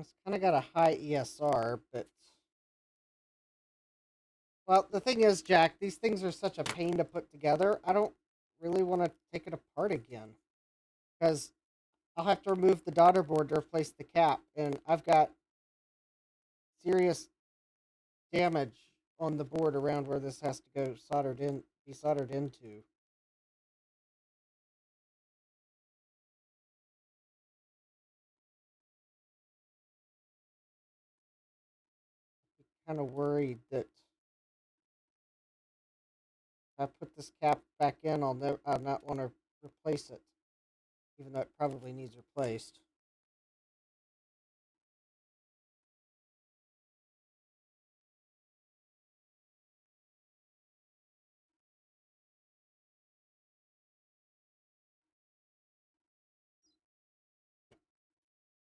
It's kind of got a high ESR, but well, the thing is, Jack, these things are such a pain to put together. I don't really want to take it apart again because I'll have to remove the daughter board to replace the cap, and I've got serious damage on the board around where this has to go soldered in, be soldered into. Kind of worried that if I put this cap back in, I'll not want to replace it. even though it probably needs replaced.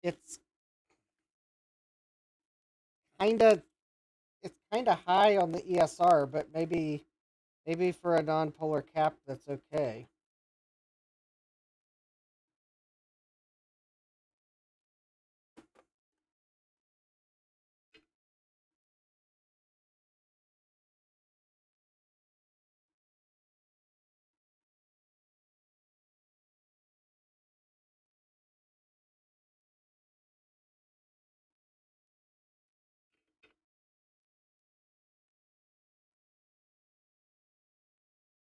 It's kind of it's kind of high on the ESR, but maybe for a non-polar cap that's okay.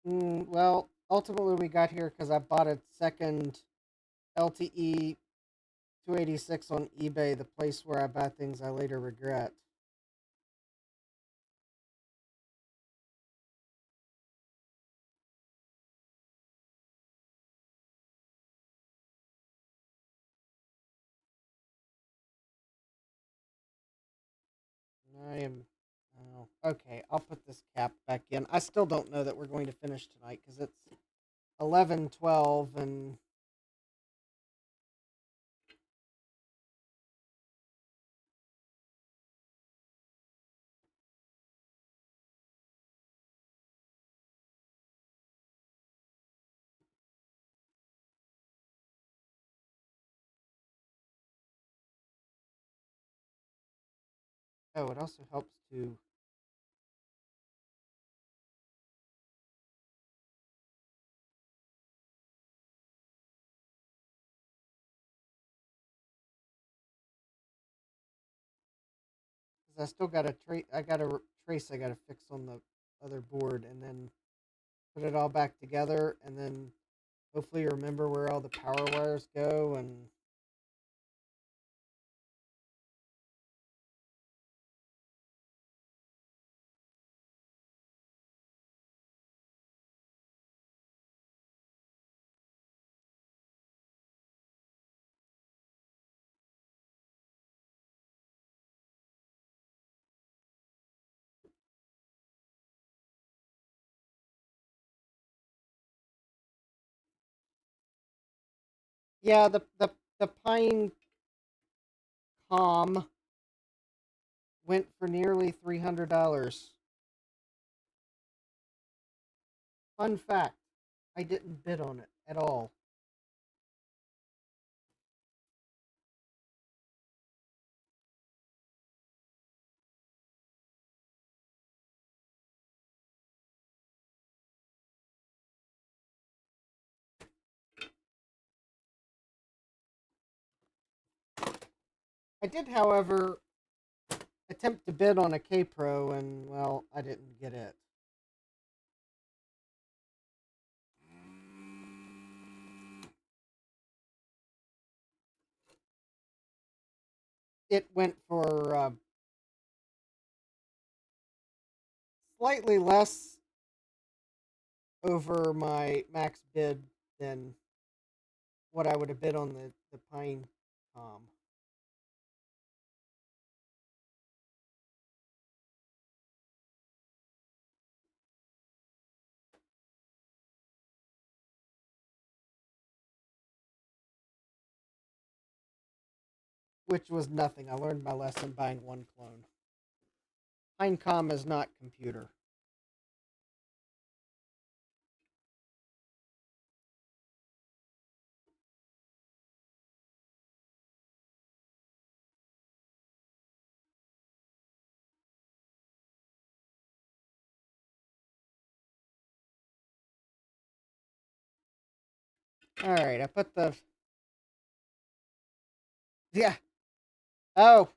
Well, ultimately we got here because I bought a second LTE 286 on eBay, the place where I buy things I later regret. I am. Oh, okay, I'll put this cap back in. I still don't know that we're going to finish tonight because it's 11:12 and oh, it also helps to. Because I still got a trace. I got a trace I got to fix on the other board, and then put it all back together, and then hopefully remember where all the power wires go, and yeah, the Pine Com went for nearly $300. Fun fact: I didn't bid on it at all. I did, however, attempt to bid on a K Pro, and well, I didn't get it. It went for slightly less over my max bid than what I would have bid on the Pine Com, which was nothing. I learned my lesson buying one clone. Pine Com is not computer. All right, I put the yeah. Oh,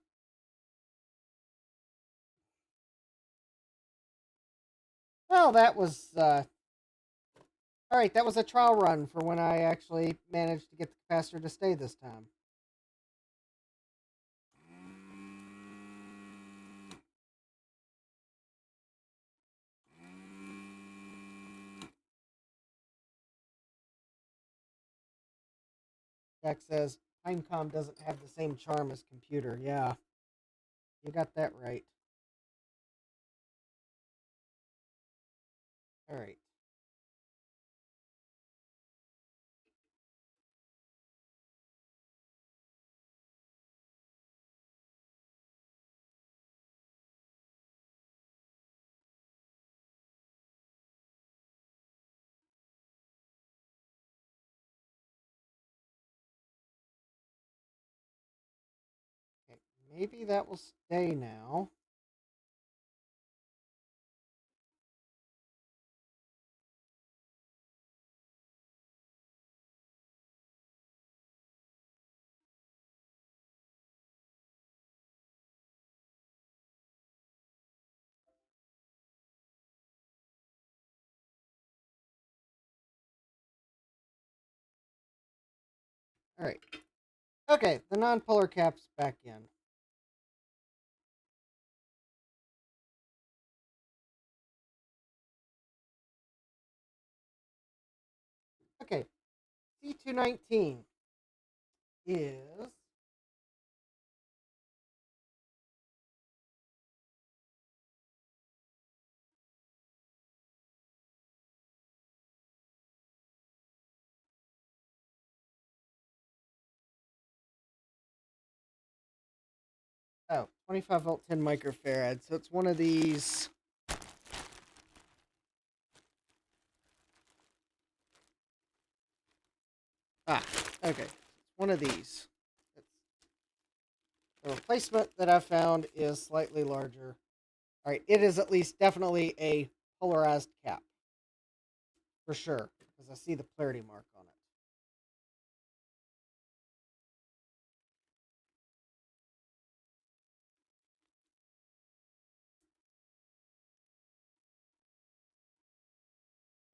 well, that was all right. That was a trial run for when I actually managed to get the capacitor to stay this time. Jack says Pinecom doesn't have the same charm as computer. Yeah, you got that right. All right. Okay. Maybe that will stay now. All right. Okay, the non-polar cap's back in. Okay, C219 is oh, 25 volt 10 microfarad. So it's one of these. Ah, okay. It's one of these. It's, the replacement that I found is slightly larger. All right, it is at least definitely a polarized cap for sure because I see the polarity mark on it.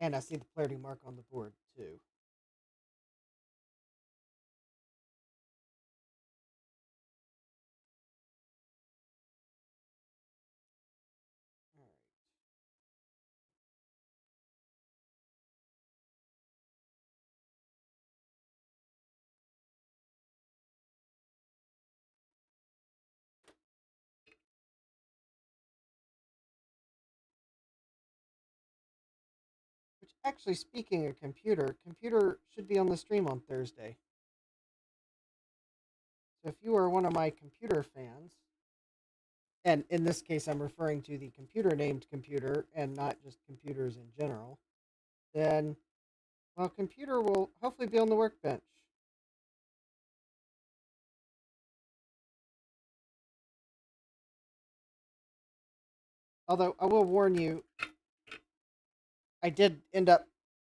And I see the polarity mark on the board too. All right. Which actually, speaking of computer should be on the stream on Thursday. So if you are one of my computer fans, and in this case I'm referring to the computer named computer and not just computers in general, then well, computer will hopefully be on the workbench. Although I will warn you, I did end up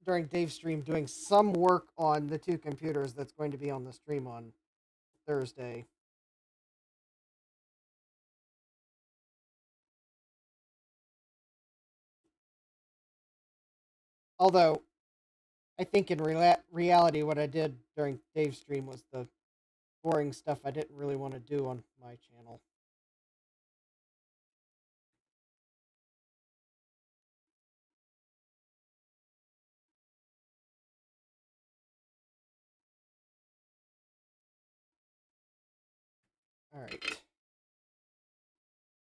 during Dave's stream doing some work on the two computers that's going to be on the stream on Thursday. Although I think in reality, what I did during Dave's stream was the boring stuff I didn't really want to do on my channel. All right.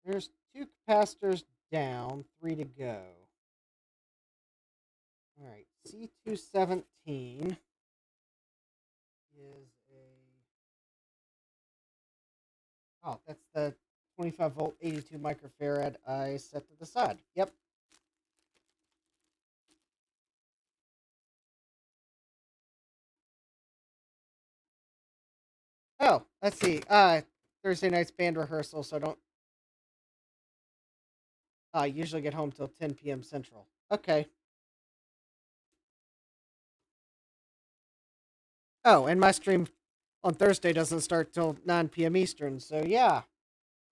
There's two capacitors down, three to go. All right. C217 is oh, that's the 25 volt 82 microfarad I set to the side. Yep. Oh, let's see. Thursday night's band rehearsal, so I don't usually get home till 10 p.m. Central. Okay. Oh, and my stream on Thursday doesn't start till 9 p.m. Eastern, so yeah.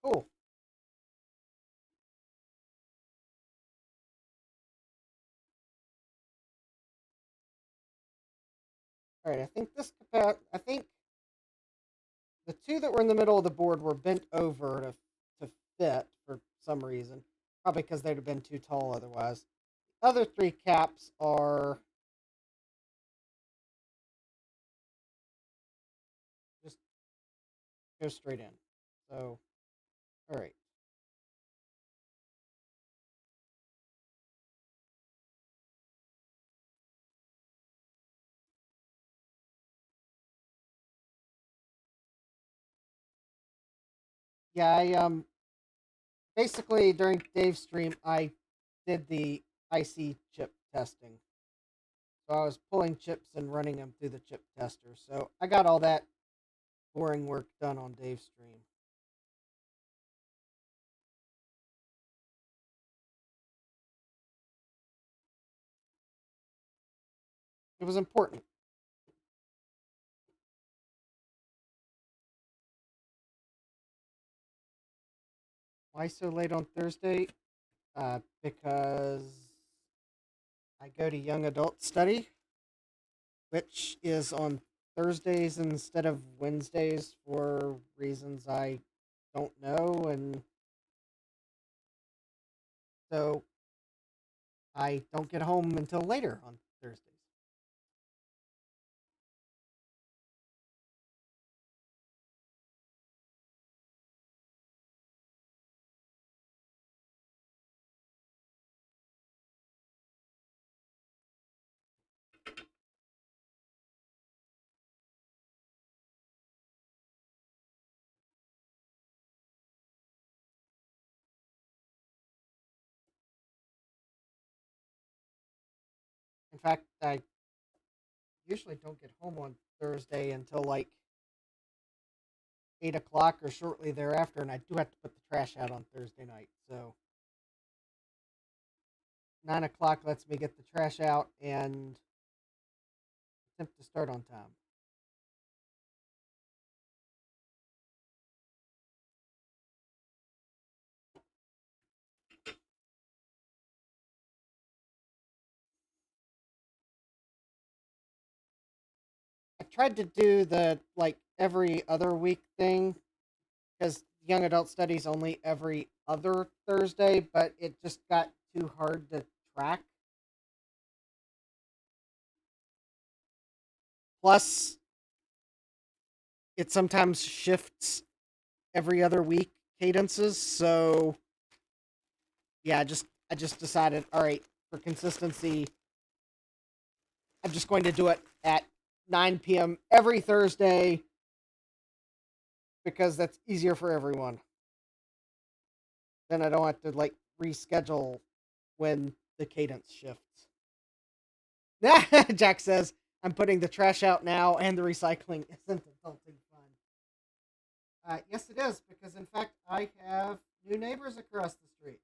Cool. All right, I think the two that were in the middle of the board were bent over to fit for some reason. Probably because they'd have been too tall otherwise. The other three caps are go straight in. So, all right. Yeah, I basically during Dave's stream I did the IC chip testing. So I was pulling chips and running them through the chip tester. So I got all that boring work done on Dave's stream. It was important. Why so late on Thursday? Because I go to young adult study, which is on Thursdays instead of Wednesdays for reasons I don't know. And so I don't get home until later on Thursdays. In fact, I usually don't get home on Thursday until like 8 o'clock or shortly thereafter, and I do have to put the trash out on Thursday night. So 9 o'clock lets me get the trash out and attempt to start on time. I tried to do the like every other week thing because young adult studies only every other Thursday, but it just got too hard to track. Plus, it sometimes shifts every other week cadences. So yeah, I just decided, all right, for consistency, I'm just going to do it at 9 p.m. every Thursday because that's easier for everyone. Then I don't have to like reschedule when the cadence shifts. Jack says, I'm putting the trash out now and the recycling isn't adulting fun. Yes, it is, because in fact, I have new neighbors across the street.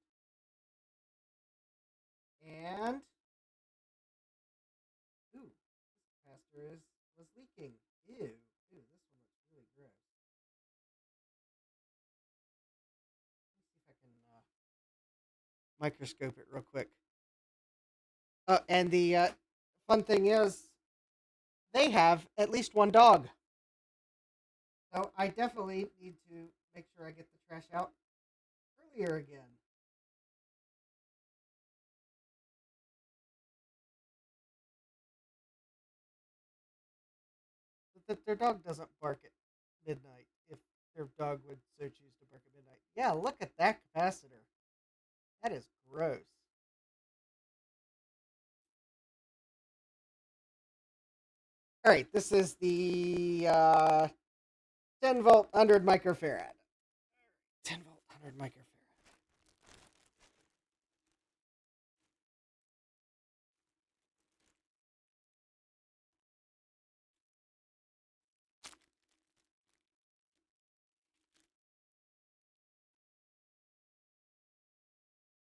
And, ooh, this pastor was leaking. Ew, this one looks really gross. Let's see if I can microscope it real quick. And the fun thing is, they have at least one dog. So I definitely need to make sure I get the trash out earlier again. So that their dog doesn't bark at midnight if their dog would so choose to bark at midnight. Yeah, look at that capacitor. That is gross. All right, this is the 10 volt 100 microfarad. 10 volt 100 microfarad.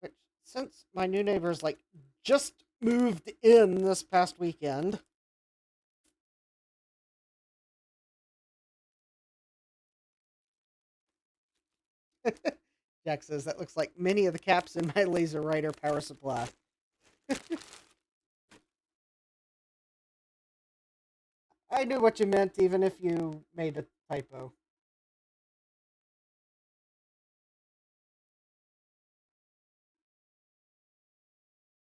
Which, since my new neighbors like just moved in this past weekend, Jack says that looks like many of the caps in my laser writer power supply. I knew what you meant, even if you made a typo.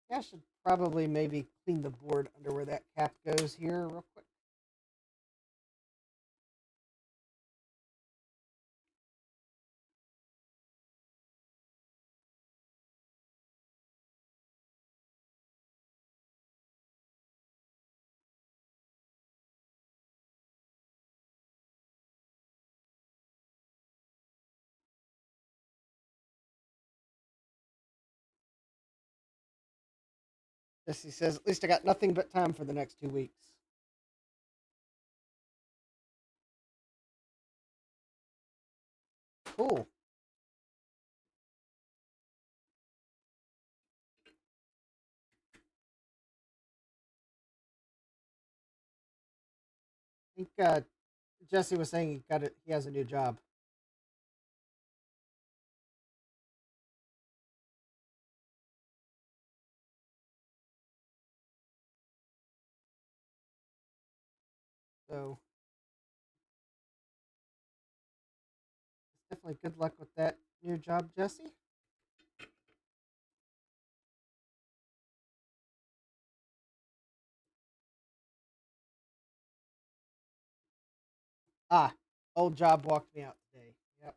Yeah, I should probably maybe clean the board under where that cap goes here real quick. Jesse says, at least I got nothing but time for the next 2 weeks. Cool. I think Jesse was saying he has a new job. So definitely good luck with that new job, Jesse. Ah, old job walked me out today. Yep.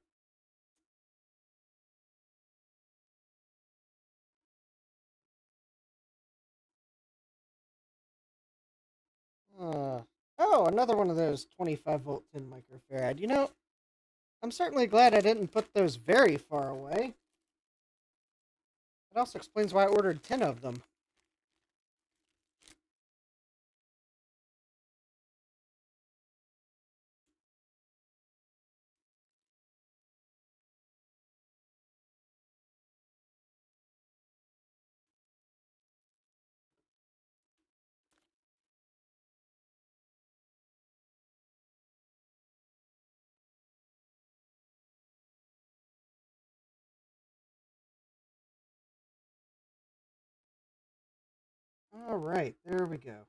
Uh, oh, another one of those 25-volt 10 microfarad. I'm certainly glad I didn't put those very far away. It also explains why I ordered 10 of them. All right, there we go.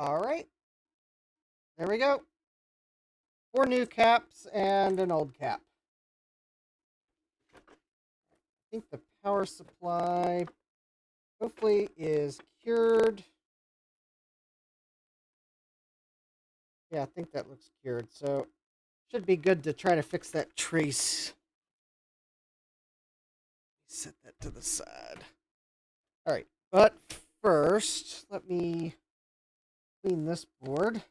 All right, there we go. 4 new caps and an old cap. I think the power supply hopefully is cured. Yeah, I think that looks cured. So should be good to try to fix that trace. Set that to the side. All right, but first, let me clean this board.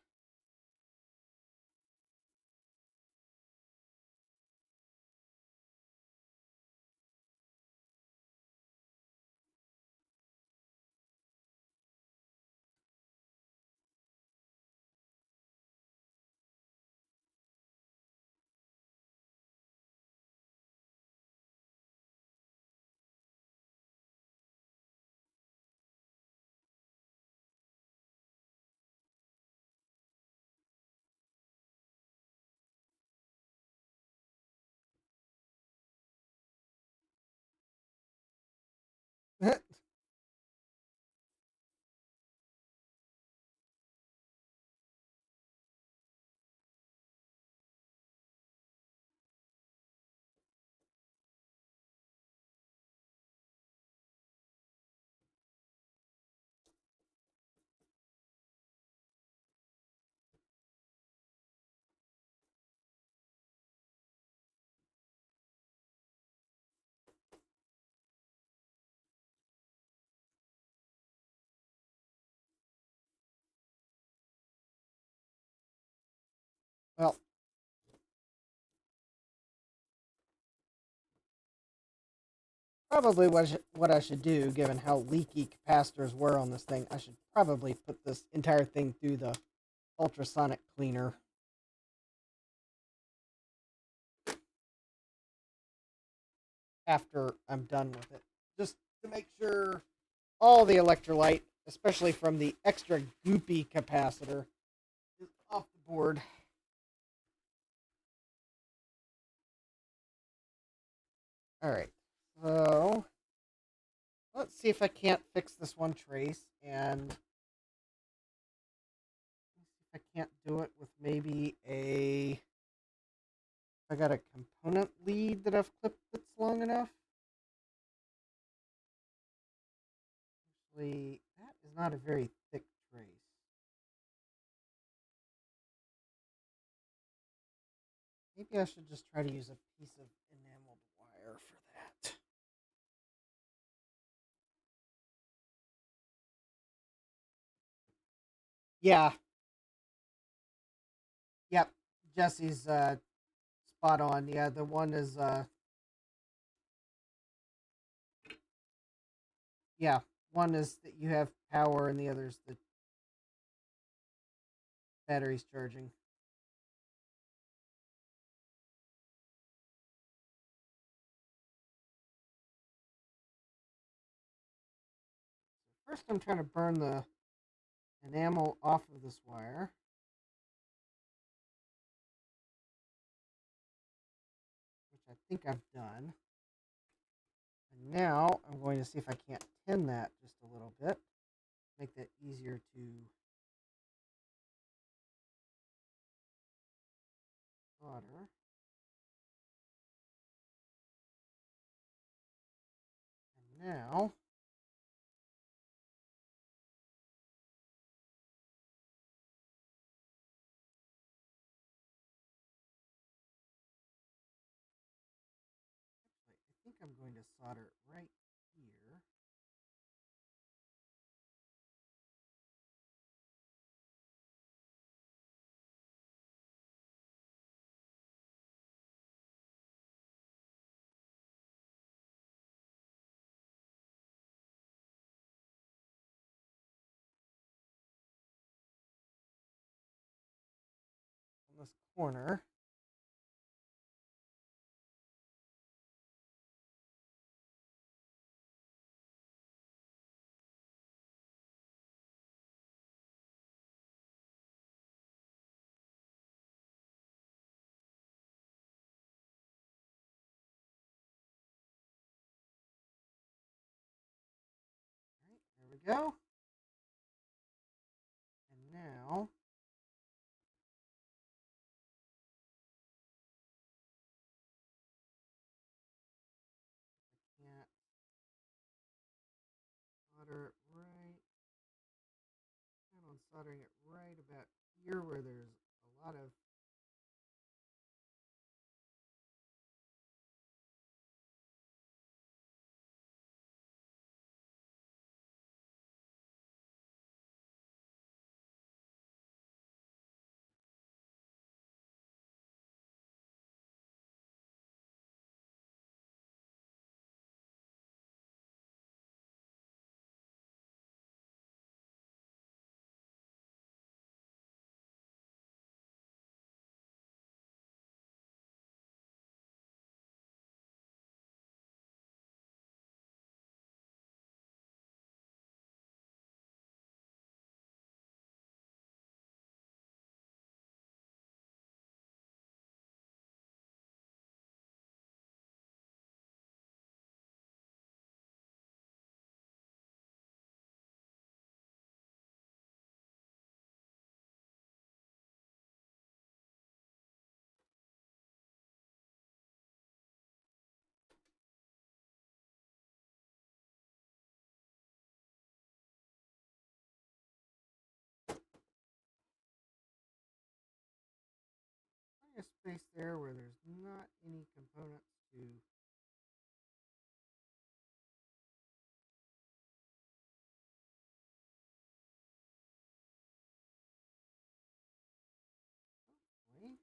Well, probably what I should do, given how leaky capacitors were on this thing, I should probably put this entire thing through the ultrasonic cleaner after I'm done with it, just to make sure all the electrolyte, especially from the extra goopy capacitor, is off the board. All right, so let's see if I can't fix this one trace, and if I can't do it with maybe a. I got a component lead that I've clipped that's long enough. Actually, that is not a very thick trace. Maybe I should just try to use a piece of enameled wire for that. Yeah, yep. Jesse's spot on. Yeah, the one is yeah, one is that you have power and the other's the battery's charging. First I'm trying to burn the enamel off of this wire, which I think I've done. And now I'm going to see if I can't tin that just a little bit, make that easier to solder. And now I think I'm going to solder it right here. On this corner. All right, there we go. And now I can't solder it right. Plan on soldering it right about here where there's a lot of plenty of space there where there's not any components to. Hopefully.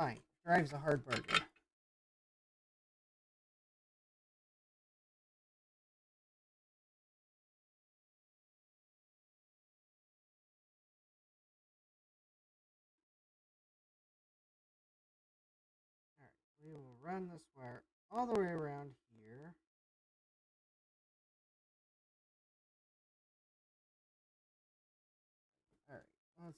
Fine. Drive's a hard bargain. Alright, we will run this wire all the way around here. Alright, let's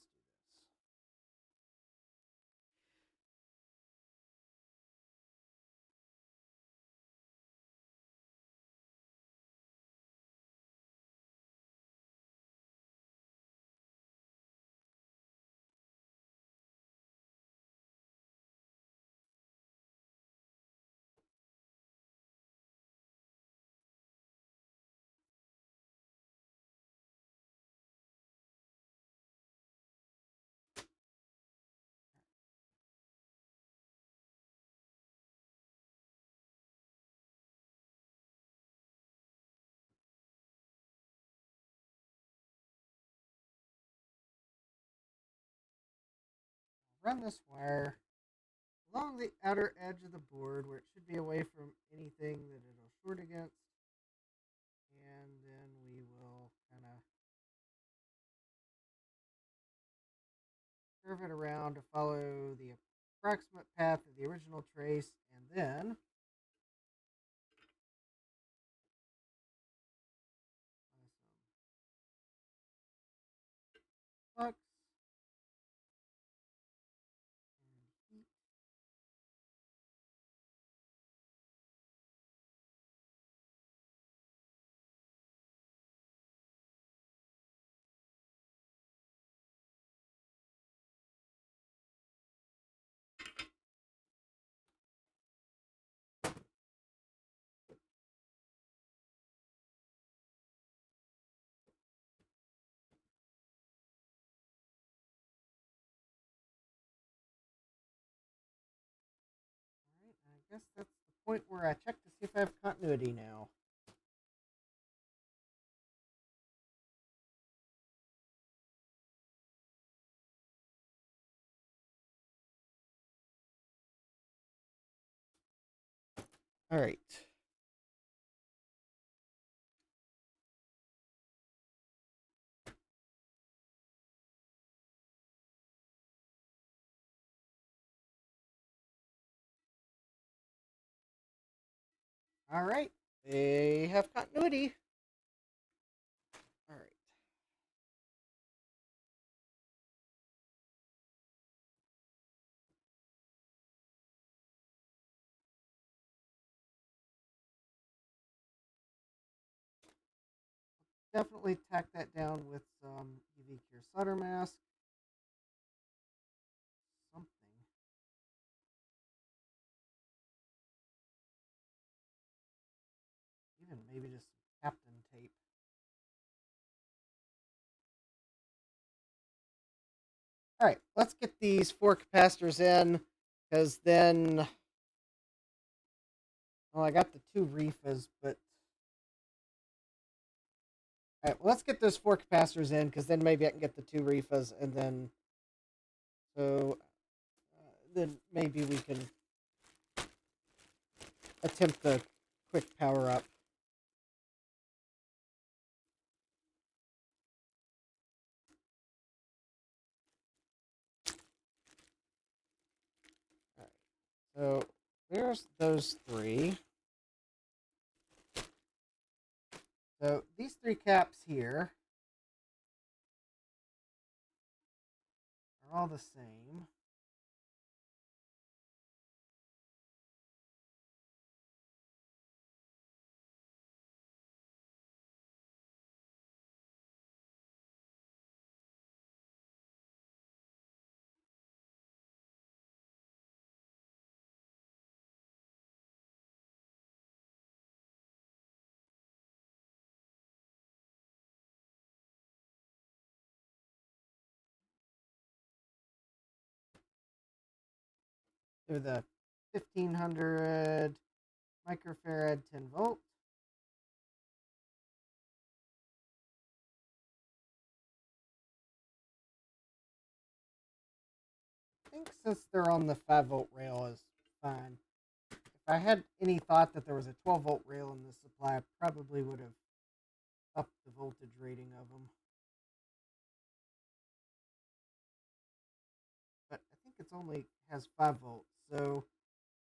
do this. Run this wire along the outer edge of the board where it should be away from anything that it'll short against. And then we will kind of curve it around to follow the approximate path of the original trace, and then flux and heat. Alright, I guess that's the point where I check to see if I have continuity now. Alright. Alright. They have continuity. Alright. Definitely tack that down with some UV cure solder mask. Something. Even maybe just some Captain tape. Alright, let's get these 4 capacitors in, because then... Well, I got the 2 reefas, but... Alright, well, let's get those 4 capacitors in, because then maybe I can get the 2 reefas, and then... So... then maybe we can... attempt the quick power up. Alright, so... there's those 3. So these 3 caps here are all the same. They're the 1500 microfarad 10 volt. think since they're on the 5-volt rail is fine. If I had any thought that there was a 12-volt rail in the supply, I probably would have upped the voltage rating of them. But I think it's only has 5 volts. So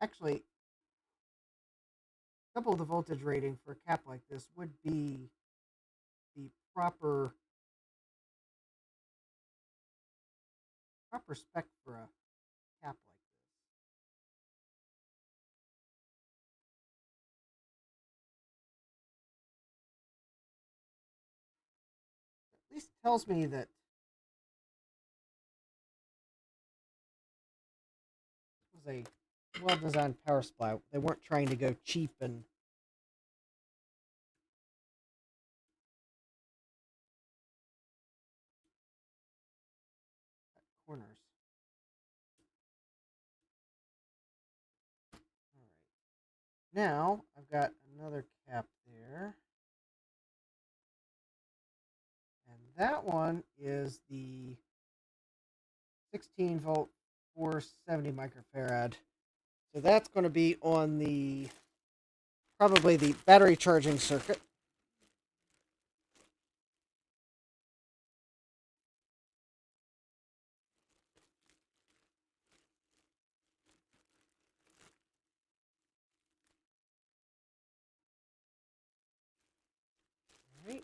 actually, a couple of the voltage rating for a cap like this would be the proper spec for a cap like this. At least tells me that it was a well-designed power supply. They weren't trying to go cheap and cut corners. All right. Now I've got another cap there. And that one is the 16 volt 470 microfarad. So that's going to be on the probably the battery charging circuit. All right.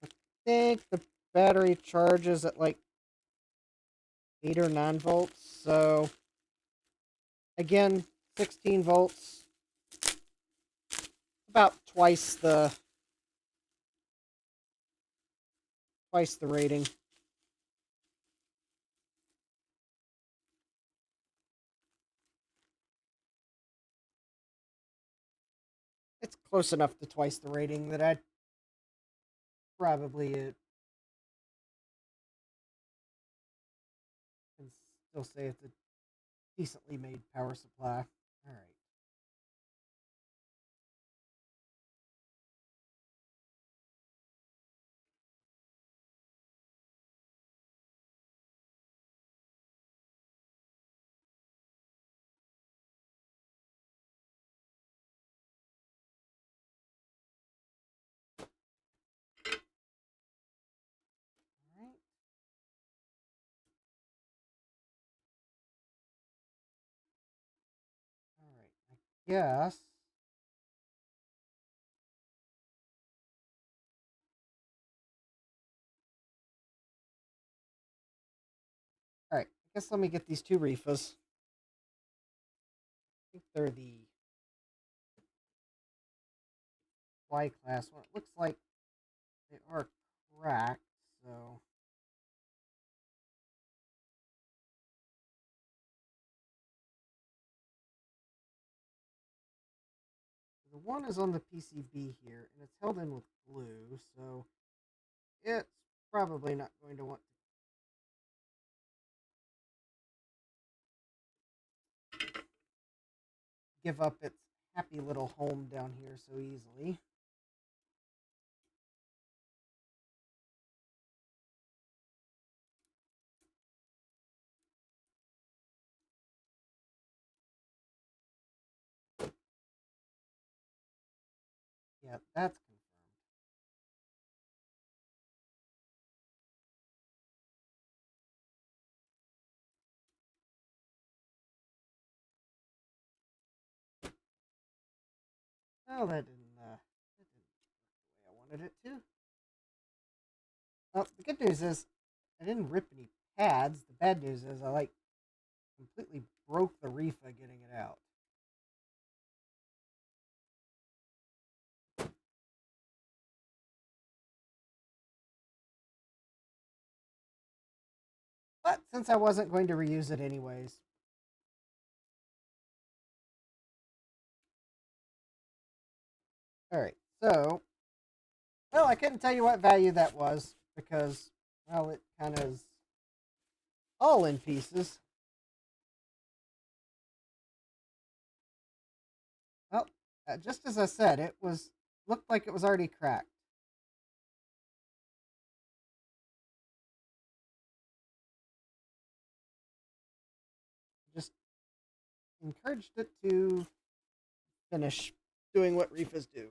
I think the battery charges at like 8 or 9 volts. So again, 16 volts, about twice the rating. It's close enough to twice the rating that I'd probably can still say it's a decently made power supply. All right. All right. All right. I guess. All right. I guess let me get these two reefas. I think they're the Y class one. It looks like they are cracked, so the one is on the PCB here, and it's held in with glue, so it's probably not going to want to give up its happy little home down here so easily. Yeah, that's confirmed. Oh, that didn't work the way I wanted it to. Well, the good news is I didn't rip any pads. The bad news is I completely broke the reefa getting it out. But since I wasn't going to reuse it anyways. All right, so, well, I couldn't tell you what value that was because, well, it kind of is all in pieces. Well, Just as I said, it was looked like it was already cracked. Just encouraged it to finish doing what reefas do.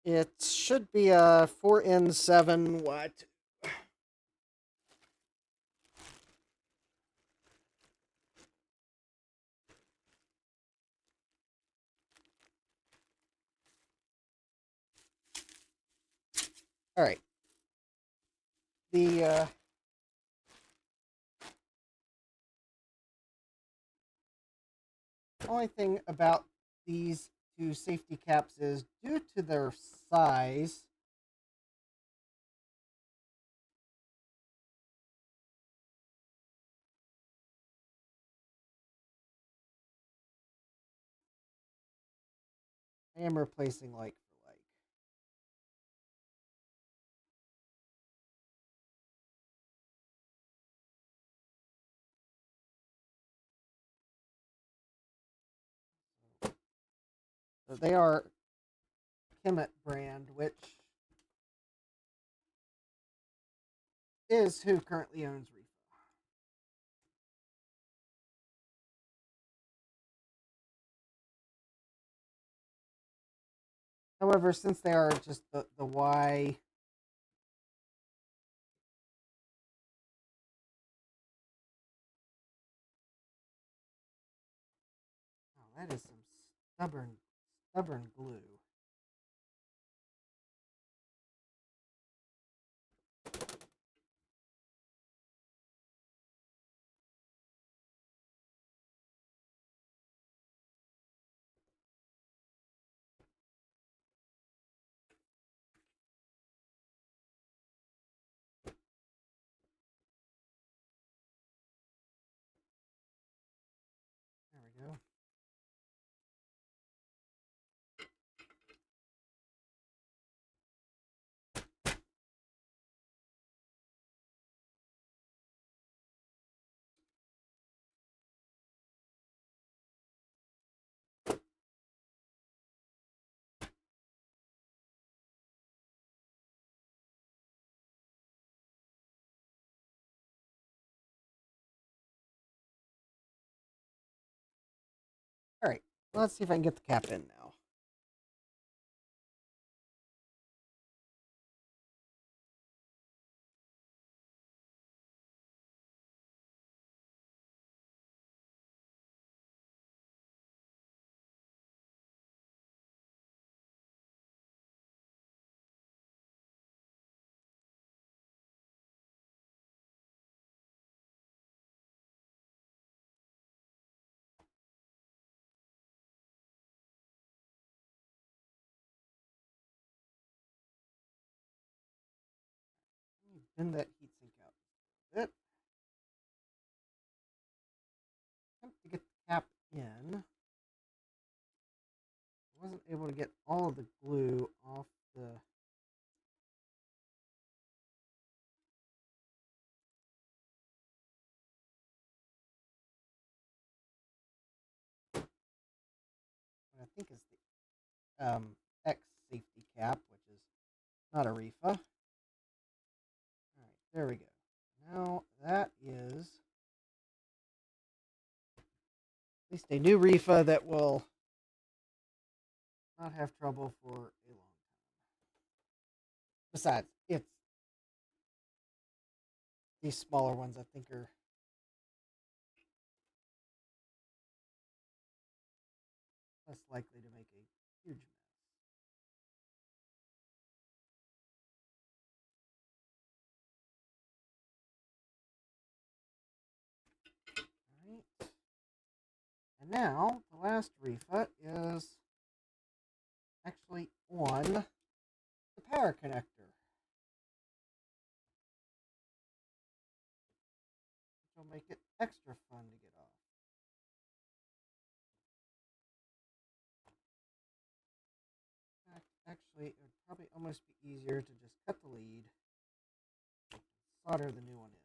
It should be a 4N7 what? All right. The only thing about these two safety caps is due to their size, I am replacing like for like. So they are Kemet brand, which is who currently owns Reefa. However, since they are just the Y, oh, that is some stubborn glue. There we go. All right, let's see if I can get the cap in now. Bend that heatsink out a bit. Attempt to get the cap in. I wasn't able to get all of the glue off the. What I think is the X safety cap, which is not a Reefa. All right, there we go. Now that is at least a new Reefa that will not have trouble for a long time. Besides, it's these smaller ones I think are less likely to make a huge mess. All right. And now the last Reefa is actually on the power connector, which will make it extra fun to get off. Actually, it would probably almost be easier to just cut the lead, solder the new one in.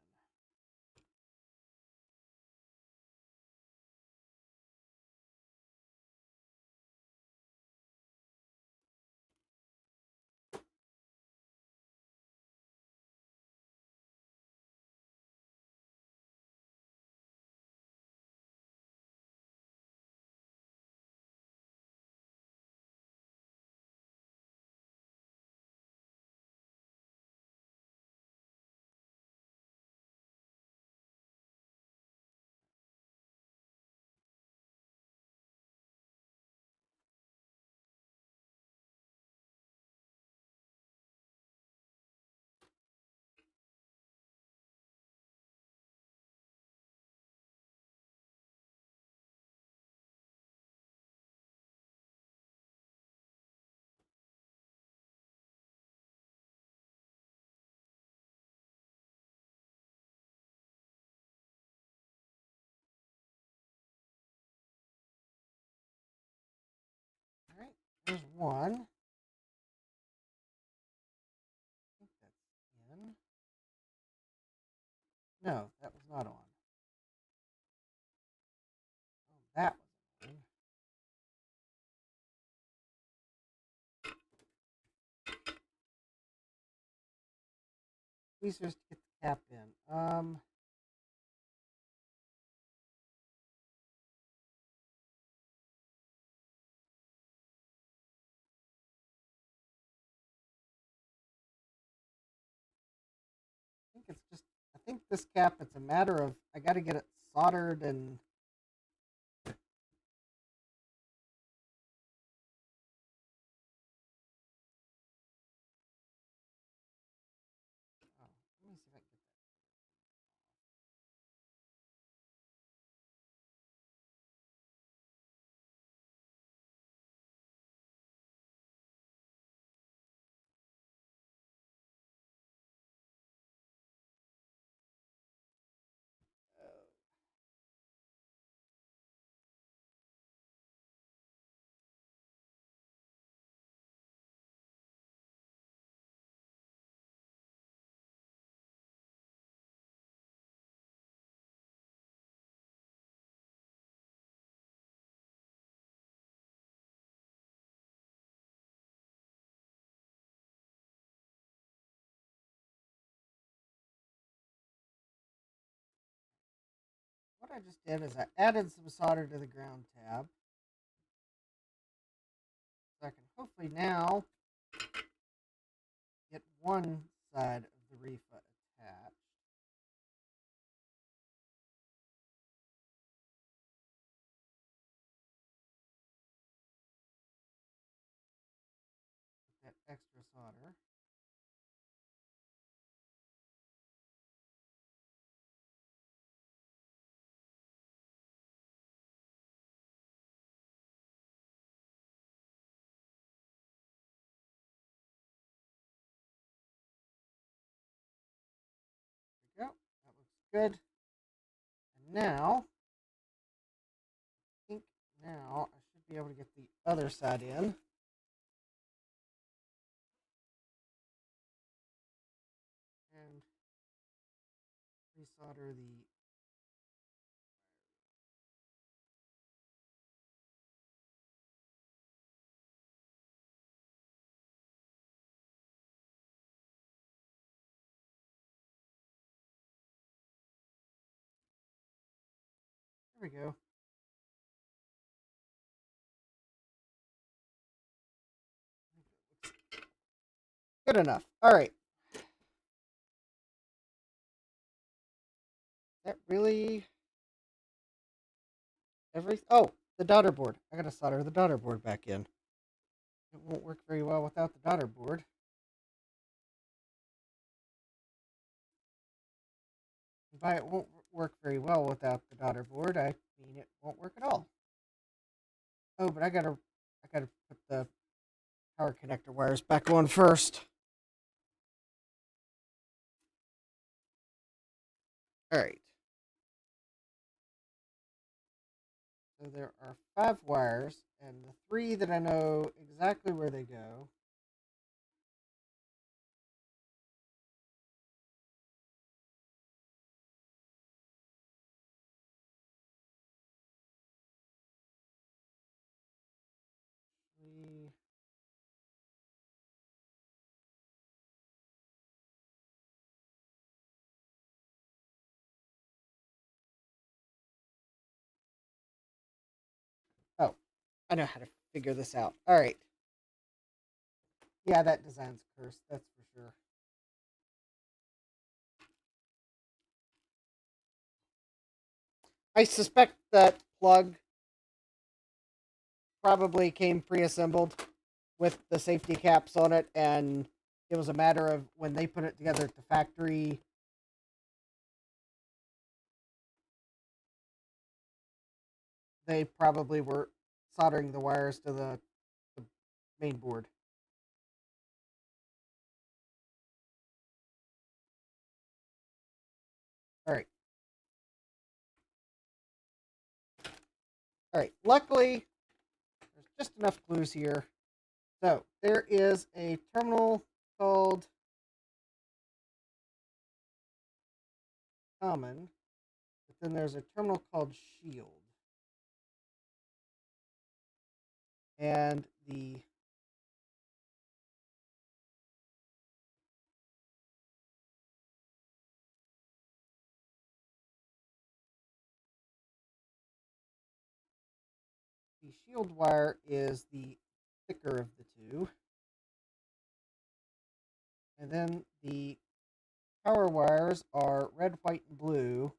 There's one. I think that's in. No, that was not on. Oh, that was on. Tweezers to get the cap in. I think it's just. I think this cap. It's a matter of I got to get it soldered and. Oh, let me see if I can get that. What I just did is I added some solder to the ground tab. So I can hopefully now get one side of the refa attached. With that extra solder. There we go. That looks good. And now, I think now I should be able to get the other side in. And resolder the. There we go. Good enough. All right. That really oh, the daughter board. I gotta solder the daughter board back in. It won't work very well without the daughter board. By it won't work very well without the daughter board, I mean it won't work at all. Oh, but I gotta put the power connector wires back on first. All right. So there are 5 wires, and the 3 that I know exactly where they go. Three. Oh, I know how to figure this out. All right. Yeah, that design's cursed. That's for sure. I suspect that plug probably came pre-assembled with the safety caps on it, and it was a matter of when they put it together at the factory. They probably were soldering the wires to the main board. All right. All right. Luckily, there's just enough glues here So there is a terminal called common, but then there's a terminal called shield. And the shield wire is the thicker of the two. And then the power wires are red, white, and blue,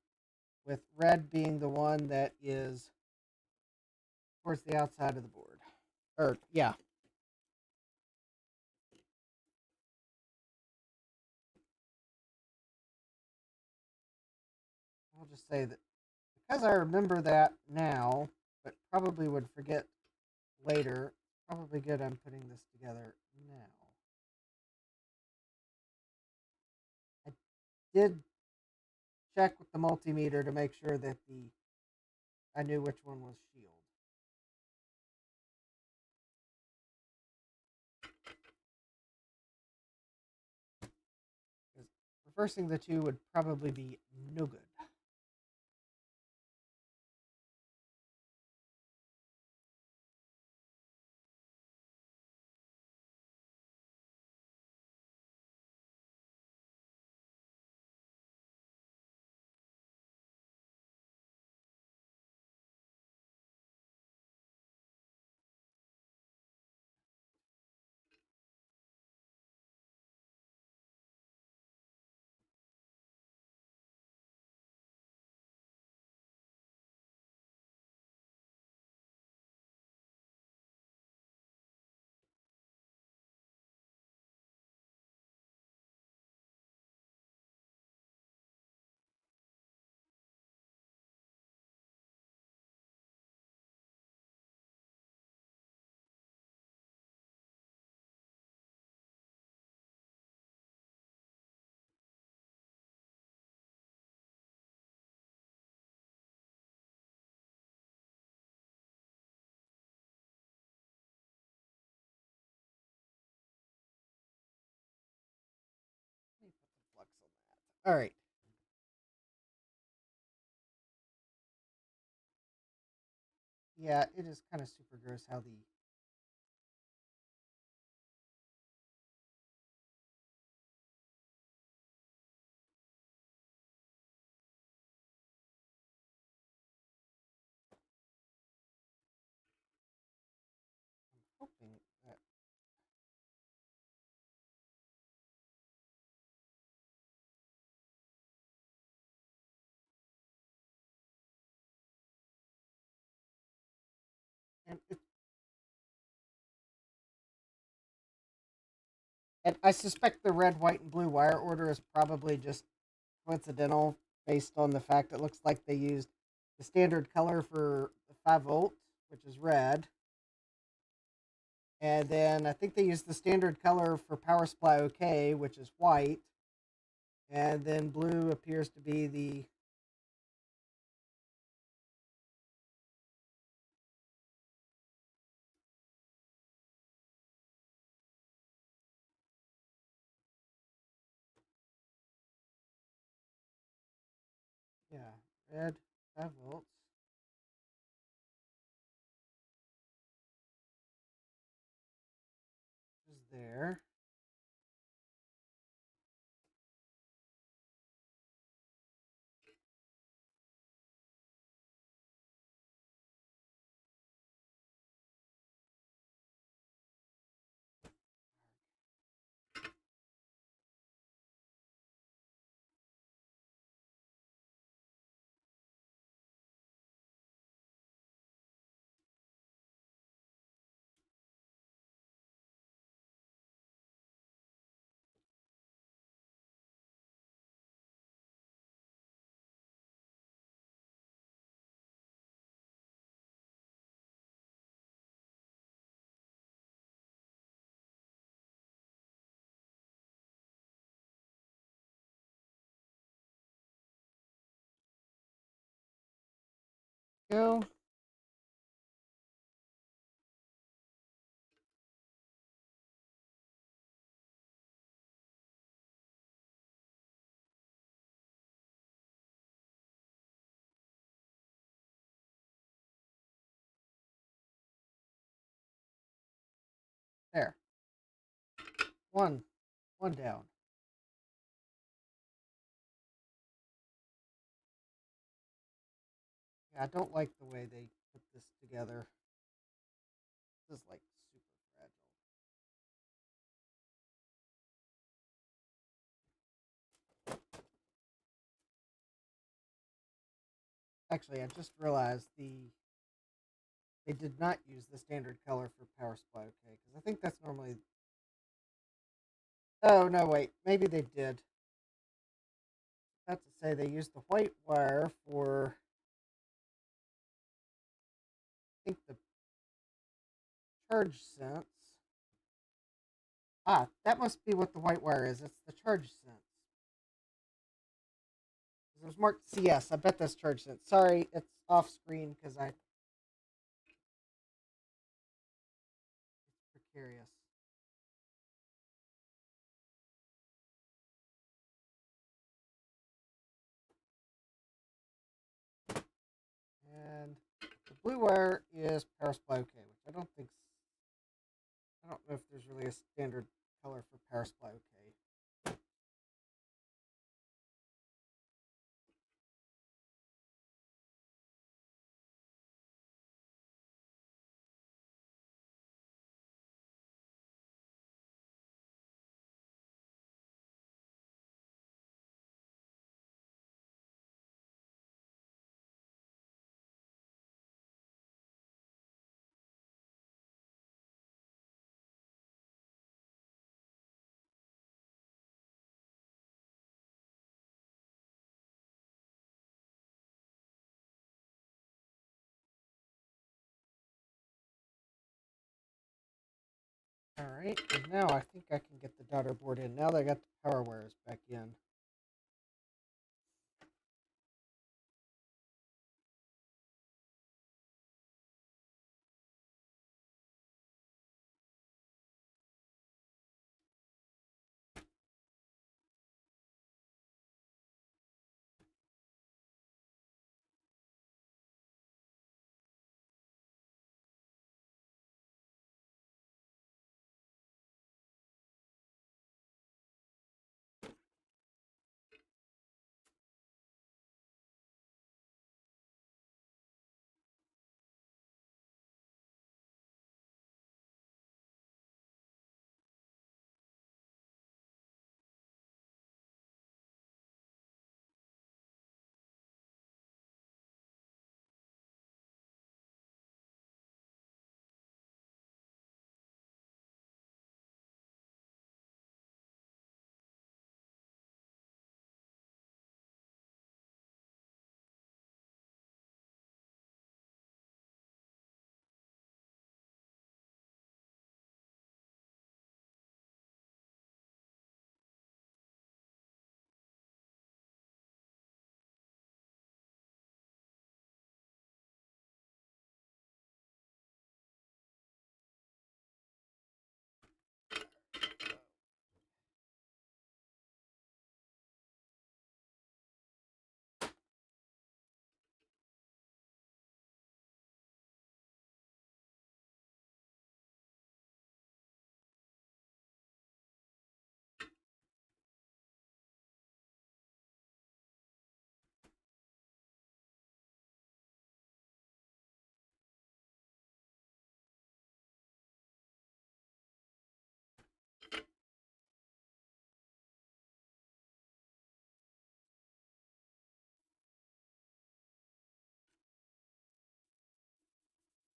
with red being the one that is towards the outside of the board. Or, yeah. I'll just say that because I remember that now, but probably would forget later, probably good I'm putting this together now. I did check with the multimeter to make sure that I knew which one was shield. Because reversing the two would probably be no good. Let me put some flux on that. All right. Yeah, it is kind of super gross how the I'm hoping that and it, and I suspect the red, white, and blue wire order is probably just coincidental based on the fact it looks like they used the standard color for the 5 volt, which is red. And then I think they used the standard color for power supply OK, which is white. And then blue appears to be the yeah, red 5 volts is there. Go. one down. Yeah, I don't like the way they put this together. This is like super fragile. Actually, I just realized they did not use the standard color for power supply. Okay, because I think that's normally. Oh no, wait, maybe they did. That's to say they used the white wire for I think the charge sense. Ah, that must be what the white wire is. It's the charge sense. It was marked CS. I bet that's charge sense. Sorry, it's off screen because I it's precarious. And the blue wire is power supply OK, which I don't think. I don't know if there's really a standard color for power supply OK. All right, and now I think I can get the daughter board in. Now that I got the power wires back in.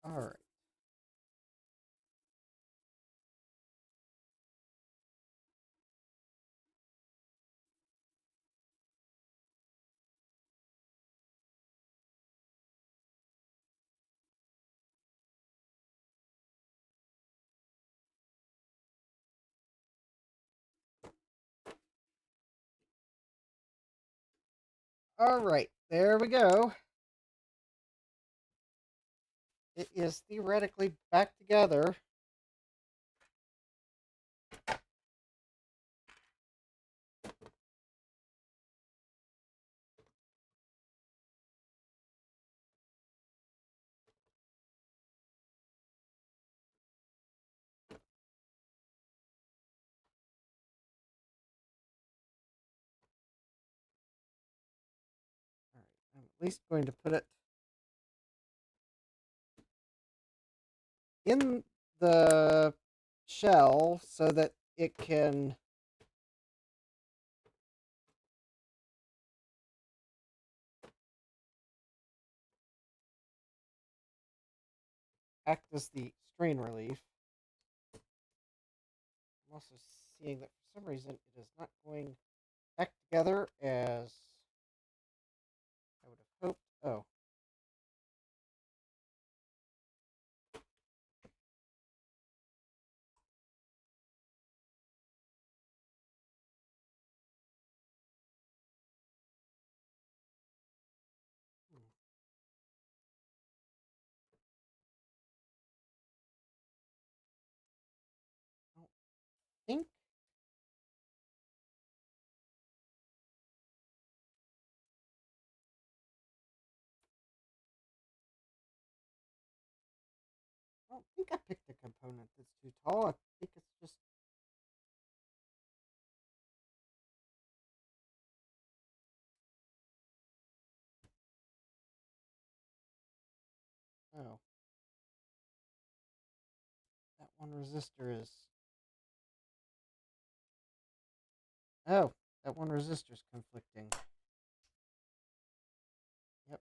All right. All right, there we go. It is theoretically back together. least going to put it in the shell so that it can act as the strain relief. I'm also seeing that for some reason it is not going back together as I would have hoped. Oh. I don't think. I don't think I picked a component that's too tall. I think it's just. Oh. That one resistor is. Oh. That one resistor is conflicting. Yep.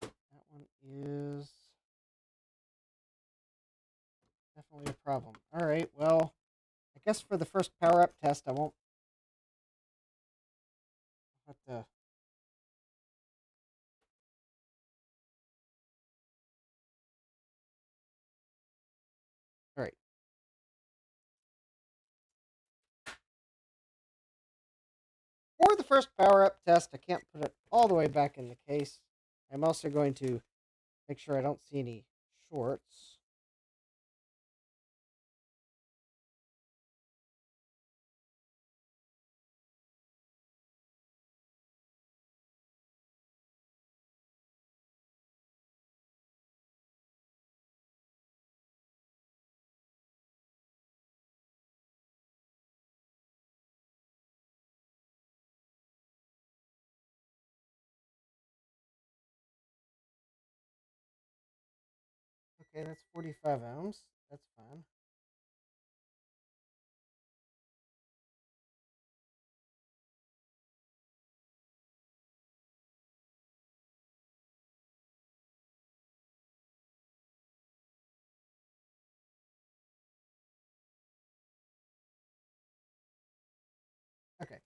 That one is definitely a problem. All right. Well, I guess for the first power up test, I won't have to. All right. For the first power up test, I can't put it all the way back in the case. I'm also going to make sure I don't see any shorts. Okay, that's 45 ohms. That's fine. Okay.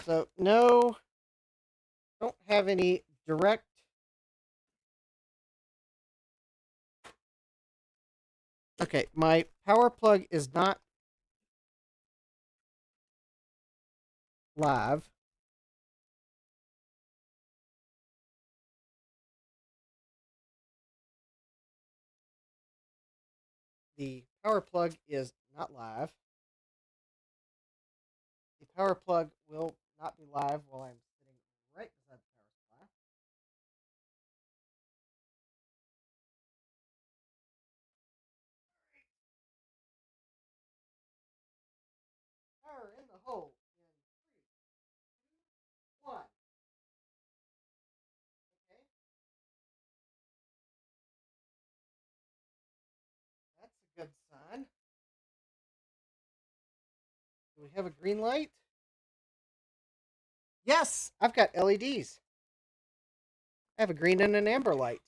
So, no, don't have any direct. Okay, my power plug is not live. The power plug is not live. The power plug will not be live while I'm sitting right beside the power supply. Power in the hole in 3, 2, 1. Okay, that's a good sign. Do we have a green light? Yes, I've got LEDs. I have a green and an amber light.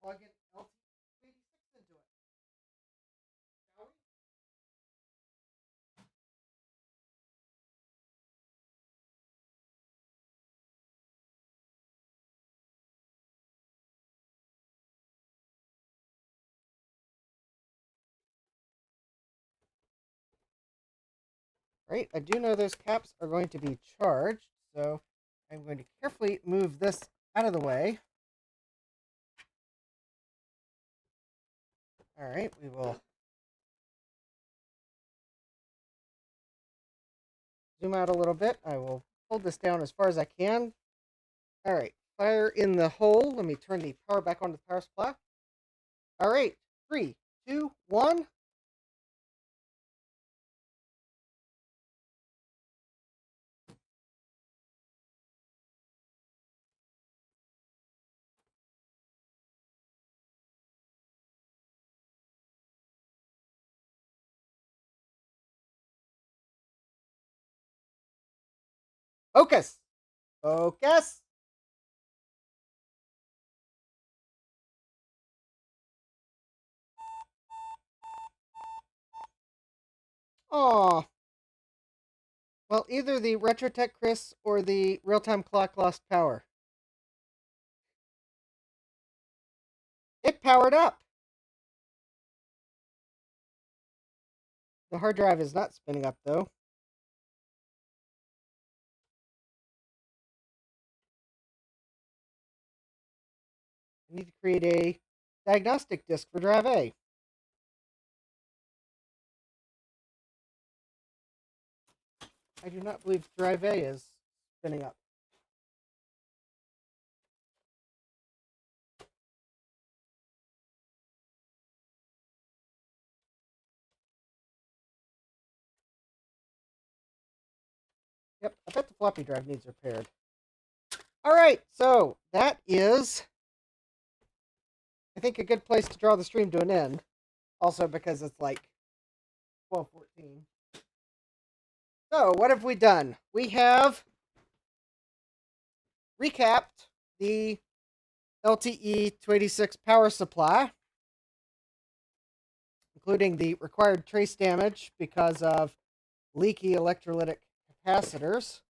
Plug in LTE into it. Shall we? Right, I do know those caps are going to be charged, so I'm going to carefully move this out of the way. All right, we will zoom out a little bit. I will hold this down as far as I can. All right, fire in the hole. Let me turn the power back on the power supply. All right, 3, 2, 1. Focus. Focus. Oh, well, either the Retrotech Chris or the real-time clock lost power. It powered up. The hard drive is not spinning up, though. I need to create a diagnostic disk for drive A. I do not believe drive A is spinning up. Yep, I bet the floppy drive needs repaired. All right, so that is, I think, a good place to draw the stream to an end. Also because it's like 12:14. So what have we done? We have recapped the LTE 286 power supply, including the required trace damage because of leaky electrolytic capacitors.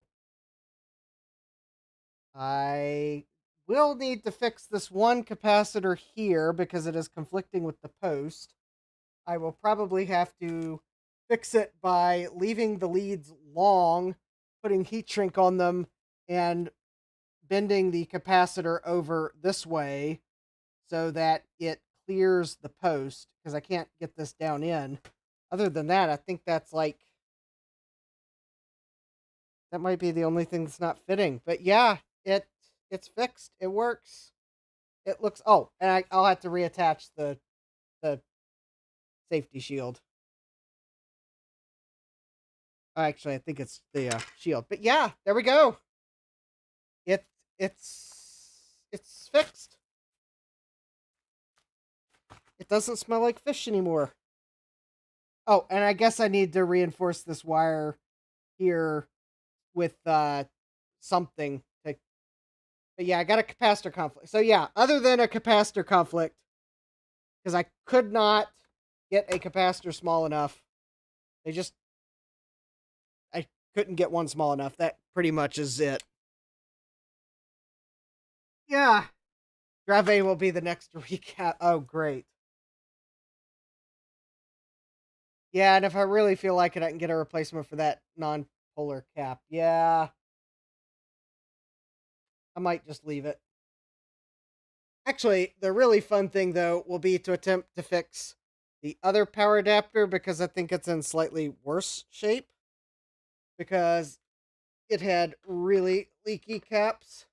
I will need to fix this one capacitor here because it is conflicting with the post. I will probably have to fix it by leaving the leads long, putting heat shrink on them, and bending the capacitor over this way so that it clears the post, because I can't get this down in. Other than that, I think that's like, that might be the only thing that's not fitting. But yeah, it's fixed. It works. It looks, oh, and I'll have to reattach the safety shield. Actually, I think it's the shield. But yeah, there we go. It it's fixed. It doesn't smell like fish anymore. Oh, and I guess I need to reinforce this wire here with something to, but yeah, I got a capacitor conflict. So yeah, other than a capacitor conflict, because I could not get a capacitor small enough. I couldn't get one small enough. That pretty much is it. Yeah. Grave will be the next recap. Oh, great. Yeah, and if I really feel like it, I can get a replacement for that non-polar cap. Yeah. I might just leave it. Actually, the really fun thing, though, will be to attempt to fix the other power adapter because I think it's in slightly worse shape because it had really leaky caps.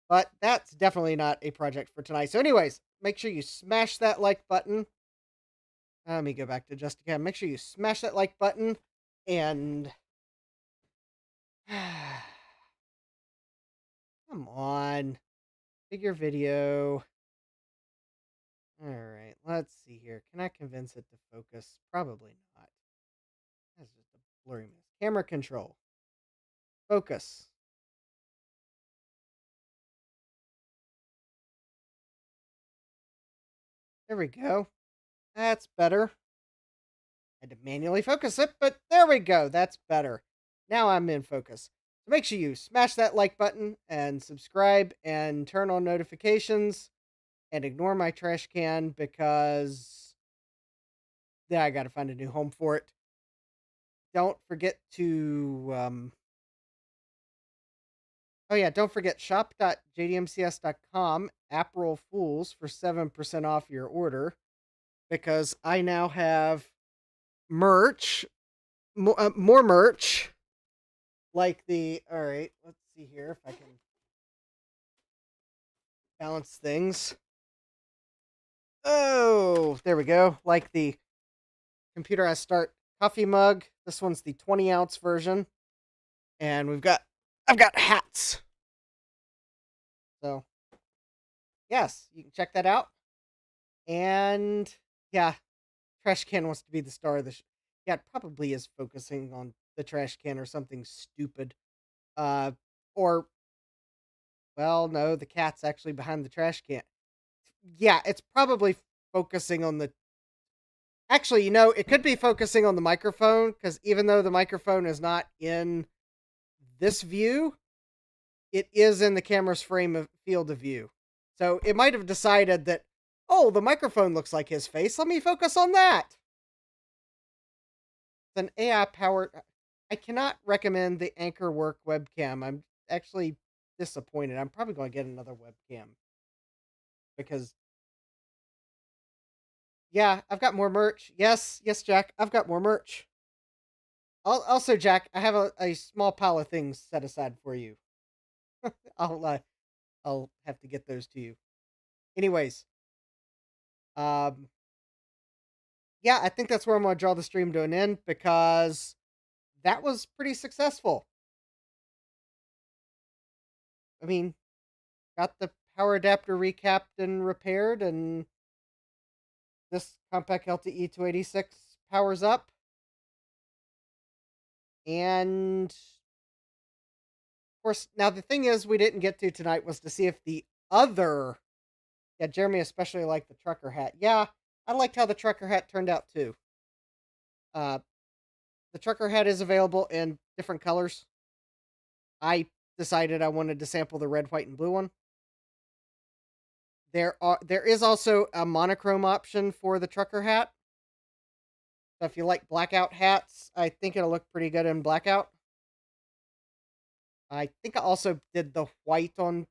But that's definitely not a project for tonight. So anyways, make sure you smash that like button. Let me go back to just again. Make sure you smash that like button and come on, figure video. All right, let's see here. Can I convince it to focus? Probably not. That's just a blurry mess. Camera control. Focus. There we go. That's better. I had to manually focus it, but there we go. That's better. Now I'm in focus. So make sure you smash that like button and subscribe and turn on notifications and ignore my trash can because yeah, I got to find a new home for it. Don't forget to oh yeah, don't forget shop.jdmcs.com, April Fools for 7% off your order because I now have merch, more merch like the, all right, let's see here if I can balance things. Oh, there we go. Like the Computerized Start coffee mug. This one's the 20-ounce version. And I've got hats. So, yes, you can check that out. And yeah, Trash Can wants to be the star of the show. Yeah, it probably is focusing on the trash can or something stupid. Uh, or well, no, the cat's actually behind the trash can. Yeah, it's probably focusing on the. Actually, it could be focusing on the microphone because even though the microphone is not in this view, it is in the camera's frame of field of view. So it might have decided that, oh, the microphone looks like his face. Let me focus on that. It's an AI powered. I cannot recommend the Anchor Work webcam. I'm actually disappointed. I'm probably going to get another webcam because, yeah, I've got more merch. Yes, yes, Jack, I've got more merch. Also, Jack, I have a small pile of things set aside for you. I'll uh, I'll have to get those to you. Anyways, um, yeah, I think that's where I'm going to draw the stream to an end because that was pretty successful. I mean, got the power adapter recapped and repaired, and this Compaq LTE 286 powers up. And of course, now the thing is, we didn't get to tonight was to see if the other. Yeah, Jeremy especially liked the trucker hat. Yeah, I liked how the trucker hat turned out too. Uh, the trucker hat is available in different colors. I decided I wanted to sample the red, white, and blue one. There is also a monochrome option for the trucker hat. So if you like blackout hats, I think it'll look pretty good in blackout. I think I also did the white on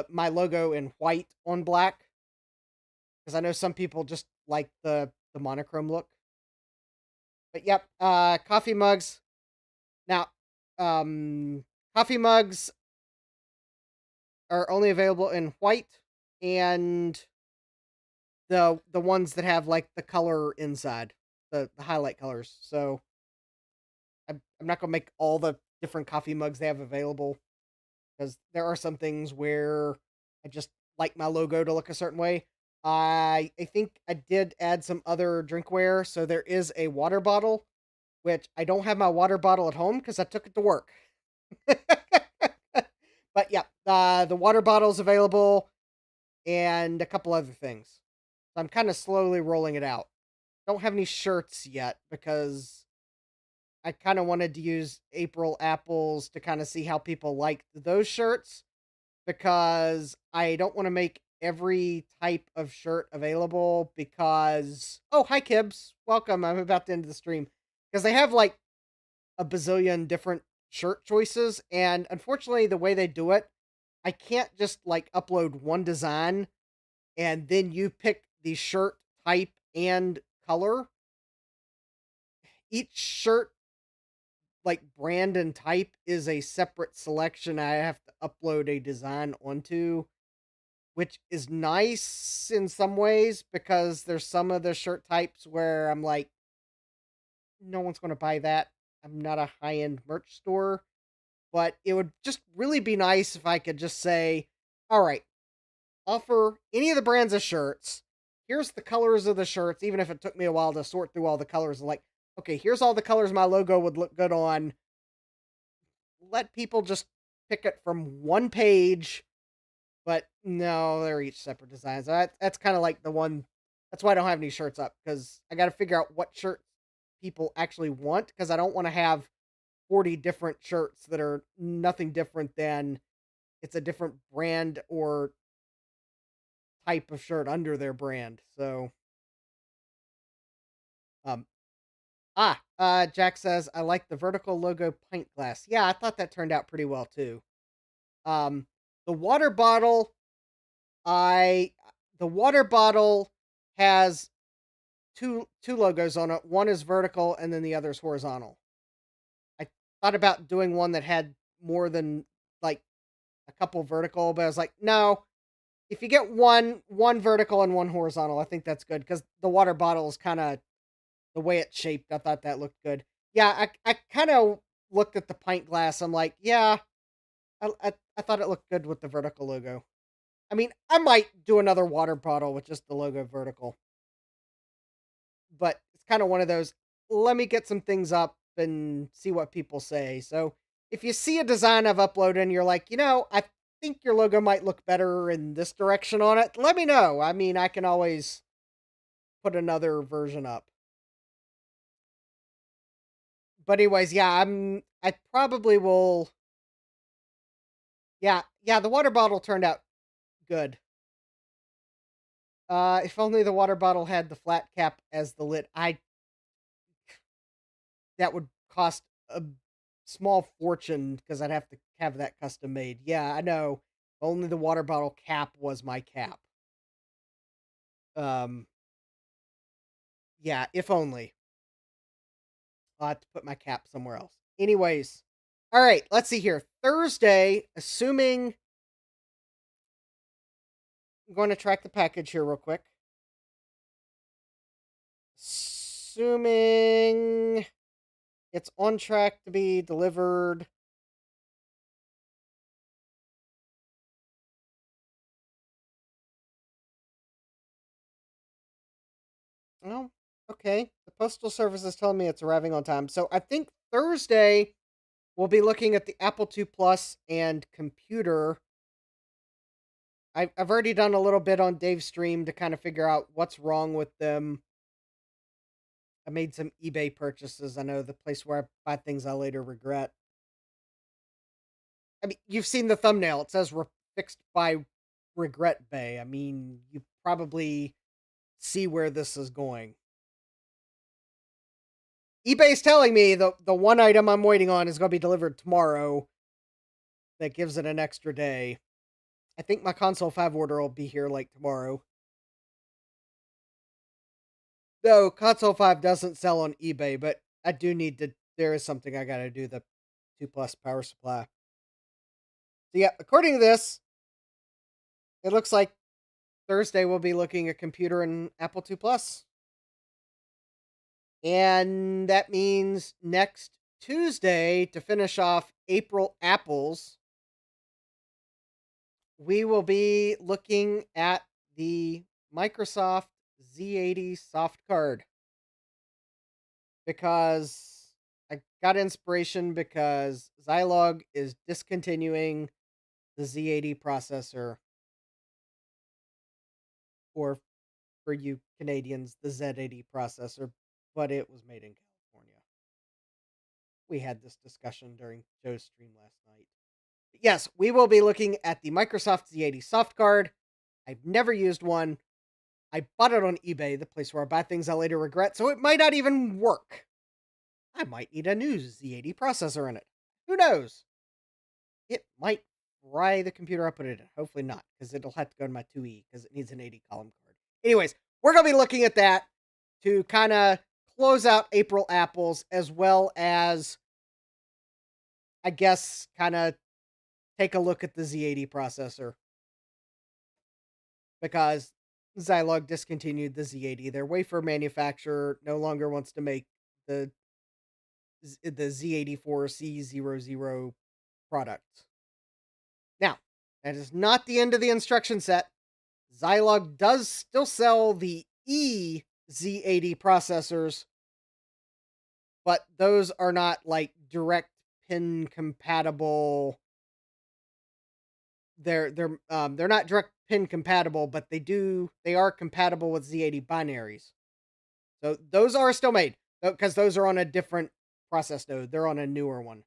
my logo in white on black because I know some people just like the monochrome look. But yep, coffee mugs. Now, coffee mugs are only available in white and the ones that have like the color inside, the highlight colors. So I'm not gonna make all the different coffee mugs they have available because there are some things where I just like my logo to look a certain way. I think I did add some other drinkware, so there is a water bottle, which I don't have my water bottle at home because I took it to work. But yeah, the water bottle's available and a couple other things. So I'm kind of slowly rolling it out. Don't have any shirts yet because I kind of wanted to use April Apples to kind of see how people liked those shirts because I don't want to make every type of shirt available because oh, hi Kibbs. Welcome. I'm about to end the stream because they have like a bazillion different shirt choices and unfortunately the way they do it, I can't just like upload one design and then you pick the shirt type and color. Each shirt like brand and type is a separate selection I have to upload a design onto, which is nice in some ways because there's some of the shirt types where I'm like, no one's going to buy that. I'm not a high end merch store, but it would just really be nice if I could just say, all right, offer any of the brands of shirts. Here's the colors of the shirts, even if it took me a while to sort through all the colors. Like, okay, here's all the colors my logo would look good on. Let people just pick it from one page, but no, they're each separate designs. That's kind of like the one. That's why I don't have any shirts up because I got to figure out what shirts people actually want because I don't want to have 40 different shirts that are nothing different than it's a different brand or type of shirt under their brand. So, um, Jack says I like the vertical logo pint glass. Yeah, I thought that turned out pretty well too. Um, the water bottle, I the water bottle has two logos on it. One is vertical and then the other is horizontal. I thought about doing one that had more than like a couple vertical, but I was like, no. If you get one vertical and one horizontal, I think that's good because the water bottle is kind of the way it's shaped. I thought that looked good. Yeah, I kind of looked at the pint glass. I'm like, yeah, I thought it looked good with the vertical logo. I mean, I might do another water bottle with just the logo vertical, but it's kind of one of those. Let me get some things up and see what people say. So if you see a design I've uploaded and you're like, I think your logo might look better in this direction on it, let me know. I mean, I can always put another version up. But anyways, yeah, I probably will. Yeah, the water bottle turned out good. If only the water bottle had the flat cap as the lid. I That would cost a small fortune because I'd have to have that custom made. Yeah, I know. Only the water bottle cap was my cap. Um, yeah, if only. I'll have to put my cap somewhere else. Anyways, all right, let's see here. Thursday, assuming I'm going to track the package here real quick. Assuming it's on track to be delivered. Oh, okay. The postal service is telling me it's arriving on time. So I think Thursday we'll be looking at the Apple II Plus and computer. I've already done a little bit on Dave's stream to kind of figure out what's wrong with them. I made some eBay purchases. I know the place where I buy things I later regret. I mean, you've seen the thumbnail. It says fixed by Regret Bay. I mean, you probably see where this is going. eBay's telling me the one item I'm waiting on is going to be delivered tomorrow. That gives it an extra day. I think my console 5 order will be here like tomorrow. Though console 5 doesn't sell on eBay, but I do need to. There is something I got to do. The 2 plus power supply. So yeah, according to this, it looks like Thursday we'll be looking at computer and Apple II Plus. And that means next Tuesday, to finish off April Apples, we will be looking at the Microsoft Z80 soft card. Because I got inspiration because Zilog is discontinuing the Z80 processor. Or for you Canadians, the Z80 processor, but it was made in California. We had this discussion during Joe's stream last night. But yes, we will be looking at the Microsoft Z80 soft card. I've never used one. I bought it on eBay, the place where I buy things I later regret, so it might not even work. I might need a new Z80 processor in it. Who knows? It might fry the computer I put it in. Hopefully not, because it'll have to go to my 2E because it needs an 80 column card. Anyways, we're going to be looking at that to kind of close out April Apples, as well as, I guess, kind of take a look at the Z80 processor. Because Zilog discontinued the Z80. Their wafer manufacturer no longer wants to make the Z84C00 product. Now, that is not the end of the instruction set. Zilog does still sell the EZ80 processors, but those are not like direct pin compatible. They're not direct pin compatible, but they are compatible with Z80 binaries. So those are still made because those are on a different process node. They're on a newer one.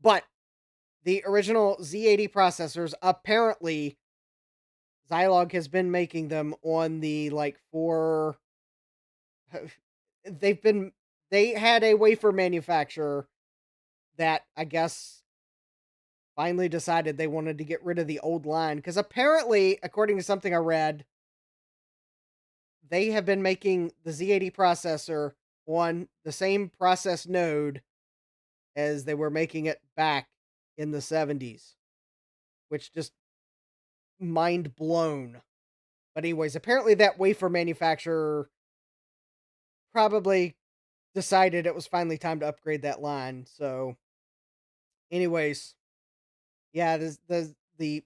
But the original Z80 processors, apparently Zilog has been making them on the they had a wafer manufacturer that I guess finally decided they wanted to get rid of the old line, because apparently, according to something I read, they have been making the Z80 processor on the same process node as they were making it back in the 70s, which just mind blown. But anyways, apparently that wafer manufacturer probably decided it was finally time to upgrade that line. So anyways, yeah, the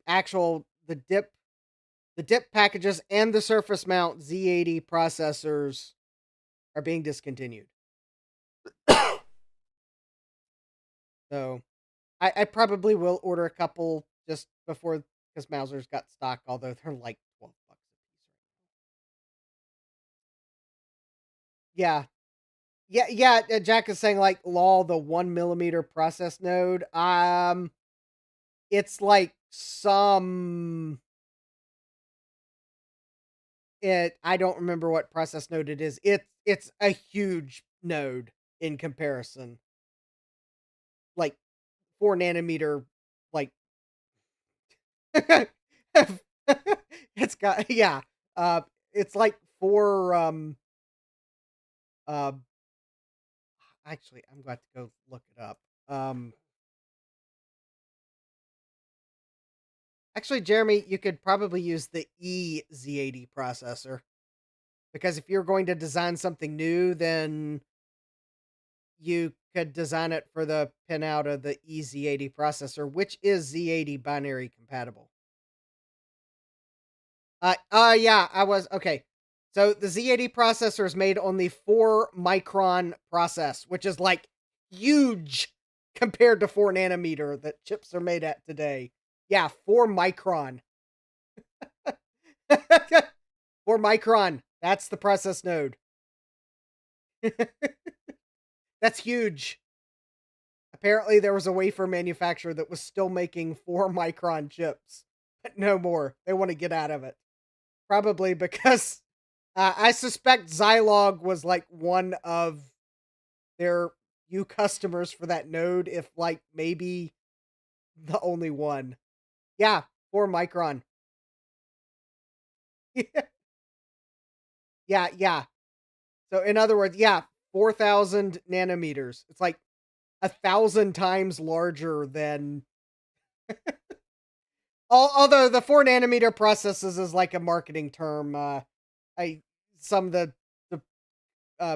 dip packages and the surface mount Z80 processors are being discontinued. So I probably will order a couple just before because Mauser's got stock, although they're like $12 a piece. Yeah. Yeah. Jack is saying like law the 1 millimeter process node. It's like some it I don't remember what process node it is. It's a huge node in comparison. Like 4 nanometer, like it's got yeah. Uh it's like four uh actually I'm going to go look it up. Um Actually, Jeremy, you could probably use the EZ80 processor because if you're going to design something new, then you could design it for the pinout of the EZ80 processor, which is Z80 binary compatible. Yeah, I was okay. So the Z80 processor is made on the 4 micron process, which is like huge compared to 4 nanometer that chips are made at today. Yeah, 4 micron. 4 micron. That's the process node. That's huge. Apparently, there was a wafer manufacturer that was still making 4 micron chips, but no more. They want to get out of it. Probably because I suspect Zilog was like one of their few customers for that node, if like maybe the only one. Yeah, 4 micron. Yeah. So in other words, yeah, 4,000 nanometers. It's like 1,000 times larger than although the 4 nanometer processes is like a marketing term. I some of the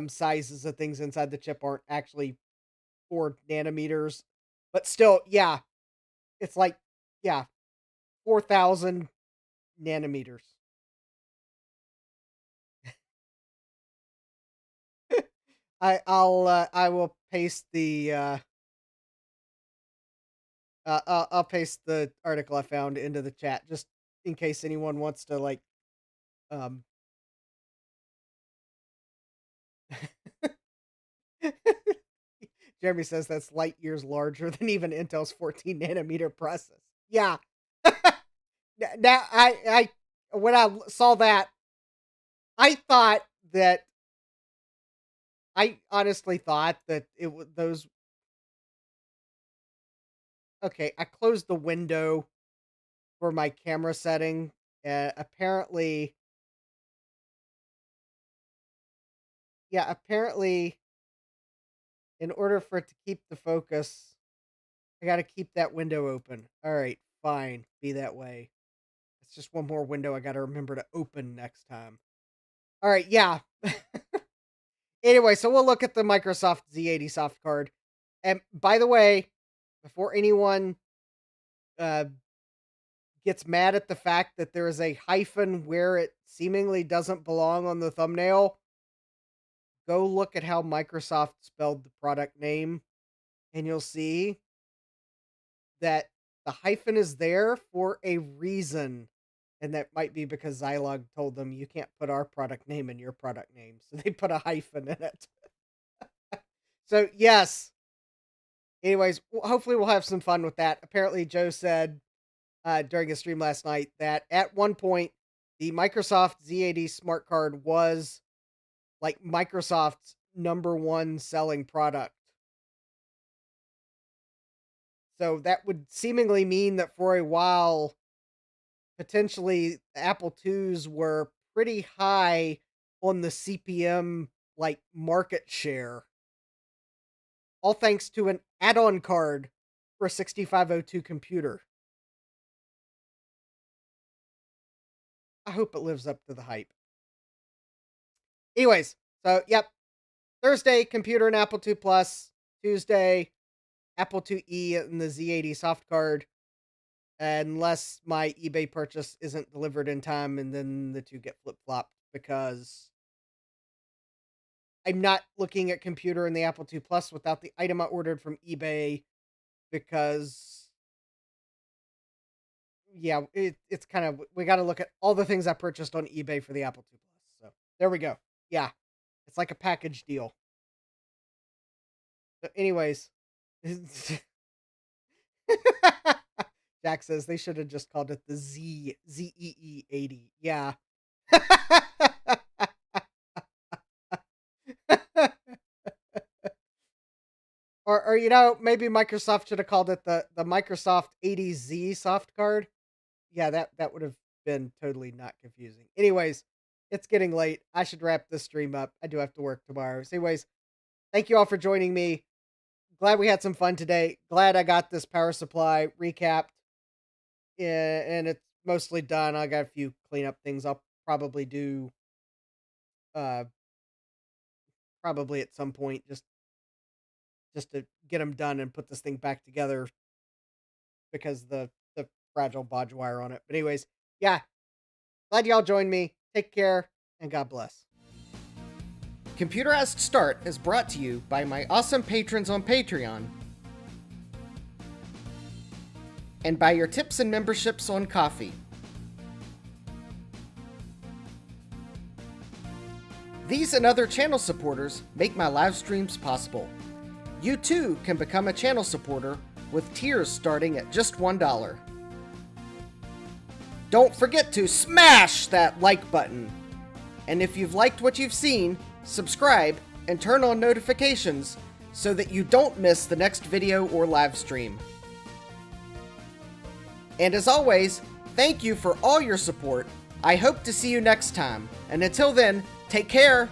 sizes of things inside the chip aren't actually 4 nanometers, but still, yeah, it's like yeah, 4,000 nanometers. I will paste the I'll paste the article I found into the chat just in case anyone wants to like um Jeremy says that's light years larger than even Intel's 14 nanometer process. Yeah. Now I when I saw that, I thought that I honestly thought that it would those okay, I closed the window for my camera setting. Apparently, yeah, apparently in order for it to keep the focus, I got to keep that window open. All right, fine, be that way. It's just one more window I got to remember to open next time. All right, yeah. Anyway, so we'll look at the Microsoft Z80 soft card. And by the way, before anyone uh, gets mad at the fact that there is a hyphen where it seemingly doesn't belong on the thumbnail, go look at how Microsoft spelled the product name, and you'll see that the hyphen is there for a reason. And that might be because Zilog told them you can't put our product name in your product name. So they put a hyphen in it. So, yes. Anyways, hopefully we'll have some fun with that. Apparently, Joe said during a stream last night that at one point, the Microsoft Z80 smart card was like Microsoft's number one selling product. So that would seemingly mean that for a while, potentially Apple IIs were pretty high on the CPM like market share. All thanks to an add-on card for a 6502 computer. I hope it lives up to the hype. Anyways, so yep, Thursday computer and Apple II Plus, Tuesday Apple IIe and the Z80 soft card, unless my eBay purchase isn't delivered in time, and then the two get flip flopped because I'm not looking at computer and the Apple II Plus without the item I ordered from eBay because yeah, it's kind of, we got to look at all the things I purchased on eBay for the Apple II Plus. So there we go. Yeah, it's like a package deal. So anyways, Jack says they should have just called it the ZEE 80. Yeah. Or maybe Microsoft should have called it the Microsoft 80Z soft card. Yeah, that would have been totally not confusing. Anyways, it's getting late. I should wrap this stream up. I do have to work tomorrow. So anyways, thank you all for joining me. Glad we had some fun today. Glad I got this power supply recapped. Yeah, and it's mostly done. I got a few cleanup things I'll probably do uh probably at some point, just to get them done and put this thing back together because the fragile bodge wire on it. But anyways, yeah, glad y'all joined me. Take care and God bless. Computerized Start is brought to you by my awesome patrons on Patreon and by your tips and memberships on Ko-fi. These and other channel supporters make my live streams possible. You too can become a channel supporter with tiers starting at just $1. Don't forget to smash that like button. And if you've liked what you've seen, subscribe and turn on notifications so that you don't miss the next video or live stream. And as always, thank you for all your support. I hope to see you next time. And until then, take care.